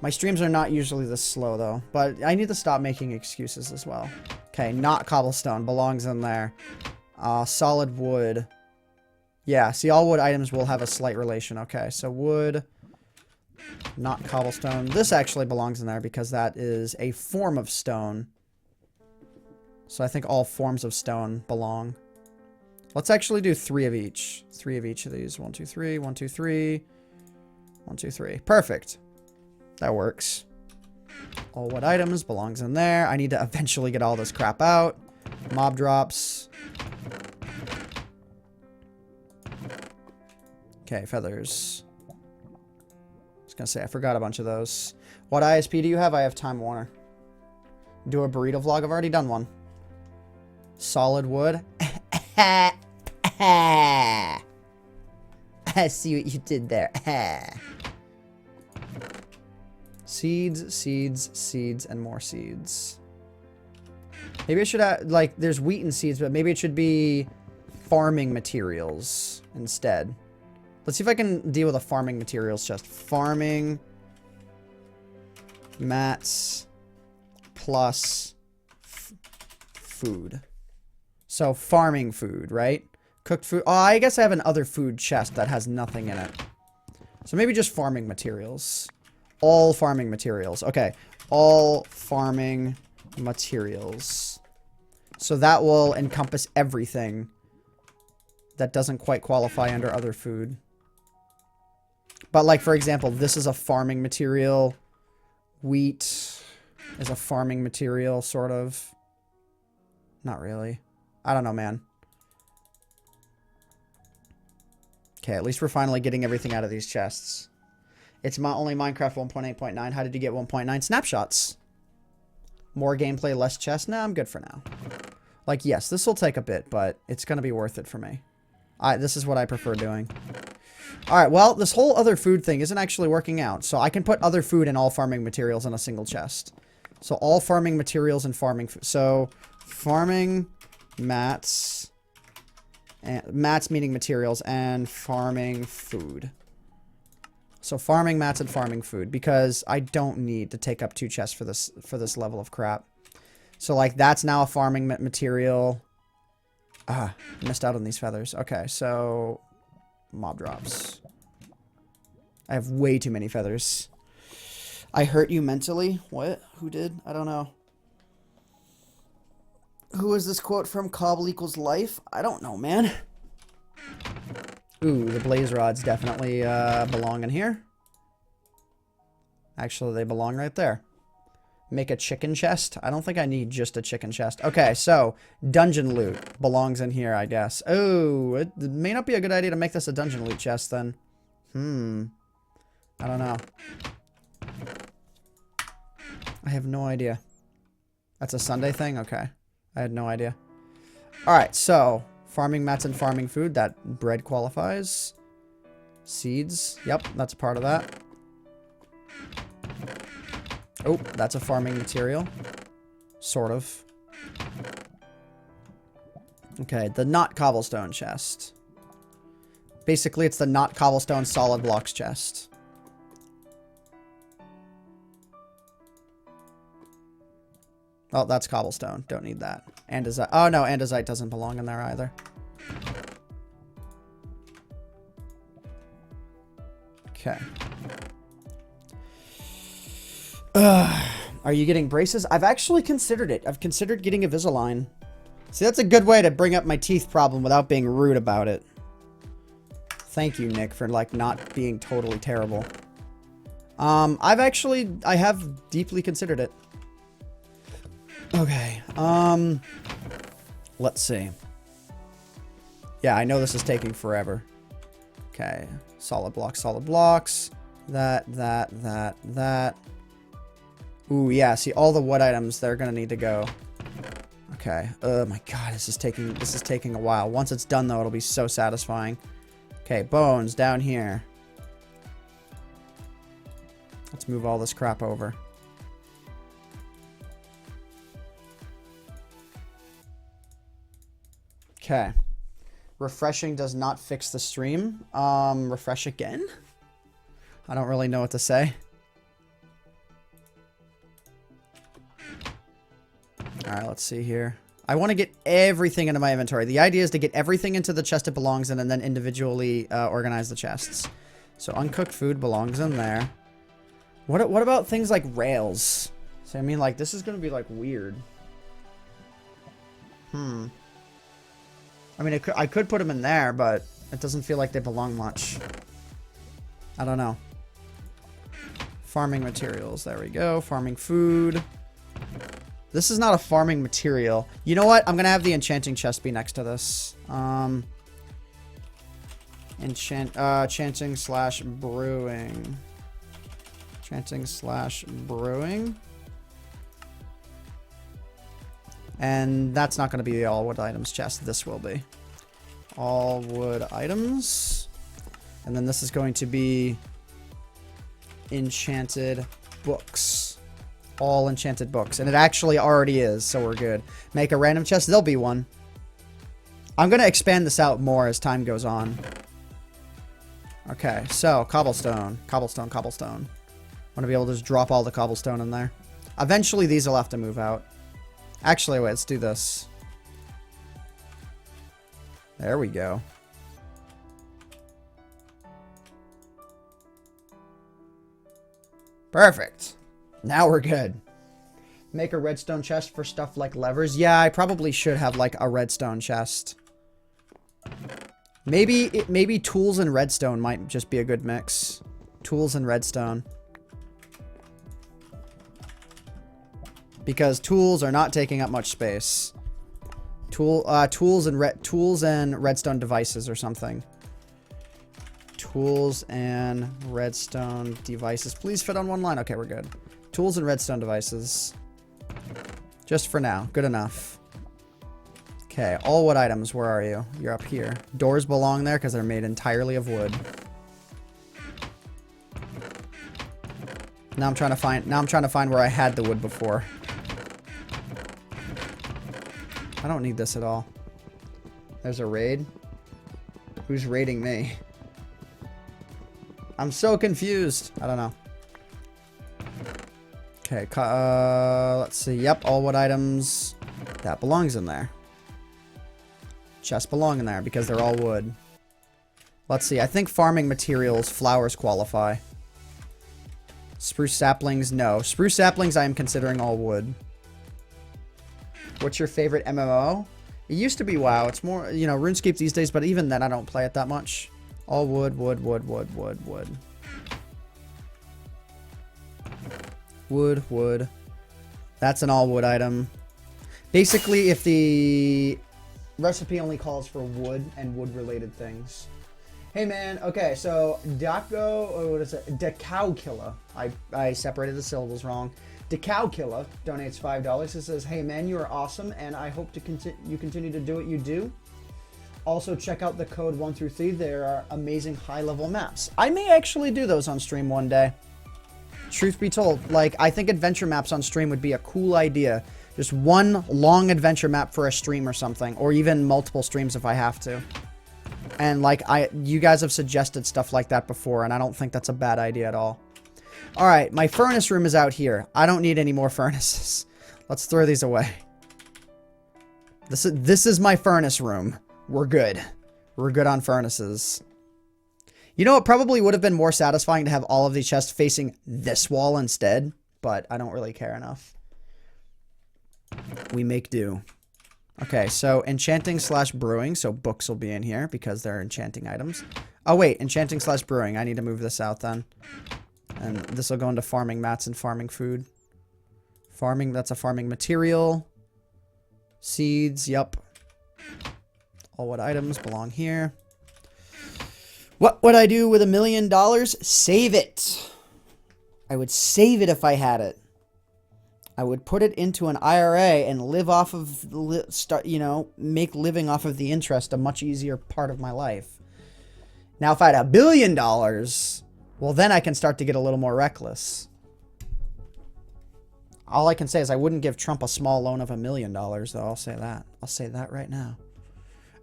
My streams are not usually this slow, though. But I need to stop making excuses as well. Okay, not cobblestone. Belongs in there. Solid wood. Yeah, see, all wood items will have a slight relation. Okay, so wood. Not cobblestone. This actually belongs in there because that is a form of stone. So I think all forms of stone belong. Let's actually do 3 of each. 3 of each of these. 1, 2, 3. 1, 2, 3. 1, 2, 3. Perfect. That works. All wood items belongs in there. I need to eventually get all this crap out. Mob drops. Okay, feathers. I was gonna say, I forgot a bunch of those. What ISP do you have? I have Time Warner. Do a burrito vlog? I've already done one. Solid wood. I see what you did there. Seeds, seeds, seeds, and more seeds. Maybe I should add, like, there's wheat and seeds, but maybe it should be farming materials instead. Let's see if I can deal with a farming materials chest. Farming mats plus food. So farming food, right? Cooked food. Oh, I guess I have an other food chest that has nothing in it. So maybe just farming materials. All farming materials. Okay. All farming materials. So that will encompass everything that doesn't quite qualify under other food. But like, for example, this is a farming material. Wheat is a farming material, sort of. Not really. I don't know, man. Okay, at least we're finally getting everything out of these chests. It's only Minecraft 1.8.9. How did you get 1.9? Snapshots. More gameplay, less chests? Nah, I'm good for now. Like, yes, this will take a bit, but it's going to be worth it for me. This is what I prefer doing. Alright, well, this whole other food thing isn't actually working out. So I can put other food and all farming materials in a single chest. So all farming materials and farming food. So farming mats. And mats meaning materials and farming food. So farming mats and farming food, because I don't need to take up 2 chests for this level of crap. So like that's now a farming material. Missed out on these feathers. Okay, so mob drops. I have way too many feathers. I hurt you mentally? What? Who did? I don't know. Who is this quote from? Cobble equals life? I don't know, man. Ooh, the blaze rods definitely belong in here. Actually, they belong right there. Make a chicken chest? I don't think I need just a chicken chest. Okay, so dungeon loot belongs in here, I guess. Oh, it may not be a good idea to make this a dungeon loot chest then. I don't know. I have no idea. That's a Sunday thing? Okay. I had no idea. Alright, so farming mats and farming food. That bread qualifies. Seeds. Yep, that's part of that. Oh, that's a farming material. Sort of. Okay, the not cobblestone chest. Basically, it's the not cobblestone solid blocks chest. Oh, that's cobblestone. Don't need that. Andesite. Oh, no, andesite doesn't belong in there either. Okay. Are you getting braces? I've actually considered it. I've considered getting a Visalign. See, that's a good way to bring up my teeth problem without being rude about it. Thank you, Nick, for, like, not being totally terrible. I have deeply considered it. Okay. Let's see. Yeah, I know this is taking forever. Okay. Solid blocks, solid blocks. That. Ooh, yeah. See, all the wood items, they're gonna need to go. Okay. Oh my god, this is taking a while. Once it's done, though, it'll be so satisfying. Okay, bones down here. Let's move all this crap over. Okay. Refreshing does not fix the stream. Refresh again? I don't really know what to say. Alright, let's see here. I want to get everything into my inventory. The idea is to get everything into the chest it belongs in and then individually organize the chests. So uncooked food belongs in there. What about things like rails? So I mean, like, this is going to be, like, weird. I mean, I could put them in there, but it doesn't feel like they belong much. I don't know. Farming materials. There we go. Farming food. This is not a farming material. You know what? I'm going to have the enchanting chest be next to this. Enchanting slash brewing. Enchanting slash brewing. And that's not going to be the all wood items chest. This will be. All wood items. And then this is going to be enchanted books. All enchanted books. And it actually already is, so we're good. Make a random chest. There'll be one. I'm going to expand this out more as time goes on. Okay, so cobblestone. Cobblestone, cobblestone. I want to be able to just drop all the cobblestone in there. Eventually, these will have to move out. Actually, wait, let's do this. There we go. Perfect. Now we're good. Make a redstone chest for stuff like levers. Yeah, I probably should have, like, a redstone chest. Maybe tools and redstone might just be a good mix. Tools and redstone. Because tools are not taking up much space. Tools and redstone devices or something. Tools and redstone devices. Please fit on one line. Okay, we're good. Tools and redstone devices. Just for now. Good enough. Okay, all wood items. Where are you? You're up here. Doors belong there because they're made entirely of wood. Now I'm trying to find where I had the wood before. I don't need this at all. There's a raid. Who's raiding me? I'm so confused. I don't know. Okay, let's see. Yep, all wood items. That belongs in there. Chests belong in there because they're all wood. Let's see. I think farming materials, flowers qualify. Spruce saplings, no. Spruce saplings, I am considering all wood. What's your favorite MMO? It used to be WoW. It's more, you know, RuneScape these days, but even then I don't play it that much. All wood, wood, wood, wood, wood, wood. Wood, wood. That's an all wood item. Basically, if the recipe only calls for wood and wood related things. Hey man, okay, so Daco, or what is it? Decowkilla. I separated the syllables wrong. Decowkilla donates $5. It says, hey man, you are awesome, and I hope to you continue to do what you do. Also, check out the code 1 through 3. There are amazing high-level maps. I may actually do those on stream one day. Truth be told, like, I think adventure maps on stream would be a cool idea. Just one long adventure map for a stream or something, or even multiple streams if I have to. And, like, you guys have suggested stuff like that before, and I don't think that's a bad idea at all. Alright, my furnace room is out here. I don't need any more furnaces. Let's throw these away. This is my furnace room. We're good. We're good on furnaces. You know, it probably would have been more satisfying to have all of these chests facing this wall instead, but I don't really care enough. We make do. Okay, so enchanting slash brewing, so books will be in here because they're enchanting items. Oh wait, enchanting slash brewing. I need to move this out then. And this will go into farming mats and farming food. Farming, that's a farming material. Seeds, yep. All wood items belong here. What would I do with $1 million? Save it. I would save it if I had it. I would put it into an IRA and live off of, make living off of the interest a much easier part of my life. Now, if I had $1 billion, well, then I can start to get a little more reckless. All I can say is I wouldn't give Trump a small loan of $1 million, though. I'll say that. I'll say that right now.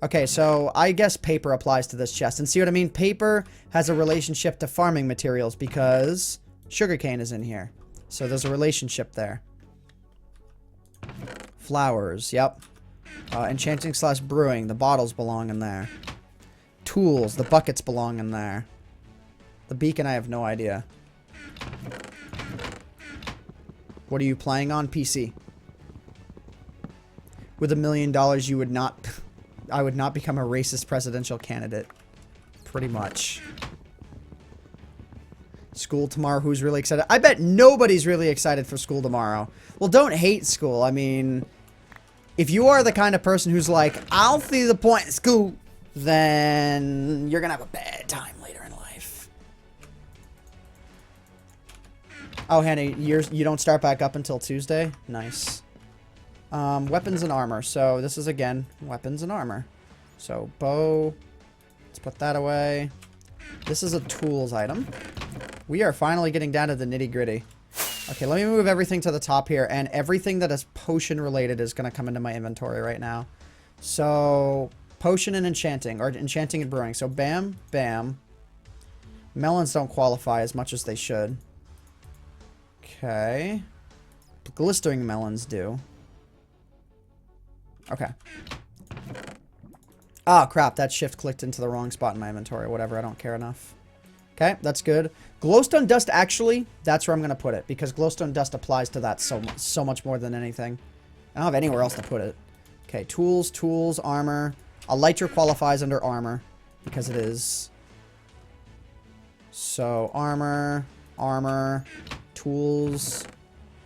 Okay, so I guess paper applies to this chest. And see what I mean? Paper has a relationship to farming materials because sugarcane is in here. So there's a relationship there. Flowers, yep. Enchanting / brewing, the bottles belong in there. Tools, the buckets belong in there. The beacon, I have no idea. What are you playing on? PC. With $1 million, you would not... I would not become a racist presidential candidate. Pretty much. School tomorrow, who's really excited? I bet nobody's really excited for school tomorrow. Well, don't hate school. I mean, if you are the kind of person who's like, I'll see the point in school, then you're going to have a bad time later in life. Oh, Hannah, you don't start back up until Tuesday? Nice. Weapons and armor. So this is, again, weapons and armor. So bow. Let's put that away. This is a tools item. We are finally getting down to the nitty gritty. Okay, let me move everything to the top here. And everything that is potion related is going to come into my inventory right now. So potion and enchanting, or enchanting and brewing. So bam, bam. Melons don't qualify as much as they should. Okay. Glistering melons do. Okay. Oh, crap. That shift clicked into the wrong spot in my inventory. Whatever. I don't care enough. Okay. That's good. Glowstone dust, actually, that's where I'm going to put it. Because glowstone dust applies to that so much more than anything. I don't have anywhere else to put it. Okay. Tools, tools, armor. Elytra qualifies under armor. Because it is. So, armor, armor, tools.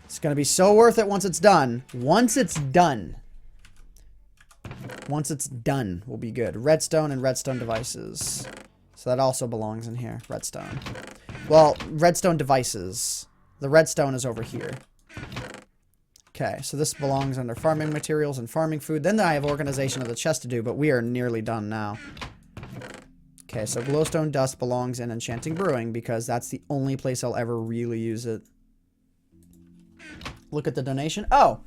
It's going to be so worth it once it's done. Once it's done. Once it's done, will be good. Redstone and redstone devices. So that also belongs in here. Redstone. Well, redstone devices. The redstone is over here. Okay, so this belongs under farming materials and farming food. Then I have organization of the chest to do, but we are nearly done now. Okay, so glowstone dust belongs in enchanting brewing because that's the only place I'll ever really use it. Look at the donation. Oh!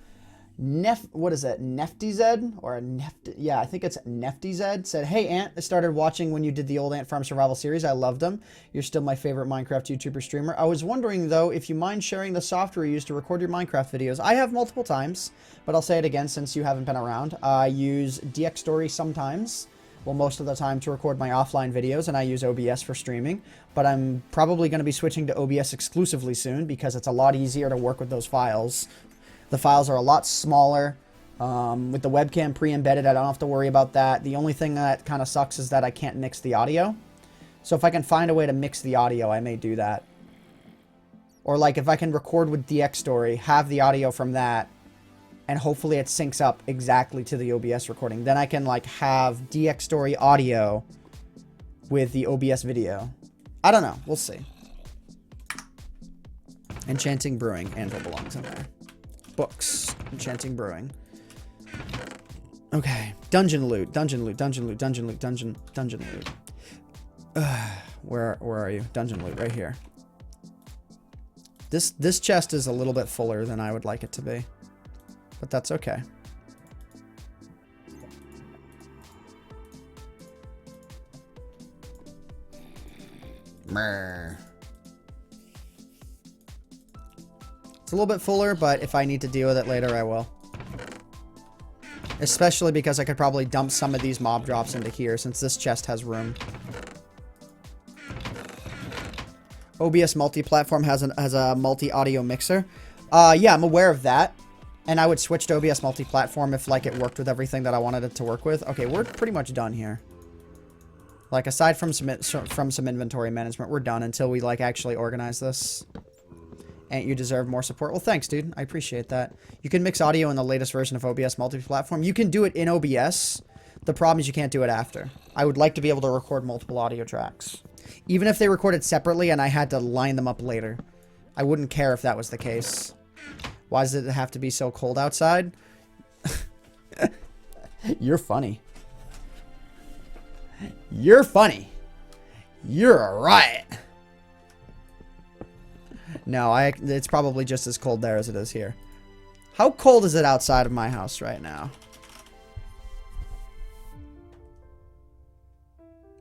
What is it? NeftyZ? Or a Nefty? Yeah, I think it's NeftyZ. Said, hey, Ant, I started watching when you did the old Ant Farm Survival series. I loved them. You're still my favorite Minecraft YouTuber streamer. I was wondering, though, if you mind sharing the software you use to record your Minecraft videos. I have multiple times, but I'll say it again since you haven't been around. I use DxStory sometimes. Well, most of the time to record my offline videos, and I use OBS for streaming. But I'm probably going to be switching to OBS exclusively soon because it's a lot easier to work with those files. The files are a lot smaller. With the webcam pre-embedded, I don't have to worry about that. The only thing that kind of sucks is that I can't mix the audio. So if I can find a way to mix the audio, I may do that. Or like if I can record with DxStory, have the audio from that, and hopefully it syncs up exactly to the OBS recording. Then I can like have DxStory audio with the OBS video. I don't know. We'll see. Enchanting Brewing. Anvil belongs in there. Books. Enchanting Brewing. Okay. Dungeon loot. Dungeon loot. Dungeon loot. Dungeon loot. Dungeon loot. Where are you? Dungeon loot. Right here. This chest is a little bit fuller than I would like it to be. But that's okay. Mrr. It's a little bit fuller, but if I need to deal with it later, I will. Especially because I could probably dump some of these mob drops into here, since this chest has room. OBS multi-platform has a multi-audio mixer. Yeah, I'm aware of that. And I would switch to OBS multi-platform if, like, it worked with everything that I wanted it to work with. Okay, we're pretty much done here. Like, aside from some inventory management, we're done until we, like, actually organize this. And you deserve more support. Well, thanks, dude. I appreciate that. You can mix audio in the latest version of OBS multi-platform. You can do it in OBS. The problem is you can't do it after. I would like to be able to record multiple audio tracks. Even if they recorded separately and I had to line them up later. I wouldn't care if that was the case. Why does it have to be so cold outside? You're funny. You're funny. You're right. No, it's probably just as cold there as it is here. How cold is it outside of my house right now?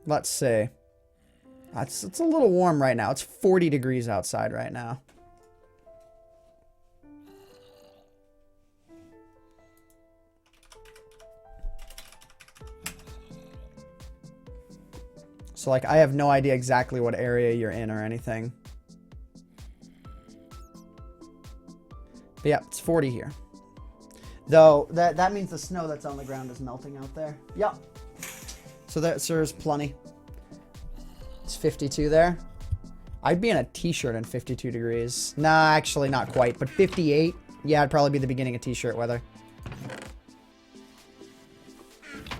Let's see. It's a little warm right now. It's 40 degrees outside right now. So, like, I have no idea exactly what area you're in or anything. But yeah, it's 40 here. Though, that means the snow that's on the ground is melting out there. Yep. So there's plenty. It's 52 there. I'd be in a t-shirt in 52 degrees. Nah, actually not quite, but 58. Yeah, it'd probably be the beginning of t-shirt weather.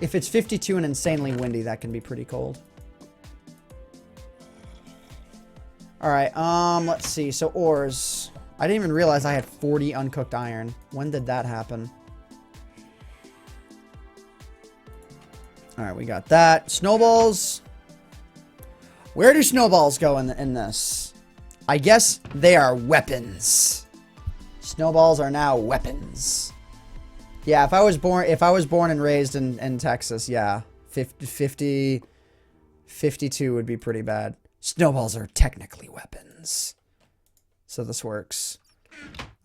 If it's 52 and insanely windy, that can be pretty cold. Alright, let's see. So ores. I didn't even realize I had 40 uncooked iron. When did that happen? Alright, we got that. Snowballs. Where do snowballs go in this? I guess they are weapons. Snowballs are now weapons. Yeah, if I was born and raised in Texas, yeah. 52 would be pretty bad. Snowballs are technically weapons. So this works.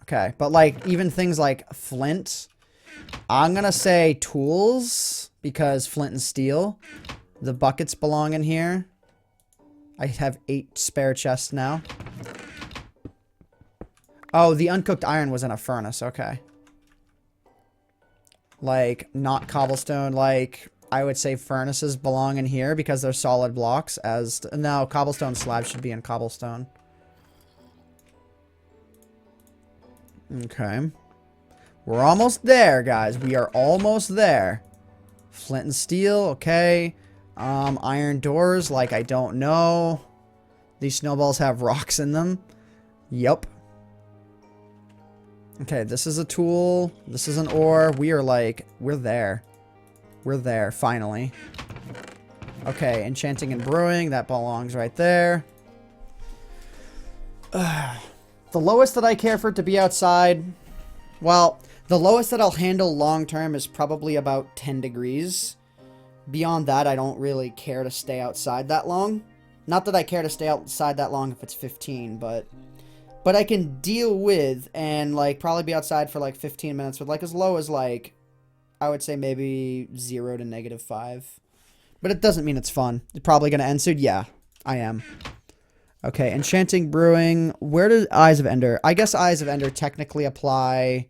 Okay, but like even things like flint, I'm gonna say tools because flint and steel. The buckets belong in here. I have 8 spare chests now. Oh, the uncooked iron was in a furnace. Okay. Like not cobblestone. Like I would say furnaces belong in here because they're solid blocks. No, cobblestone slabs should be in cobblestone. Okay. We're almost there, guys. We are almost there. Flint and steel, okay. Iron doors, like I don't know. These snowballs have rocks in them. Yep. Okay, this is a tool. This is an ore. We're there. We're there, finally. Okay, enchanting and brewing. That belongs right there. The lowest that I care for it to be outside, well, the lowest that I'll handle long term is probably about 10 degrees. Beyond that, I don't really care to stay outside that long. Not that I care to stay outside that long if it's 15, but I can deal with and like probably be outside for like 15 minutes with like as low as like, I would say maybe 0 to -5. But it doesn't mean it's fun. You're probably going to end soon? Yeah, I am. Okay, enchanting, brewing. Where does Eyes of Ender? I guess Eyes of Ender technically apply.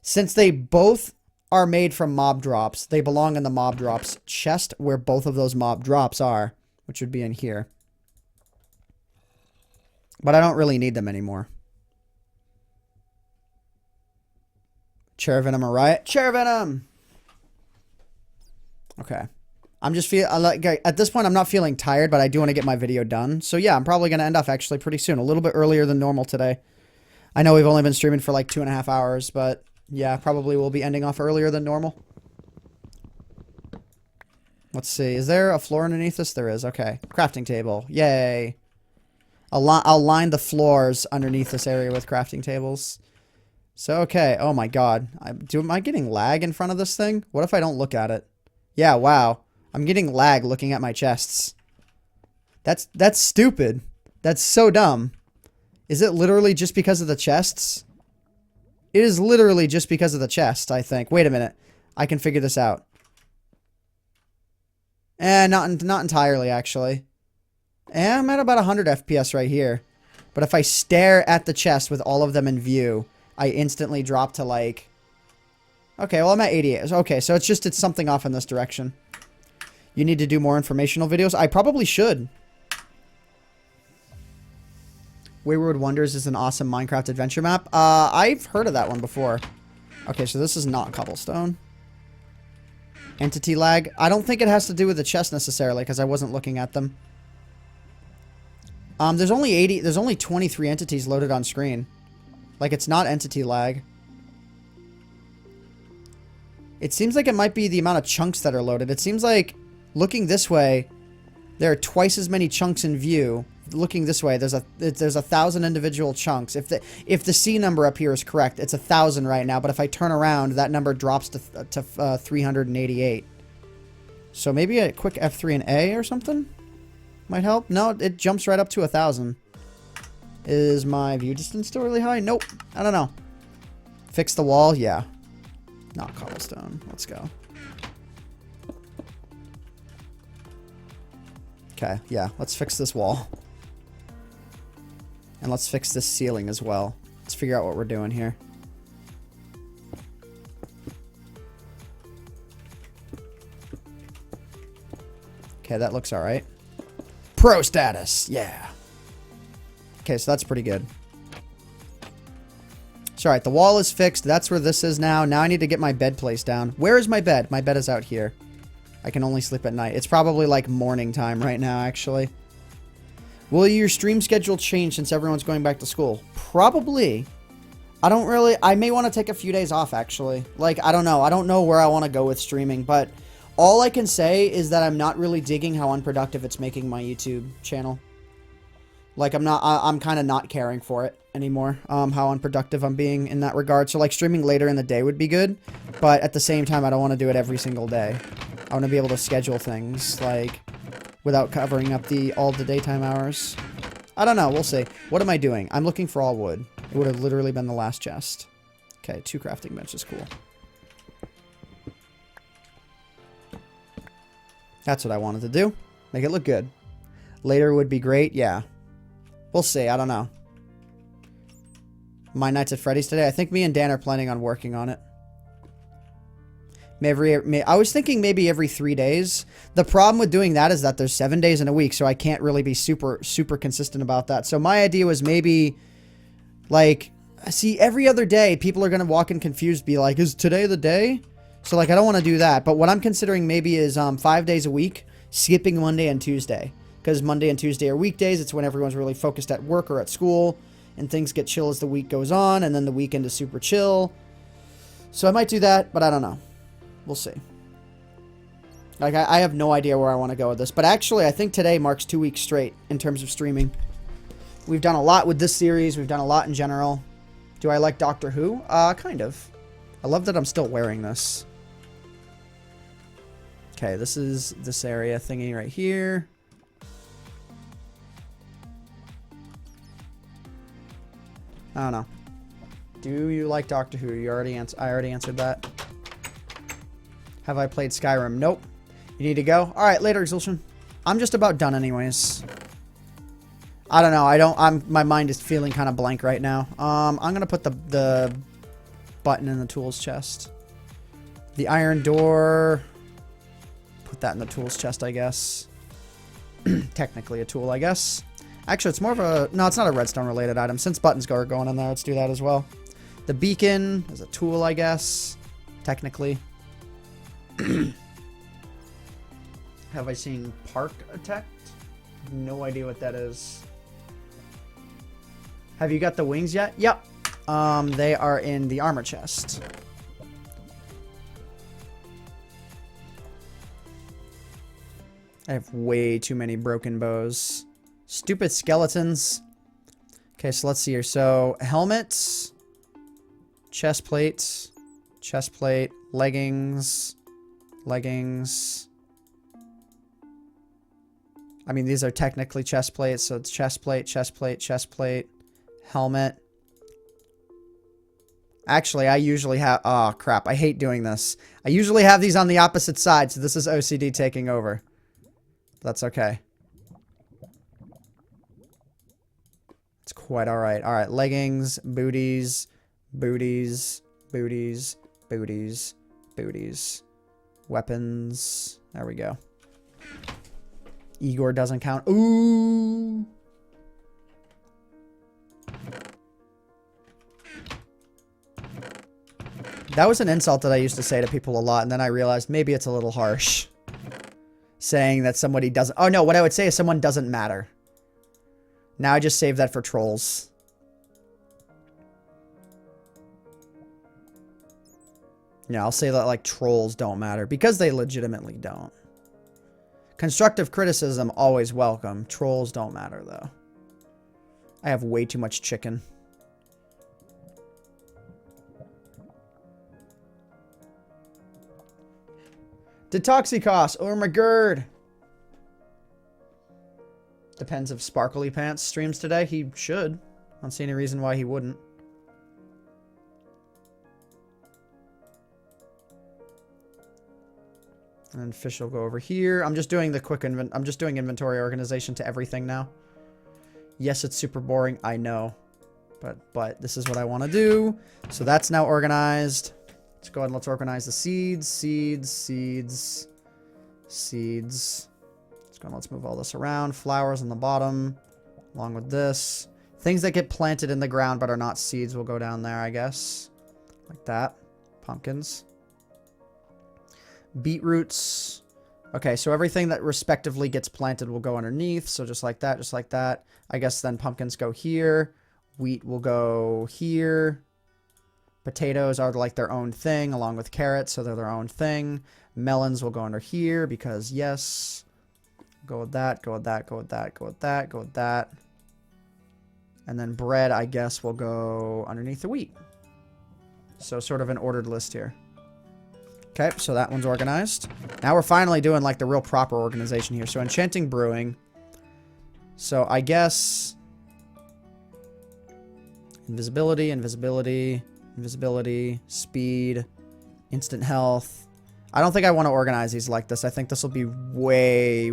Since they both are made from mob drops, they belong in the mob drops chest where both of those mob drops are, which would be in here. But I don't really need them anymore. Chair Venom, alright? Chair Venom! Okay. I'm just like at this point I'm not feeling tired, but I do want to get my video done. So yeah, I'm probably going to end off actually pretty soon. A little bit earlier than normal today. I know we've only been streaming for like 2.5 hours, but yeah, probably will be ending off earlier than normal. Let's see. Is there a floor underneath this? There is. Okay. Crafting table. Yay. I'll line the floors underneath this area with crafting tables. So, okay. Oh my god. Am I getting lag in front of this thing? What if I don't look at it? Yeah, wow. I'm getting lag looking at my chests. That's stupid. That's so dumb. Is it literally just because of the chests? It is literally just because of the chest, I think. Wait a minute. I can figure this out. Not entirely, actually. I'm at about 100 FPS right here. But if I stare at the chest with all of them in view, I instantly drop to like... Okay, well I'm at 88. Okay, so it's something off in this direction. You need to do more informational videos? I probably should. Wayward Wonders is an awesome Minecraft adventure map. I've heard of that one before. Okay, so this is not cobblestone. Entity lag. I don't think it has to do with the chest necessarily, because I wasn't looking at them. There's only 23 entities loaded on screen. Like, it's not entity lag. It seems like it might be the amount of chunks that are loaded. It seems like, looking this way, there are twice as many chunks in view. Looking this way, there's 1,000 individual chunks. If the C number up here is correct, it's 1,000 right now. But if I turn around, that number drops to 388. So maybe a quick F3 and A or something might help. No, it jumps right up to 1,000. Is my view distance still really high? Nope. I don't know. Fix the wall? Yeah. Not cobblestone. Let's go. Okay, yeah. Let's fix this wall. And let's fix this ceiling as well. Let's figure out what we're doing here. Okay, that looks alright. Pro status! Yeah. Okay, so that's pretty good. So, alright, the wall is fixed. That's where this is now. Now I need to get my bed placed down. Where is my bed? My bed is out here. I can only sleep at night. It's probably like morning time right now, actually. Will your stream schedule change since everyone's going back to school? Probably. I may want to take a few days off, actually. Like, I don't know. I don't know where I want to go with streaming, but all I can say is that I'm not really digging how unproductive it's making my YouTube channel. Like, I'm kind of not caring for it anymore, how unproductive I'm being in that regard. So, like, streaming later in the day would be good, but at the same time, I don't want to do it every single day. I want to be able to schedule things, like, without covering up all the daytime hours. I don't know. We'll see. What am I doing? I'm looking for all wood. It would have literally been the last chest. Okay, 2 crafting benches. Cool. That's what I wanted to do. Make it look good. Later would be great. Yeah. We'll see. I don't know. My Nights at Freddy's today. I think me and Dan are planning on working on it. I was thinking maybe every 3 days. The problem with doing that is that there's 7 days in a week, so I can't really be super consistent about that. So my idea was maybe, like, see, every other day, people are going to walk in confused, be like, is today the day? So, like, I don't want to do that. But what I'm considering maybe is 5 days a week, skipping Monday and Tuesday. Because Monday and Tuesday are weekdays. It's when everyone's really focused at work or at school. And things get chill as the week goes on. And then the weekend is super chill. So I might do that, but I don't know. We'll see. Like, I have no idea where I want to go with this. But actually, I think today marks 2 weeks straight in terms of streaming. We've done a lot with this series. We've done a lot in general. Do I like Doctor Who? Kind of. I love that I'm still wearing this. Okay, this is this area thingy right here. I don't know. Do you like Doctor Who? I already answered that. Have I played Skyrim? Nope. You need to go? Alright, later, Exulsion. I'm just about done anyways. I don't know. My mind is feeling kind of blank right now. I'm gonna put the button in the tools chest. The iron door. Put that in the tools chest, I guess. Technically a tool, I guess. Actually, it's more of a... No, it's not a redstone related item. Since buttons are going in there, let's do that as well. The beacon is a tool, I guess. Technically. Have I seen Park Attacked? No idea what that is. Have you got the wings yet? Yep. They are in the armor chest. I have way too many broken bows. Stupid skeletons. Okay, so let's see here. So, helmets, chest plates, chest plate, leggings. I mean, these are technically chest plates, so it's chest plate, chest plate, chest plate, helmet. Actually, I usually have... Oh, crap. I hate doing this. I usually have these on the opposite side, so this is OCD taking over. That's okay. It's quite alright. Alright, leggings, booties, booties, booties, booties, booties. Weapons. There we go. Igor doesn't count. Ooh. That was an insult that I used to say to people a lot, and then I realized maybe it's a little harsh. Saying that somebody doesn't... Oh, no, what I would say is someone doesn't matter. Now I just saved that for trolls. Yeah, I'll say that, like, trolls don't matter, because they legitimately don't. Constructive criticism, always welcome. Trolls don't matter, though. I have way too much chicken. Detoxicos. Oh my god. Depends if Sparkly Pants streams today. He should. I don't see any reason why he wouldn't. And fish will go over here. I'm just doing the quick I'm just doing inventory organization to everything now. Yes, it's super boring. I know. But this is what I want to do. So that's now organized. Let's go ahead and let's organize the seeds. Seeds. Let's go and let's move all this around. Flowers on the bottom, along with this. Things that get planted in the ground but are not seeds will go down there, I guess. Like that. Pumpkins. Beetroots. Okay, so everything that respectively gets planted will go underneath. So just like that, just like that. I guess then pumpkins go here. Wheat will go here. Potatoes are like their own thing, along with carrots, so they're their own thing. Melons will go under here because yes. Go with that, go with that, go with that, go with that, go with that. And then bread, I guess, will go underneath the wheat. So sort of an ordered list here. Okay, so that one's organized. Now we're finally doing like the real proper organization here. So enchanting brewing. So I guess invisibility, speed, instant health. I don't think I want to organize these like this. I think this will be way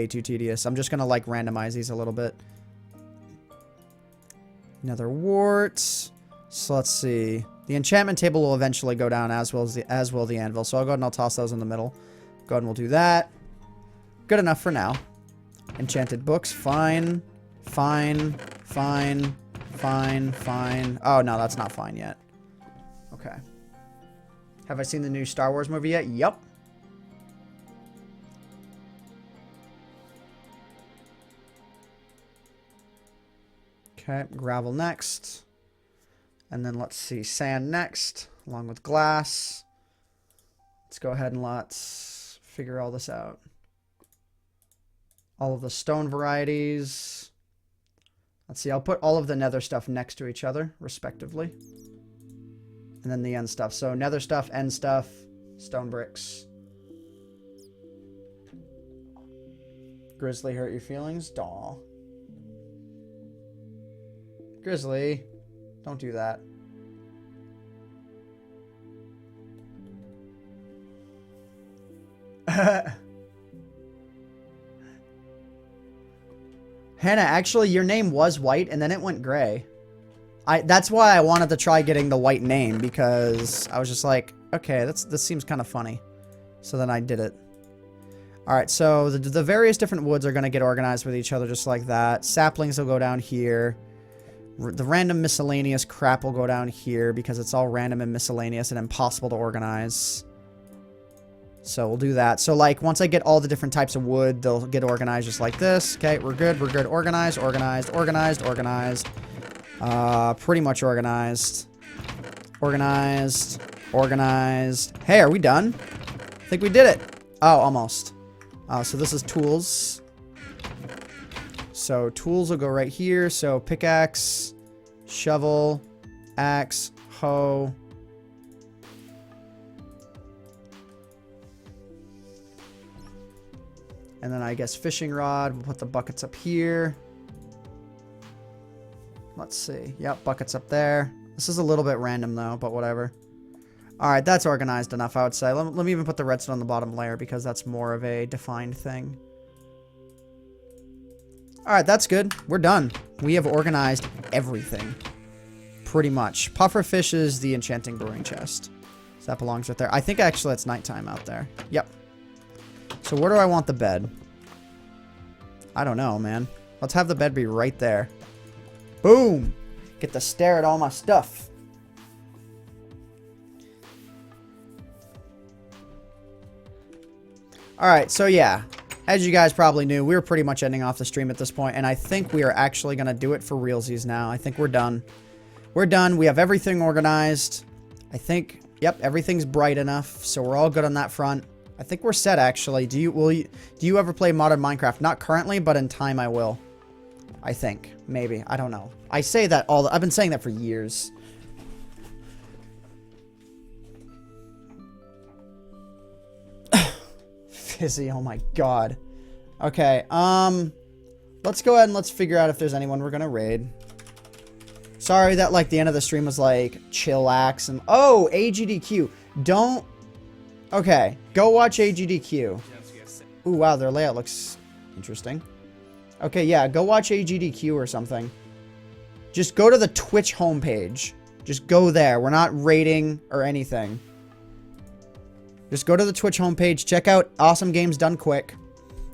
too tedious. I'm just going to like randomize these a little bit. Another wart. So let's see. The enchantment table will eventually go down as will the anvil. So I'll go ahead and I'll toss those in the middle. Go ahead and we'll do that. Good enough for now. Enchanted books. Fine. Oh, no, that's not fine yet. Okay. Have I seen the new Star Wars movie yet? Yup. Okay, gravel next. And then let's see, sand next, along with glass. Let's go ahead and let's figure all this out. All of the stone varieties. Let's see, I'll put all of the nether stuff next to each other, respectively. And then the end stuff. So nether stuff, end stuff, stone bricks. Grizzly hurt your feelings? Daw. Grizzly, don't do that. Hannah, actually, your name was white, and then it went gray. That's why I wanted to try getting the white name, because I was just like, okay, this seems kind of funny. So then I did it. Alright, so the various different woods are going to get organized with each other just like that. Saplings will go down here. The random miscellaneous crap will go down here, because it's all random and miscellaneous and impossible to organize. So we'll do that. So like once I get all the different types of wood, they'll get organized just like this. Okay, we're good. We're good. Organized. Pretty much organized. Organized. Hey, are we done? I think we did it. Oh, almost. So this is tools. So tools will go right here. So pickaxe, shovel, axe, hoe. And then I guess fishing rod. We'll put the buckets up here. Let's see. Yep, buckets up there. This is a little bit random though, but whatever. Alright, that's organized enough, I would say. Let me even put the redstone on the bottom layer, because that's more of a defined thing. Alright, that's good. We're done. We have organized everything. Pretty much. Pufferfish is the enchanting brewing chest. So that belongs right there. I think actually it's nighttime out there. Yep. So where do I want the bed? I don't know, man. Let's have the bed be right there. Boom! Get to stare at all my stuff. Alright, so yeah. As you guys probably knew, we were pretty much ending off the stream at this point, and I think we are actually going to do it for realsies now. I think we're done. We're done. We have everything organized. I think, yep, everything's bright enough, so we're all good on that front. I think we're set, actually. Do you ever play modern Minecraft? Not currently, but in time I will. I think. Maybe. I don't know. I say that I've been saying that for years. Fizzy, oh my god. Okay, let's go ahead and let's figure out if there's anyone we're gonna raid. Sorry that, like, the end of the stream was, like, chillax and... Oh, AGDQ. Don't... Okay, go watch AGDQ. Ooh, wow, their layout looks interesting. Okay, yeah, go watch AGDQ or something. Just go to the Twitch homepage. Just go there. We're not raiding or anything. Just go to the Twitch homepage. Check out Awesome Games Done Quick.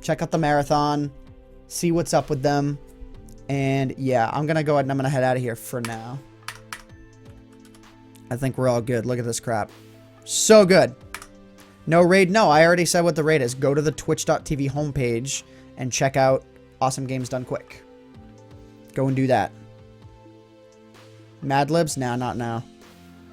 Check out the marathon. See what's up with them. And yeah, I'm going to go ahead and I'm going to head out of here for now. I think we're all good. Look at this crap. So good. No raid. No, I already said what the raid is. Go to the twitch.tv homepage and check out Awesome Games Done Quick. Go and do that. Mad Libs? Nah, not now.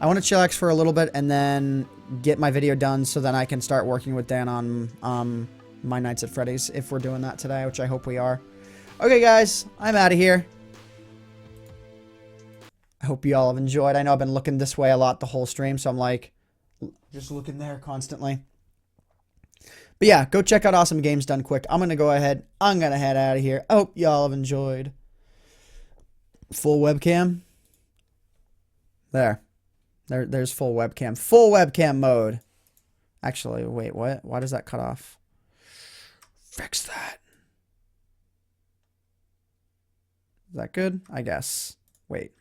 I want to chillax for a little bit and then get my video done so then I can start working with Dan on my Nights at Freddy's if we're doing that today, which I hope we are. Okay, guys, I'm out of here. I hope you all have enjoyed. I know I've been looking this way a lot the whole stream, so I'm like, just looking there constantly. But yeah, go check out Awesome Games Done Quick. I'm going to go ahead. I'm going to head out of here. I hope y'all have enjoyed. Full webcam. There's full webcam. Full webcam mode. Actually, wait, what? Why does that cut off? Fix that. Is that good? I guess. Wait.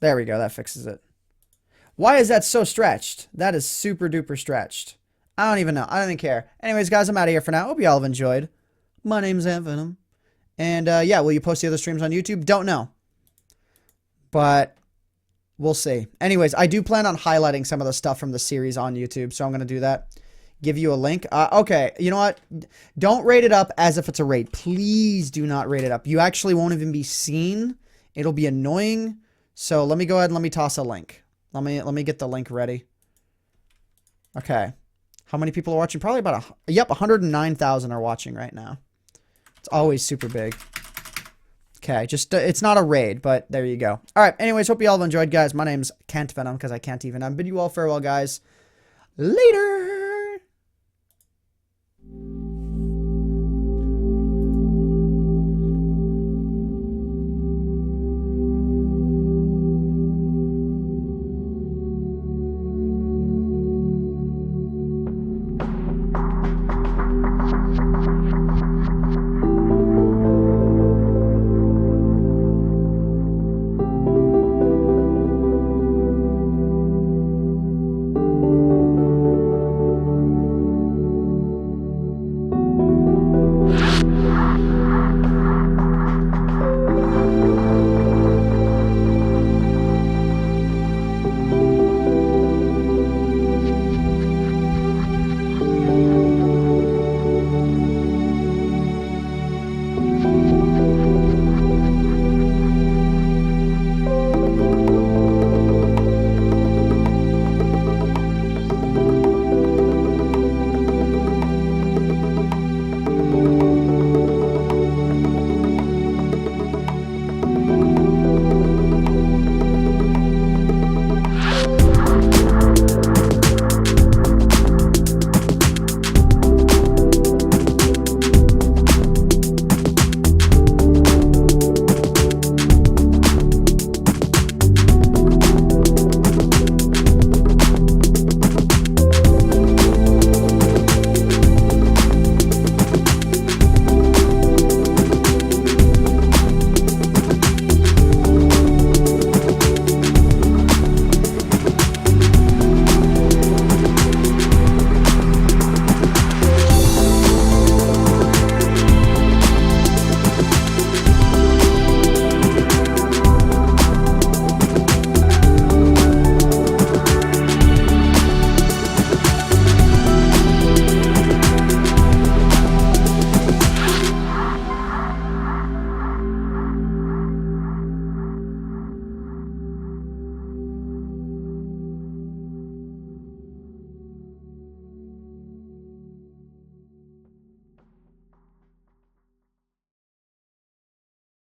There we go. That fixes it. Why is that so stretched? That is super duper stretched. I don't even know. I don't even care. Anyways, guys, I'm out of here for now. Hope you all have enjoyed. My name's AntVenom. And yeah, will you post the other streams on YouTube? Don't know. But we'll see. Anyways, I do plan on highlighting some of the stuff from the series on YouTube, so I'm going to do that. Give you a link. Okay, you know what? Don't rate it up as if it's a raid. Please do not rate it up. You actually won't even be seen. It'll be annoying. So let me go ahead and let me toss a link. Let me get the link ready. Okay. How many people are watching? Probably about 109,000 are watching right now. It's always super big. Okay, just it's not a raid, but there you go. All right. Anyways, hope you all have enjoyed, guys. My name's AntVenom because I can't even. I bid you all farewell, guys. Later.